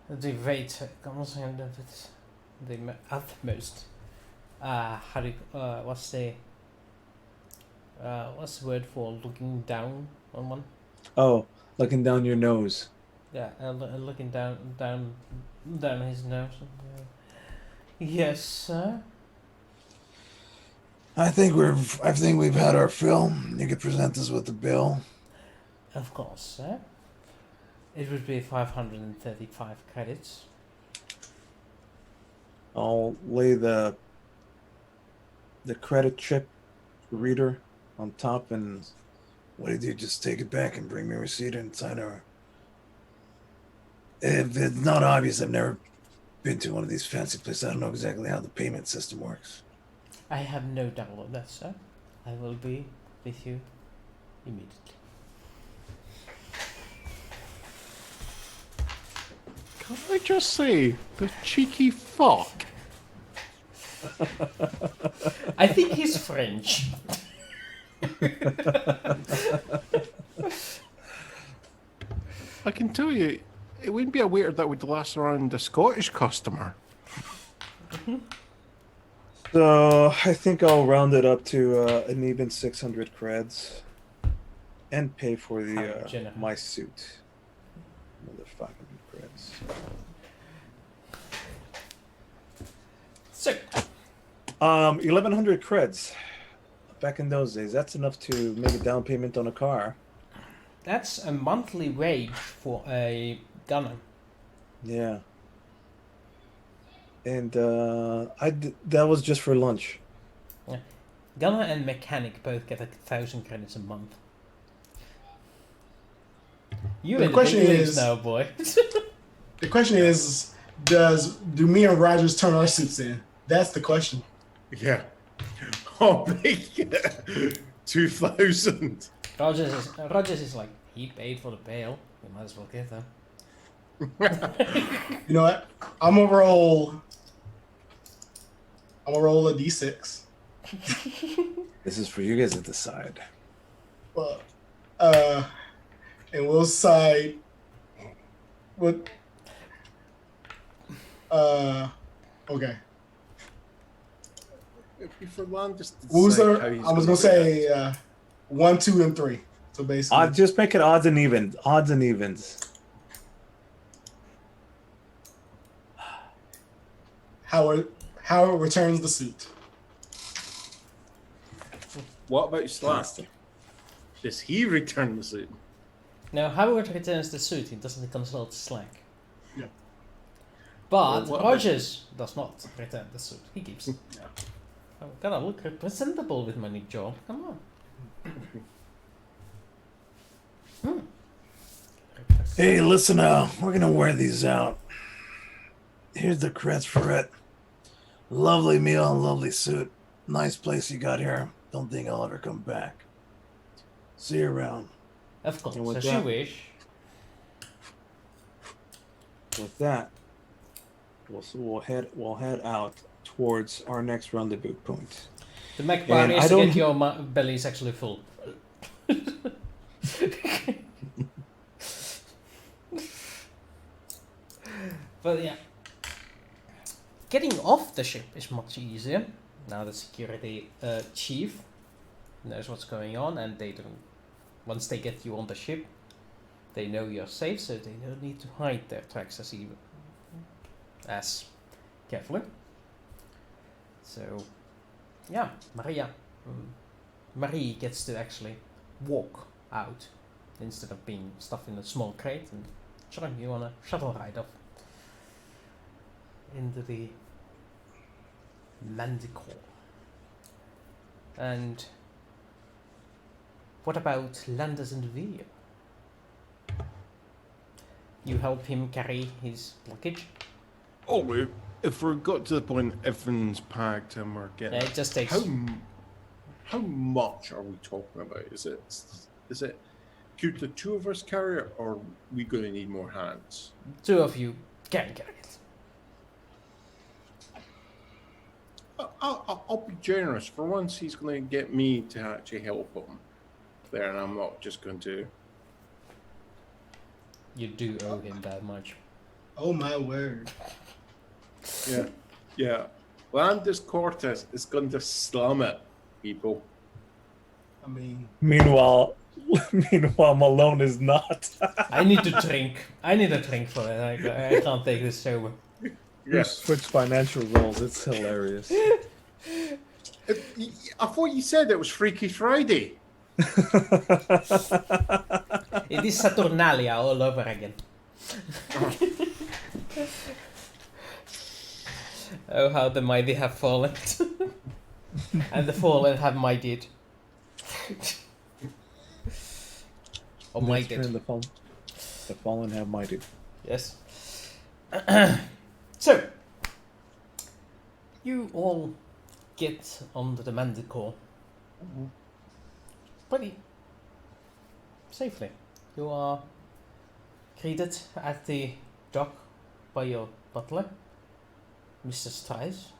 The rate comes in with the utmost. What's the word for looking down on one? Oh, looking down your nose. Yeah, looking down his nose. Yes, sir. I think we've had our fill. You could present us with the bill. Of course, sir. It would be 535 credits. I'll lay the credit chip reader on top and What do you do? Just take it back and bring me a receipt and sign her. If it's not obvious, I've never been to one of these fancy places. I don't know exactly how the payment system works. I have no doubt of that, sir. I will be with you immediately. Can I just say, the cheeky fuck? I think he's French. I can tell you, it wouldn't be a waiter that would last around a Scottish customer. So I think I'll round it up to an even 600 creds, and pay for the Jenna. my suit. Another 500 creds. So, 1100 creds. Back in those days, that's enough to make a down payment on a car. that's a monthly wage for a gunner. Yeah. And that was just for lunch. Gunner and mechanic both get 1,000 credits a month. You The in the question big leagues is- now, boy. The question is, do me and Rogers turn our suits in? That's the question. Yeah. Oh, make it 2,000. Rogers is like, he paid for the bail. We might as well get them. You know what? I'm gonna roll a d6. This is for you guys to decide. Well, and we'll decide what. Okay. If you for land, just Who's decide the? how he's I was gonna say 1, 2, and 3. So basically, I'll just make it odds and evens. Odds and evens. Howard returns the suit. What about Slack? Does he return the suit? Now, Howard returns the suit. He doesn't consult Slack. Yeah. But Well, what Rogers does not return the suit. He keeps it. I'm gonna look presentable with my new job. Come on. Hey, listen, we're gonna wear these out. Here's the creds for it. Lovely meal and lovely suit. Nice place you got here. Don't think I'll ever come back. See you around. Of course, And with as you that- wish. With that, we'll head out towards our next rendezvous point. The mech bar And is I to don't- get your belly is actually full. But yeah, getting off the ship is much easier. Now the security chief knows what's going on, and they don't. Once they get you on the ship, they know you're safe, so they don't need to hide their tracks as carefully. So, yeah, Marie gets to actually walk out instead of being stuffed in a small crate and join you on a shuttle ride off into the Manticore. And what about Landers and Veer? You help him carry his luggage? Oh, if we're got to the point everything's packed and we're getting... It just takes... How much are we talking about? Is it could the two of us carry it, or are we going to need more hands? Two of you can carry it. I'll be generous. For once, he's going to get me to actually help him there, and I'm not just going to... You do owe him that much. Oh my word! Yeah. Landis Cortez is going to slum it, people. I mean, Meanwhile, Malone is not. I need to drink. I need a drink for it. I can't take this sober. Switch financial roles. It's hilarious. I thought you said it was Freaky Friday. It is Saturnalia all over again. Oh, how the mighty have fallen. And the fallen have mightied. Or Next mighted. turn, the fallen have mighted. Yes. So, you all get onto the Manticore pretty safely. You are greeted at the dock by your butler, Mr. Strice.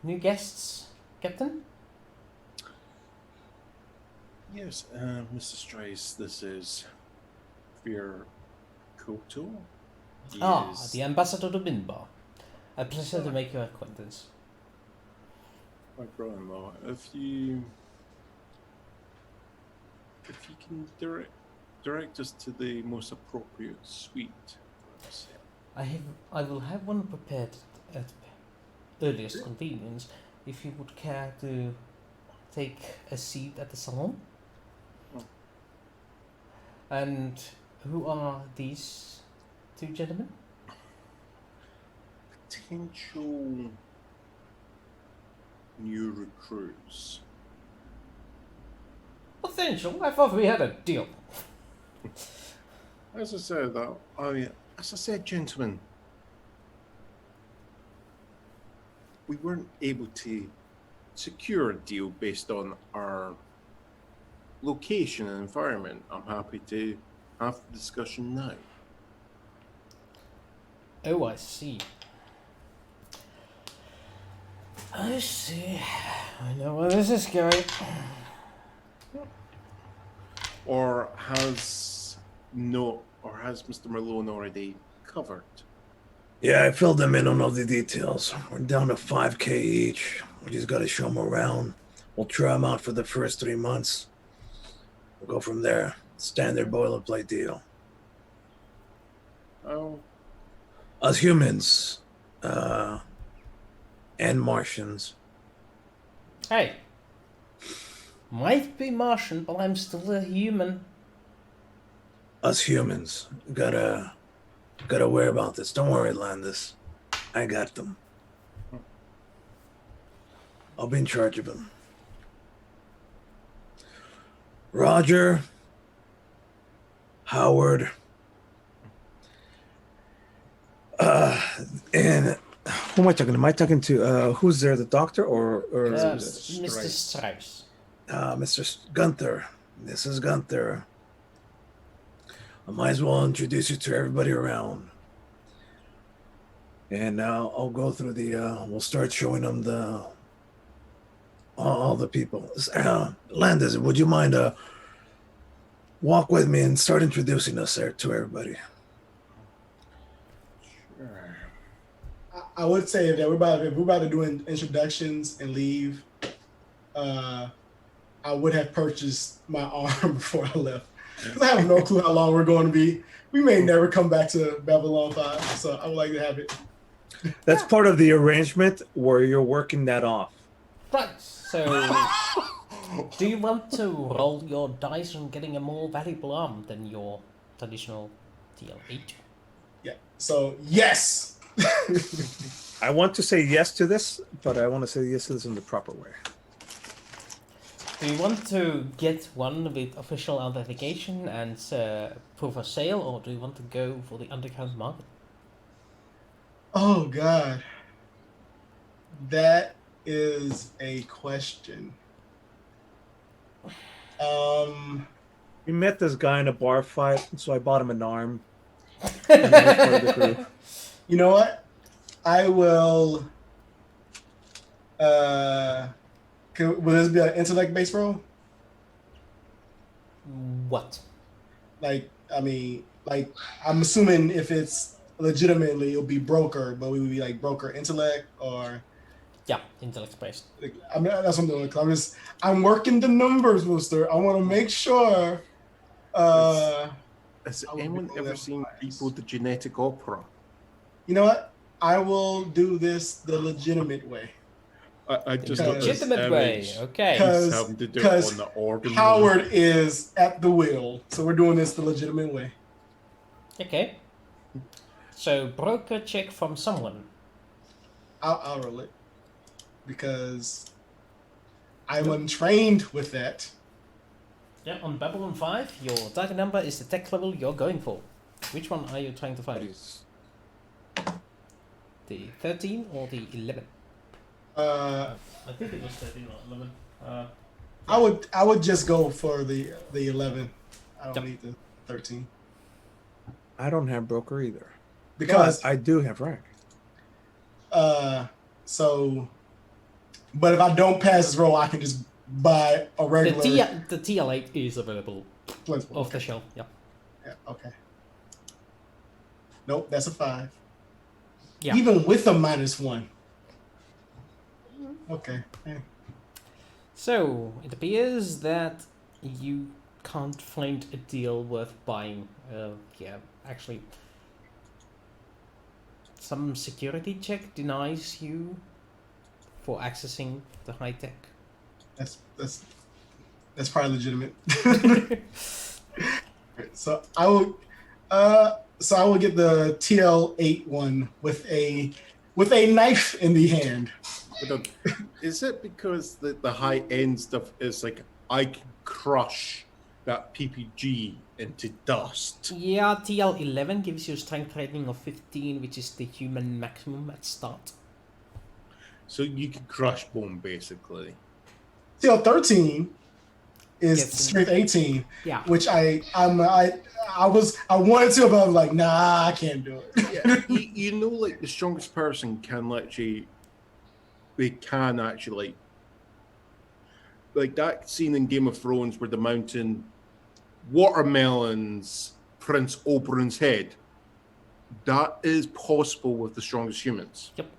New guests, Captain? Yes, Mr. Strice, this is Fear Koto. He is- The ambassador to Minbar. A pleasure to make your acquaintance. My brother-in-law, if you can direct us to the most appropriate suite. I will have one prepared at earliest convenience. If you would care to take a seat at the salon. And who are these two gentlemen? Potential new recruits. Potential? I thought we had a deal. As I said, gentlemen, we weren't able to secure a deal based on our location and environment. I'm happy to have the discussion now. Oh, I see. I see. I know where this is going. Or has Mr. Malone already covered? Yeah, I filled them in on all the details. We're down to 5K each. We just got to show them around. We'll try them out for the first 3 months. We'll go from there. Standard boilerplate deal. Oh, Us humans, and Martians. Hey. Might be Martian, but I'm still a human. Us humans gotta worry about this. Don't worry, Landis. I got them. I'll be in charge of them. Roger, Howard, and who am I talking to? Am I talking to who's there? The doctor or Mr. Stripes. Mr. Gunther? This is Gunther. I might as well introduce you to everybody around. And now I'll go through we'll start showing them all the people. Landis, would you mind walk with me and start introducing us there to everybody? sure. I would say that if we're about to do introductions and leave, I would have purchased my arm before I left. 'Cause I have no clue how long we're going to be. We may never come back to Babylon 5, so I would like to have it. That's part of the arrangement where you're working that off. Right, so do you want to roll your dice on getting a more valuable arm than your traditional TL8? Yeah. So yes. I want to say yes to this, but I want to say yes to this in the proper way. Do you want to get one with official authentication and proof of sale, or do you want to go for the underground market? Oh God. That is a question. We met this guy in a bar fight, so I bought him an arm. And he was part of the crew. You know what? I will. Will this be an intellect-based role? What? I'm assuming if it's legitimately, it'll be broker, but we would be like broker intellect or. Yeah, intellect based. I mean, that's what I'm doing. I'm working the numbers, Mister. I want to make sure. Has I would anyone be ever that seen biased. People the Genetic Opera? You know what? I will do this the legitimate way. I just Because- got this Legitimate way, image. okay. Because- Having to do it because on the organ. Howard is at the wheel, so we're doing this the legitimate way. Okay. So, broker check from someone. I'll roll it because I'm untrained with that. Yeah, on Babylon 5, your target number is the tech level you're going for. Which one are you trying to find? The 13 or the 11? I I think it was 13 or 11. I would just go for the 11. I don't Yep. need the 13. I don't have broker either. because I do have rank. so. But if I don't pass this roll, I can just buy a regular. The TL8 is available Blitzball. off the shelf. Yeah. Yeah, okay. Nope, that's a 5. Yeah. Even with a -1. Okay. Yeah. So it appears that you can't find a deal worth buying. Yeah, actually, some security check denies you for accessing the high tech. That's probably legitimate. So I will get the TL8 one with a knife in the hand. But is it because the high end stuff is like I can crush that PPG into dust? Yeah, TL11 gives you a strength rating of 15, which is the human maximum at start. So you can crush bone basically. TL13 is Yes. strength 18, Yeah. which I wanted to, but I'm like, nah, I can't do it. Yeah, you know, like the strongest person can actually like that scene in Game of Thrones where the mountain watermelons Prince Oberyn's head. That is possible with the strongest humans. Yep.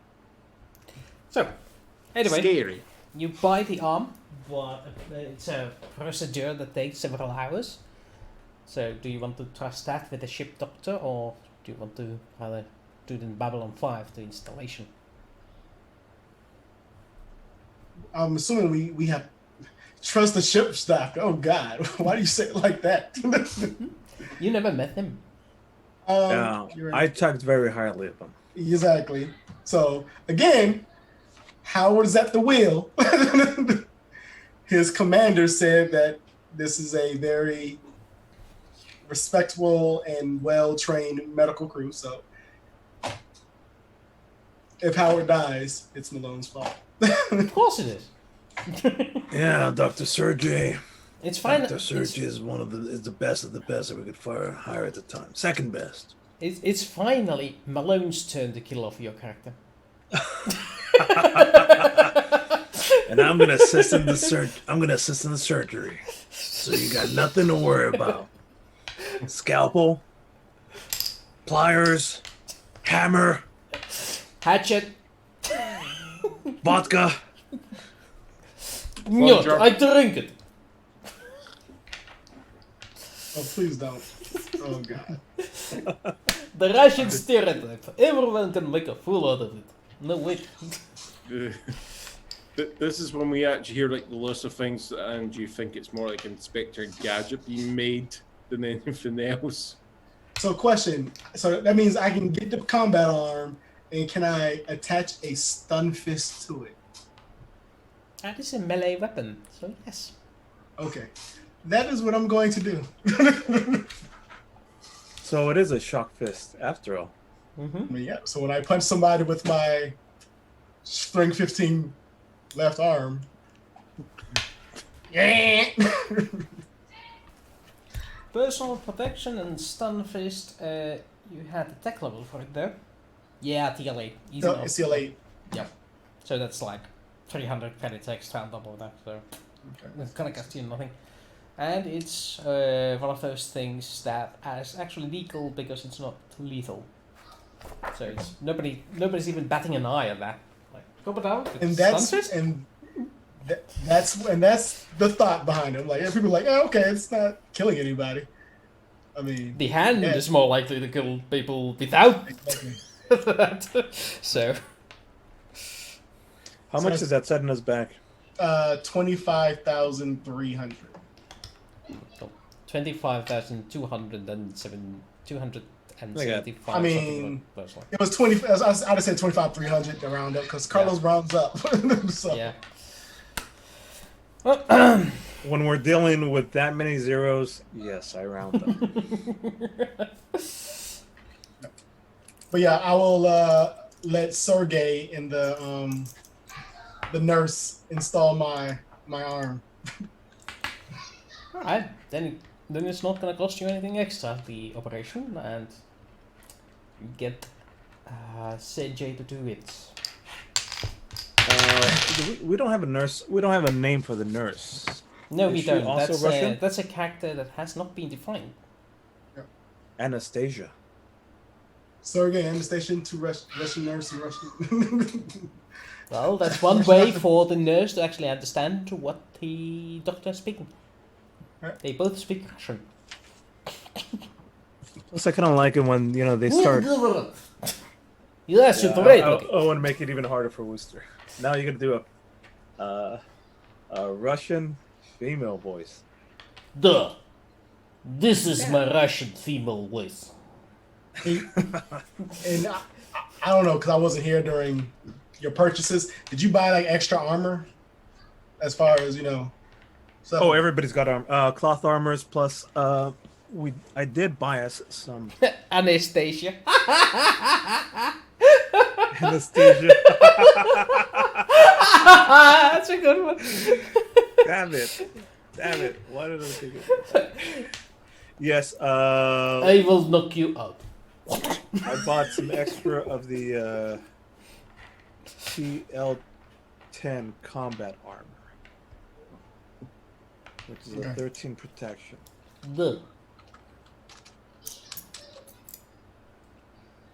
So, anyway, Scary. you buy the arm, but it's a procedure that takes several hours. So, do you want to trust that with a ship doctor, or do you want to rather do it in Babylon 5, the installation? I'm assuming we have trust the ship staff. Oh God, why do you say it like that? You never met him. Yeah, you're I right. talked very highly of him. Exactly. So again, Howard's at the wheel. His commander said that this is a very respectable and well-trained medical crew. So if Howard dies, it's Malone's fault. Of course it is. Yeah, Dr. Sergey. It's fine. Dr. Sergey is the best of the best that we could hire at the time. Second best. It's finally Malone's turn to kill off your character. And I'm gonna assist in the surgery. So you got nothing to worry about. Scalpel, pliers, hammer, Hatchet. vodka. No, jar. I drink it. Oh, please don't. Oh God. The Russian stereotype. Everyone can make a fool out of it. No wait. This is when we actually hear like the list of things, and you think it's more like Inspector Gadget being made than anything else. So question. So that means I can get the combat arm, and can I attach a stun fist to it? That is a melee weapon, so yes. Okay. That is what I'm going to do. So it is a shock fist after all. Mm-hmm. I mean, yeah. So when I punch somebody with my strength 15 left arm, yeah. Personal protection and stun fist. You had the tech level for it there. Yeah, TL8. Easy No, enough. it's CL8. Yep. So that's like 300 credits extra on top of that. So it's gonna cost you nothing. And it's one of those things that is actually legal because it's not lethal. So it's nobody's even batting an eye at that. Like, go down. And that's the thought behind it. Like people are like, oh, okay, it's not killing anybody. I mean, the hand yeah. is more likely to kill people without Exactly. that. So How much is that setting us back? 25,300. 275,275. I mean, It was 20. I'd have said 25,300 to round up because Carlos rounds up. So yeah. When we're dealing with that many zeros, yes, I round up. But yeah, I will let Sergey and the nurse install my arm. Alright, then it's not gonna cost you anything extra, the operation, and get CJ to do it. We don't have a nurse. We don't have a name for the nurse. No, Is we she don't. also Russian? That's a character that has not been defined. Anastasia. Sergey and the station to Russian nurse and Russian. Well, that's one way for the nurse to actually understand what the doctor is speaking. Right. They both speak Russian. Plus, I kind of like it when they start. Yes, Yeah, you're right. I want to make it even harder for Wooster. Now you're gonna do a Russian female voice. Duh. This is my Russian female voice. And I don't know, because I wasn't here during your purchases. Did you buy like extra armor? As far as stuff? Oh, everybody's got cloth armors. Plus, I did buy us some Anastasia. Anastasia. That's a good one. Damn it! Why did I think it? Yes. I will knock you out. I bought some extra of the TL10 combat armor, which is a 13 protection. Duh.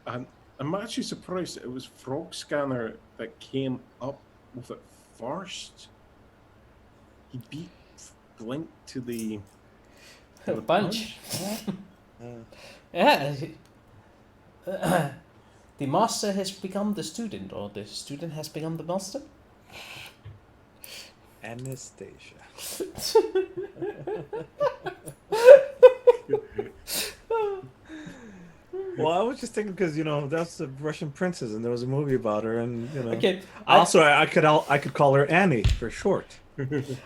I'm actually surprised that it was Frog Scanner that came up with it first. He beat Blink to the Punch. Yeah. The master has become the student, or the student has become the master. Anastasia. Well, I was just thinking because that's the Russian princess, and there was a movie about her, and Okay. Also, I could call her Annie for short.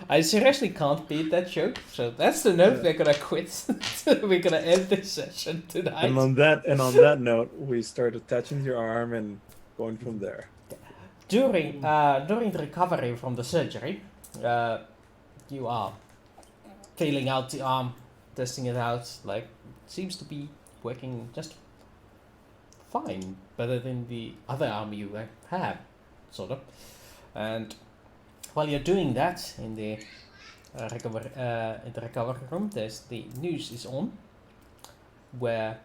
I seriously can't beat that joke, so that's the note we're gonna quit. We're gonna end this session tonight. And on that note, we start attaching your arm and going from there. During the recovery from the surgery, you are feeling out the arm, testing it out. Like, it seems to be working just fine, better than the other arm you have, sort of. And while you're doing that in the recovery room, the news is on, where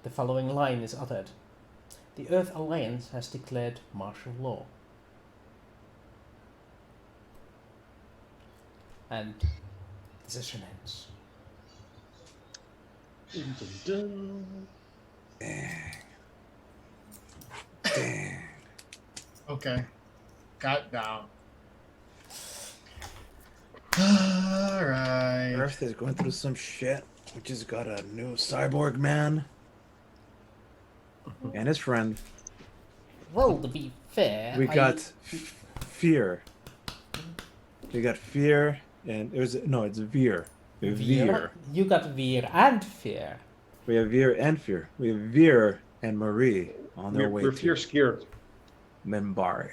the following line is uttered: "The Earth Alliance has declared martial law." And the session ends. Dun, dun, Dang. Okay. Got down. Alright. Earth is going through some shit. We just got a new cyborg man and his friend. Well, to be fair, We got fear. We got fear, and it's Veer. Veer. You got Veer and Fear. We have Veer and fear. We have Veer and Marie on their way we're to fear scared. Minbari.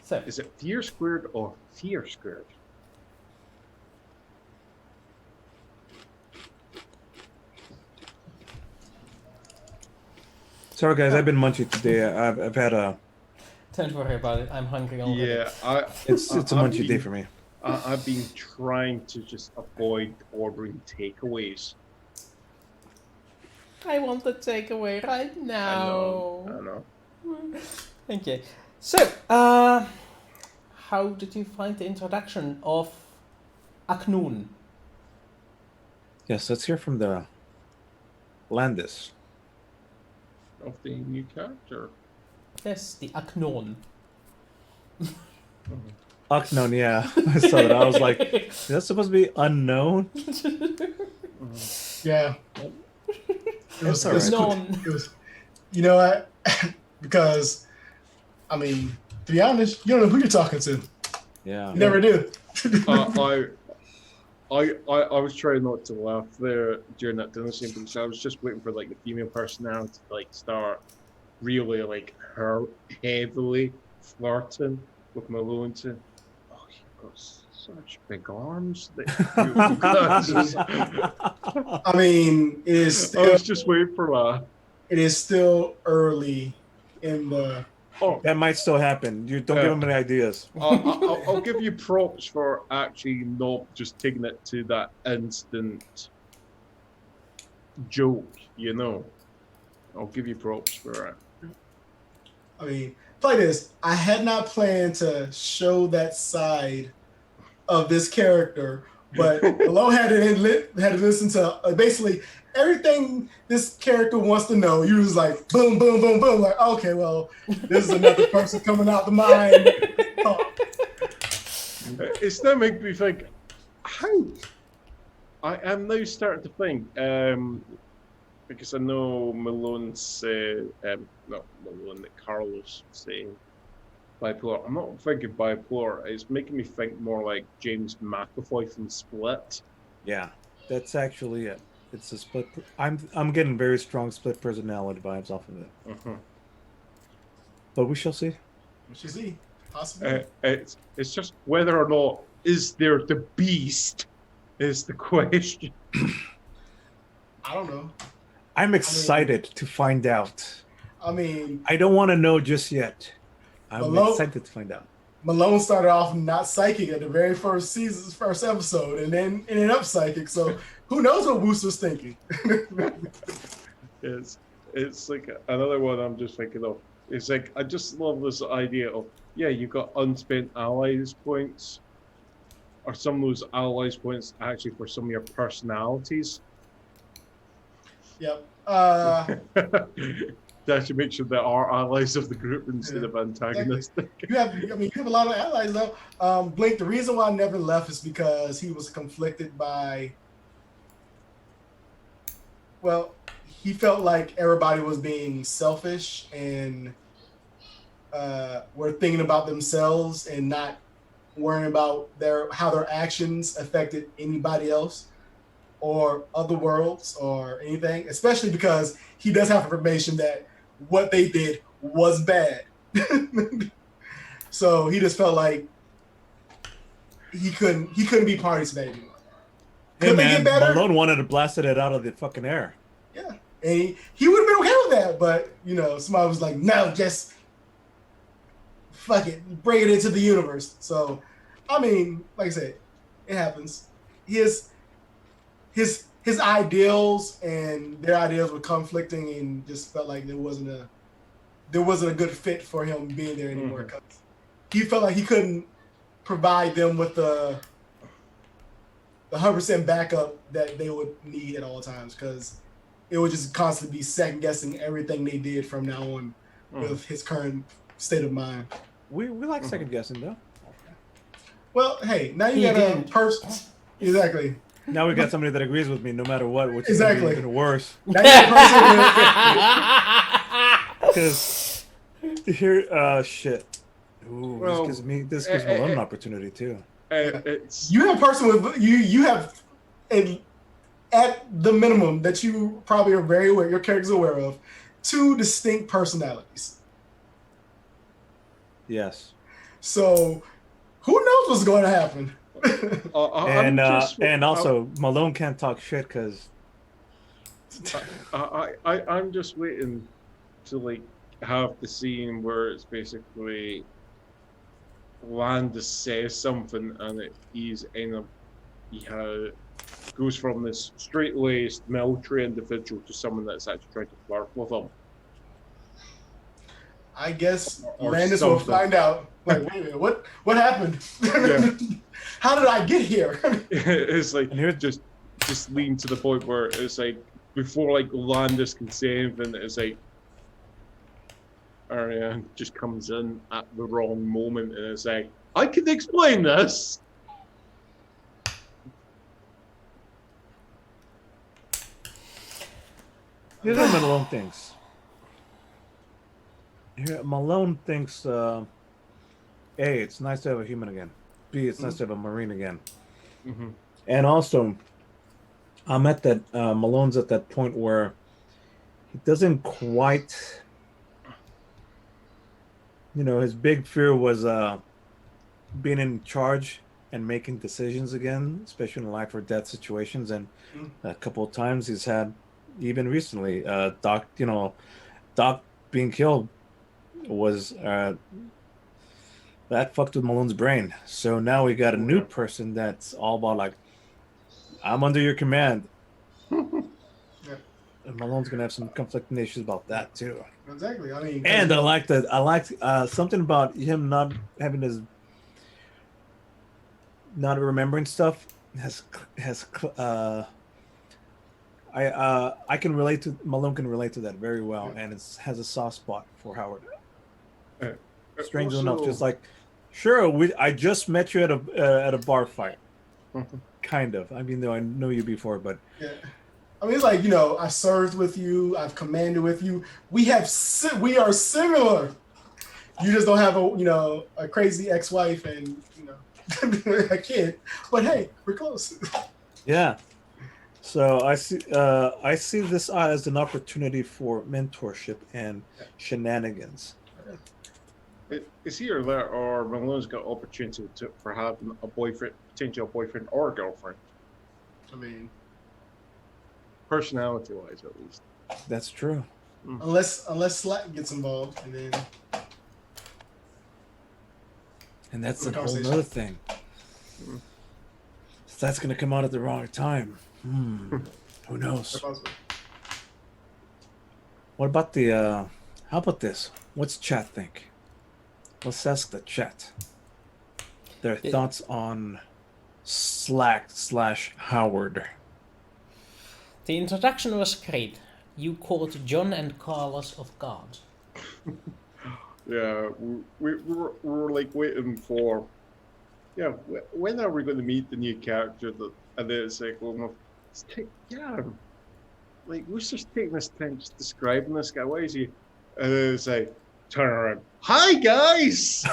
So, Is it fear squared or fear squared? Sorry guys, I've been munchy today. I've had a. don't worry about it. I'm hungry already. Yeah, It's a munchy day for me. I've been trying to just avoid ordering takeaways. I want the takeaway right now. I know. Okay. So, how did you find the introduction of Aknoon? Yes, let's hear from the Landis. Of the new character. Yes, the Aknoon. Unknown, yeah. I saw that. I was like, is that supposed to be unknown? Yeah. It was, That's it was all cool. right. It was, you know what? Because, I mean, to be honest, you don't know who you're talking to. Yeah. You never do. I was trying not to laugh there during that dinner scene because I was just waiting for like the female personality to like start really like her heavily flirting with Malone to, oh, you've got Such big arms. I mean, it is I still was just waiting for that. it is still early in the. Oh, That might still happen. You don't give him any ideas. I'll give you props for actually not just taking it to that instant joke, you know. I'll give you props for it. I mean, play this. I had not planned to show that side of this character, but Malone had to listen to basically everything this character wants to know. You was like, boom, boom, boom, boom. Like, okay, well, this is another person coming out the mind. It's now making me think, how? I am now starting to think, because I know Malone's, not Malone, that Carlos saying bipolar. I'm not thinking bipolar. It's making me think more like James McAvoy from Split. Yeah, that's actually it. It's a split. I'm getting very strong split personality vibes off of it. But we shall see. We shall see. Possibly. It's just whether or not is there the beast is the question. I don't know. I'm excited to find out. I mean, I don't want to know just yet. I'm excited to find out. Malone started off not psychic at the very first episode, and then ended up psychic. So who knows what Woos was thinking? It's like another one I'm just thinking of. It's like I just love this idea of you've got unspent allies points, or some of those allies points actually for some of your personalities. Yep. To actually make sure there are allies of the group instead of antagonistic. You have a lot of allies though. Blink. The reason why I never left is because he was conflicted by. Well, he felt like everybody was being selfish and were thinking about themselves and not worrying about how their actions affected anybody else or other worlds or anything. Especially because he does have information that what they did was bad. So he just felt like he couldn't be party to that anymore. Hey man, Malone wanted to blast it out of the fucking air. Yeah, and he would have been okay with that, but somebody was like, "No, just fuck it, bring it into the universe." So, I mean, like I said, it happens. His ideals and their ideals were conflicting, and just felt like there wasn't a good fit for him being there anymore. Because he felt like he couldn't provide them with the 100% backup that they would need at all times, because it would just constantly be second guessing everything they did from now on with his current state of mind. We like second guessing though. Well, hey, now you got a person. Exactly. Now we got somebody that agrees with me no matter what, which exactly. is even worse. Now you got a person. Because here, shit. Ooh, Well, this gives Malone an opportunity too. You have a person with you have at the minimum that you probably are very aware, your character's aware of, 2 distinct personalities. Yes. So who knows what's going to happen? And also Malone can't talk shit because I'm just waiting to like have the scene where it's basically Landis says something and he's goes from this straight-laced military individual to someone that's actually trying to flirt with him. I guess Or Landis will something. find out. Like, wait a minute, what happened? Yeah. How did I get here? It's like just lean to the point where it's like before like Landis can say anything, it's like Ariane just comes in at the wrong moment and it's like, I can explain this. here's what Malone thinks. Malone thinks, A, it's nice to have a human again. B, it's nice to have a Marine again. Mm-hmm. And also, I'm at that, Malone's at that point where he doesn't quite, his big fear was being in charge and making decisions again, especially in life or death situations. And a couple of times he's had, even recently, Doc being killed was that fucked with Malone's brain. So now we got a new person that's all about like, I'm under your command. And Malone's gonna have some conflicting issues about that too. Exactly. I mean, And I liked something about him not having his not remembering stuff I can relate to Malone can relate to that very well, and it has a soft spot for Howard. Strangely enough, just like, sure, I just met you at a bar fight, kind of. I mean, though I know you before, but yeah. I mean, it's like, I served with you, I've commanded with you. We are similar. You just don't have a crazy ex-wife and a kid. But hey, we're close. Yeah. So I see this as an opportunity for mentorship and shenanigans. It's either that or Malone's got opportunity for having a boyfriend, potential boyfriend or girlfriend. I mean, personality-wise, at least. That's true. Unless Slack gets involved, and that's a whole other thing. So that's gonna come out at the wrong time. Who knows? What about how about this? What's chat think? Let's ask the chat their thoughts on Slack/Howard. The introduction was great. You caught John and Carlos off guard. Yeah, we were like waiting for, when are we going to meet the new character? And then it's like, like who's just taking this time just describing this guy? Why is he? And then it's like, turn around, hi guys.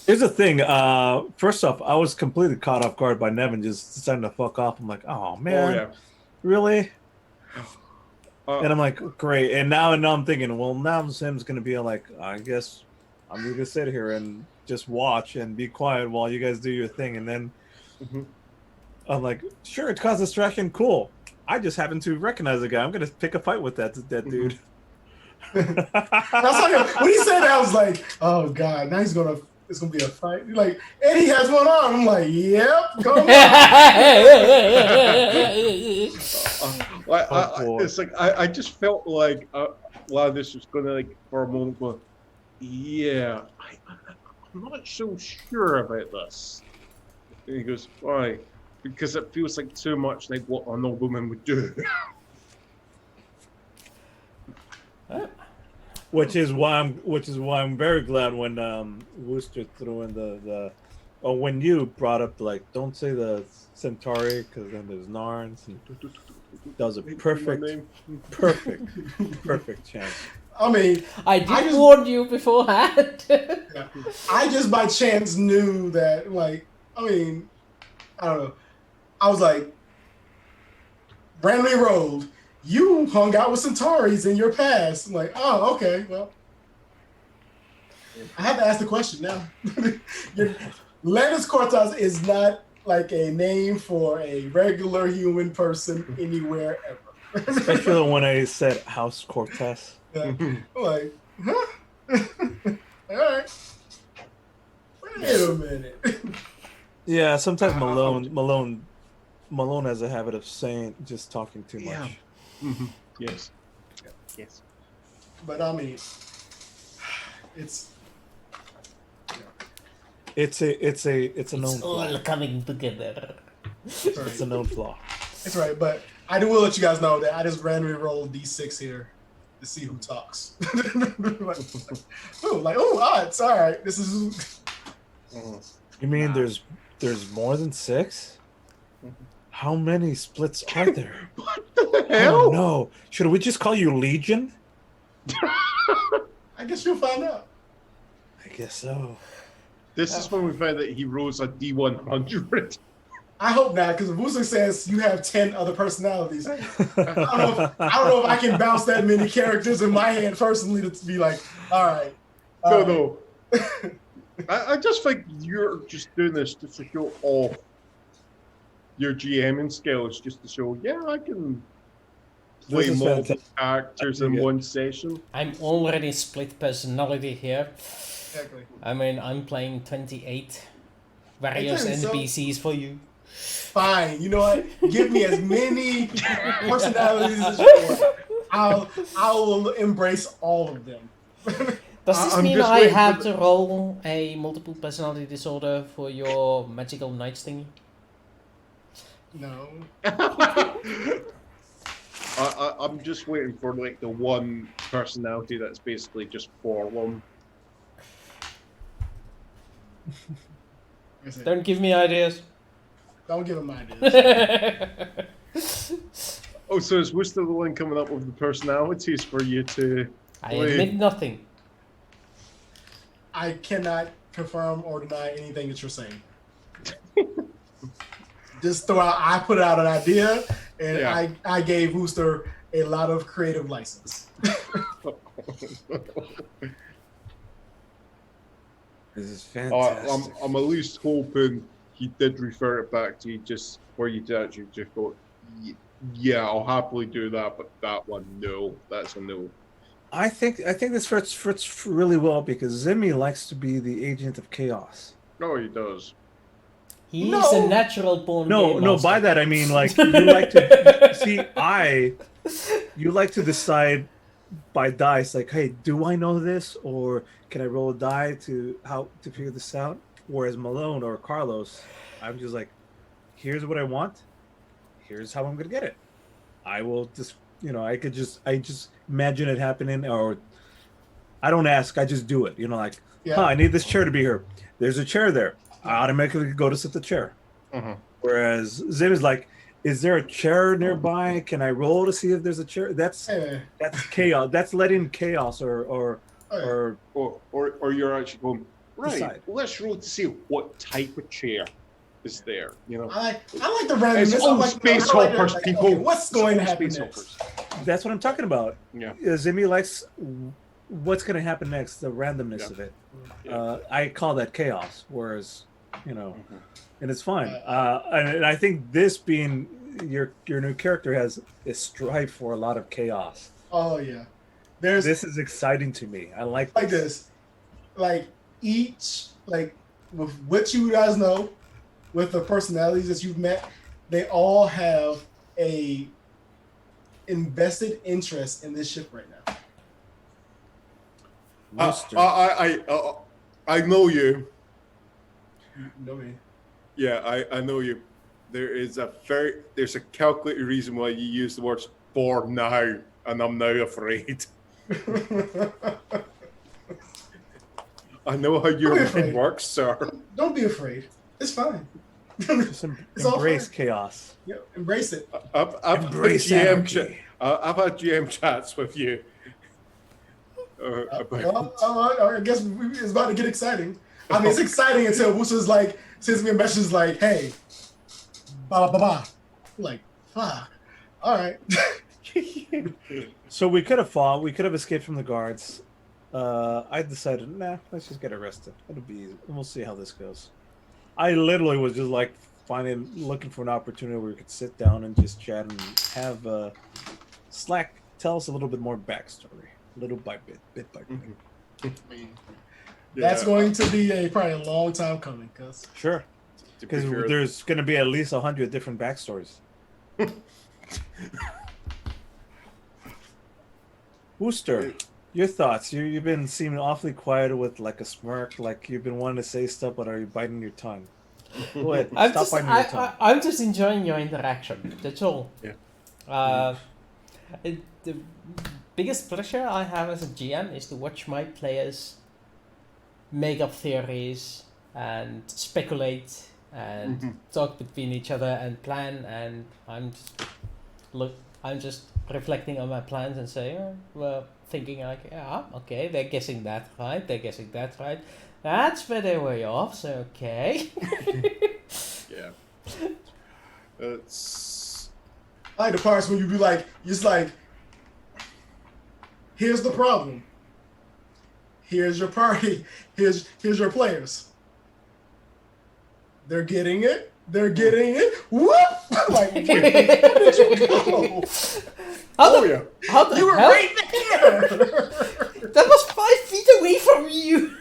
Here's the thing. First off, I was completely caught off guard by Nevin just deciding to fuck off. I'm like, oh man, really? And I'm like, great. And now I'm thinking, well, now Sim's gonna be like, I guess I'm gonna sit here and just watch and be quiet while you guys do your thing. And then I'm like, sure, it caused distraction, cool. I just happen to recognize the guy. I'm gonna pick a fight with that dude. When he said that, I was like, oh god, now it's gonna be a fight. You're like, and he has one arm. I'm like, yep, come on. It's like I just felt like wow, this was gonna like for a moment go, I'm not so sure about this. And he goes, why? Because it feels like too much like what a nobleman would do. Which is why I'm very glad when Wooster threw in when you brought up like, don't say the Centauri because then there's Narns. And that was a perfect chance. I mean, I did warn you beforehand. I just by chance knew that, like, I mean, I don't know. I was like, randomly rolled. You hung out with Centauris in your past. I'm like, oh, okay, well. I have to ask the question now. Landis Cortez is not like a name for a regular human person anywhere ever. Especially when I said House Cortez. Yeah. I'm like, huh? All right. Wait a minute. Yeah, sometimes Malone has a habit of just talking too much. Yes. Yes. But I mean, it's a known flaw. All coming together. It's a known flaw. It's right, but I will let you guys know that I just randomly rolled D6 here to see who talks. Odds. All right, this is. You mean there's more than 6? How many splits are there? What the hell? Oh no! Should we just call you Legion? I guess you'll find out. I guess so. This is when we found that he rolls a D100. I hope not, because Wooster says you have 10 other personalities. I don't know if I can bounce that many characters in my hand personally to be like, all right. No. I just think you're just doing this just to show off your GMing skills, just to show, yeah, I can play This is multiple fantastic. characters in Yeah. one session. I'm already split personality here. Exactly. I mean, I'm playing 28 various Exactly, so- NPCs for you. Fine. You know what? Give me as many personalities as you want. I will embrace all of them. Does this I'm mean just I waiting have for to roll a multiple personality disorder for your magical knights thingy? No. I'm just waiting for like the one personality that's basically just for one. Like I said, Don't give me ideas. don't give him ideas. Oh, so is Worcester the one coming up with the personalities for you to? I admit nothing. I cannot confirm or deny anything that you're saying. Just throw out. I put out an idea, and Yeah. I gave Wooster a lot of creative license. This is I'm fantastic. at least hoping he did refer it back to you just where you did actually just go, yeah, I'll happily do that, but that one, no, that's a no. I think this fits really well because Zimmy likes to be the agent of chaos. No, he does. He's No. a natural born No, game no. master. By that I mean like you like to see. You like to decide by dice. Like, hey, do I know this, or can I roll a die to figure this out? Whereas Malone or Carlos, I'm just like, here's what I want. Here's how I'm gonna get it. I will just, I just imagine it happening, or I don't ask. I just do it. Like, Yeah. I need this chair to be here. There's a chair there. I automatically go to sit the chair. Uh-huh. Whereas Zim is like, is there a chair nearby? Can I roll to see if there's a chair? That's chaos. That's letting chaos or Or you're actually going, right, Decide. let's roll to see what type of chair is there, I like the randomness. It's all I like space I like hoppers, like, people. okay, what's going to It's all happen space next? hoppers. that's what I'm talking about. Yeah. Zimmy likes what's going to happen next, the randomness Yeah. of it. Yeah. I call that chaos, whereas, Mhm. and it's fine. And I think this being your new character has a strive for a lot of chaos. Oh yeah, there's This is exciting to me. I like this, like each like with what you guys know, with the personalities that you've met, they all have a invested interest in this ship right now. Worcester. I know you. You know me. Yeah, I know you. There's a calculated reason why you use the words for now, and I'm now afraid. I know how your Don't be brain afraid. works, sir. Don't be afraid. It's fine. Just It's all embrace fine. chaos. Yeah, embrace it. I've Embrace had anarchy. I've had GM chats with you. About I guess it's about to get exciting. I mean, it's exciting until Wooster's like sends me a message like, "Hey, ba ba ba," I'm like, fuck. All right. So we could have fought. We could have escaped from the guards. I decided, nah, let's just get arrested. It'll be easy. We'll see how this goes. I literally was just like looking for an opportunity where we could sit down and just chat and have Slack tell us a little bit more backstory, little by bit by bit. That's going to be probably a long time coming, cause Sure, because there's going to be at least 100 different backstories. Wooster, your thoughts? You've been seeming awfully quiet with like a smirk, like you've been wanting to say stuff, but are you biting your tongue? Go ahead, stop biting your tongue. I'm just enjoying your interaction. That's all. Yeah. The biggest pleasure I have as a GM is to watch my players make up theories and speculate and talk between each other and plan, and I'm just reflecting on my plans and saying, thinking like, yeah, okay, they're guessing that right, that's where they were off, so okay. Yeah. It's I like the parts when you be like, just like, here's the problem. here's your party. Here's your players. They're getting it. They're getting it. Whoop! Like, where did you go? How the, yeah. how the You were hell? right there. That was 5 feet away from you.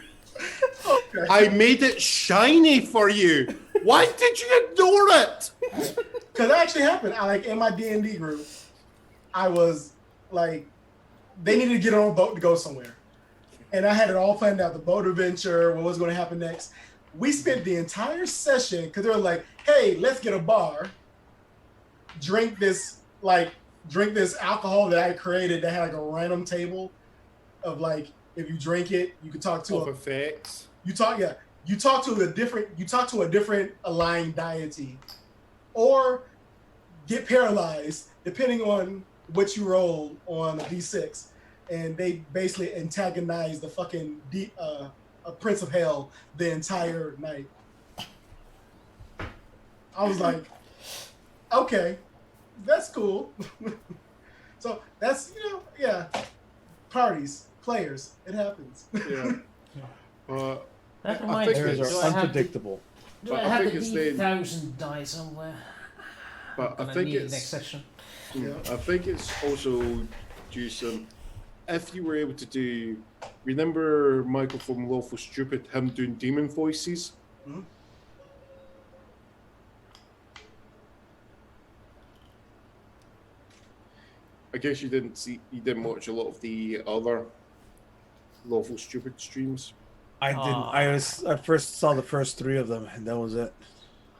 Okay. I made it shiny for you. Why did you ignore it? Because that actually happened. I, like, in my D&D group, I was like, they needed to get on a boat to go somewhere. And I had it all planned out, the boat adventure, what was going to happen next. We spent the entire session, because they were like, hey, let's get a bar, drink this alcohol that I created that had like a random table of like, if you drink it, you could talk to Of effects. you talk to a different aligned deity, or get paralyzed depending on what you roll on a d6, and they basically antagonize the fucking a Prince of Hell the entire night. I was like, okay, that's cool. So that's, parties, players, it happens. Yeah. That I reminds think me. Players it's- Do I are have the, unpredictable. do But I I have think the it's the- D1000 die somewhere? But I Gonna think need it next it's session. I think it's also due some. If you were able to do, remember Michael from Lawful Stupid, him doing demon voices. Mhm. I guess you didn't watch a lot of the other Lawful Stupid streams. I didn't. I first saw the first 3 of them, and that was it.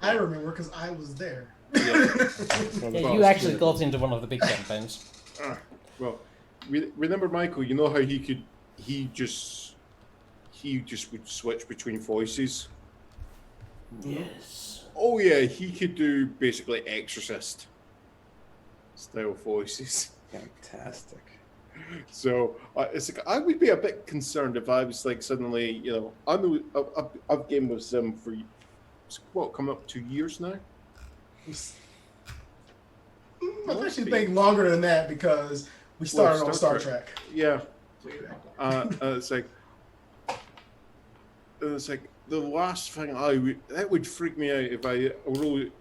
I remember because I was there. Yeah, you actually got into one of the big campaigns. Well, remember Michael? You know how he just would switch between voices. Yes. Oh yeah, he could do basically Exorcist style voices. Fantastic. So it's like I would be a bit concerned if I was like suddenly, I know I've gamed with them for what, coming up 2 years now. I actually think longer than that because we started on Star Trek. Yeah, it's like the last thing that would freak me out if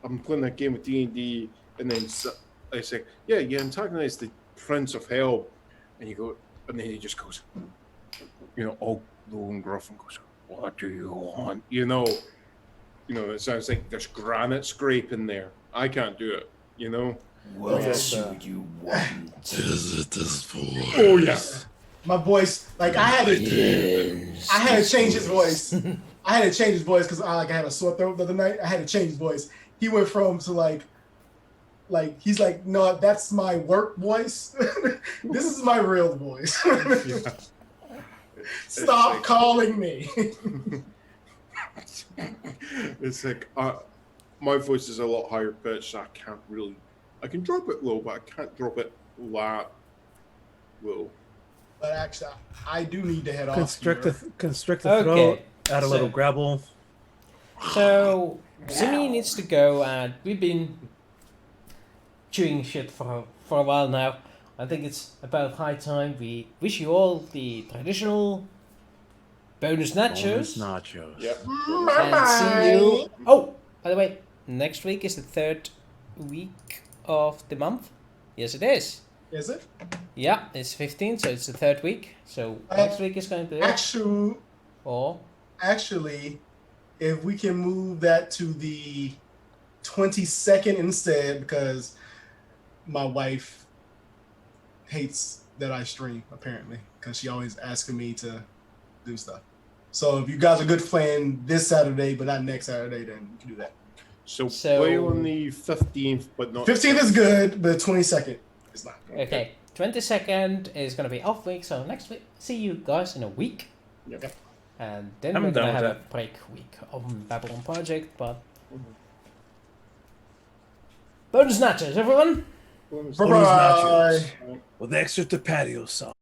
I'm playing a game of D&D and then I say, yeah, you antagonize the Prince of Hell, and you go, and then he just goes, all low and gruff and goes, what do you want? It sounds like there's granite scraping there. I can't do it. What Yes, do you want? Is it this for? Oh yes. My voice, like I had to change his voice. I had to change his voice because I had a sore throat the other night. I had to change his voice. He went from to like he's like, no, that's my work voice. This is my real voice. Yeah. Stop calling me. It's like my voice is a lot higher pitched. So I can drop it low, but I can't drop it that low. But actually, I do need to head off. Constrict here. the Okay, throat. Add a so- little grabble. So, Simi needs to go, and we've been chewing shit for a while now. I think it's about high time we wish you all the traditional bonus nachos. Bonus nachos. Yep. And see you. Oh, by the way, next week is the 3rd week of the month. Yes, it is. Is it? Yeah, it's 15, so it's the 3rd week. So next week is going to be Actually, if we can move that to the 22nd instead, because my wife hates that I stream, apparently, because she always asking me to do stuff. So if you guys are good for playing this Saturday, but not next Saturday, then you can do that. So So- play on the 15th, but not 15th is good, but 22nd is not. Okay, 22nd is going to be off week, so next week, see you guys in a week. Yep. And then I'm we're going to done have with a break week on Babylon Project, but... Bonus nachos, everyone! Bonus Bye-bye. Bonus nachos. With extra to patio sauce.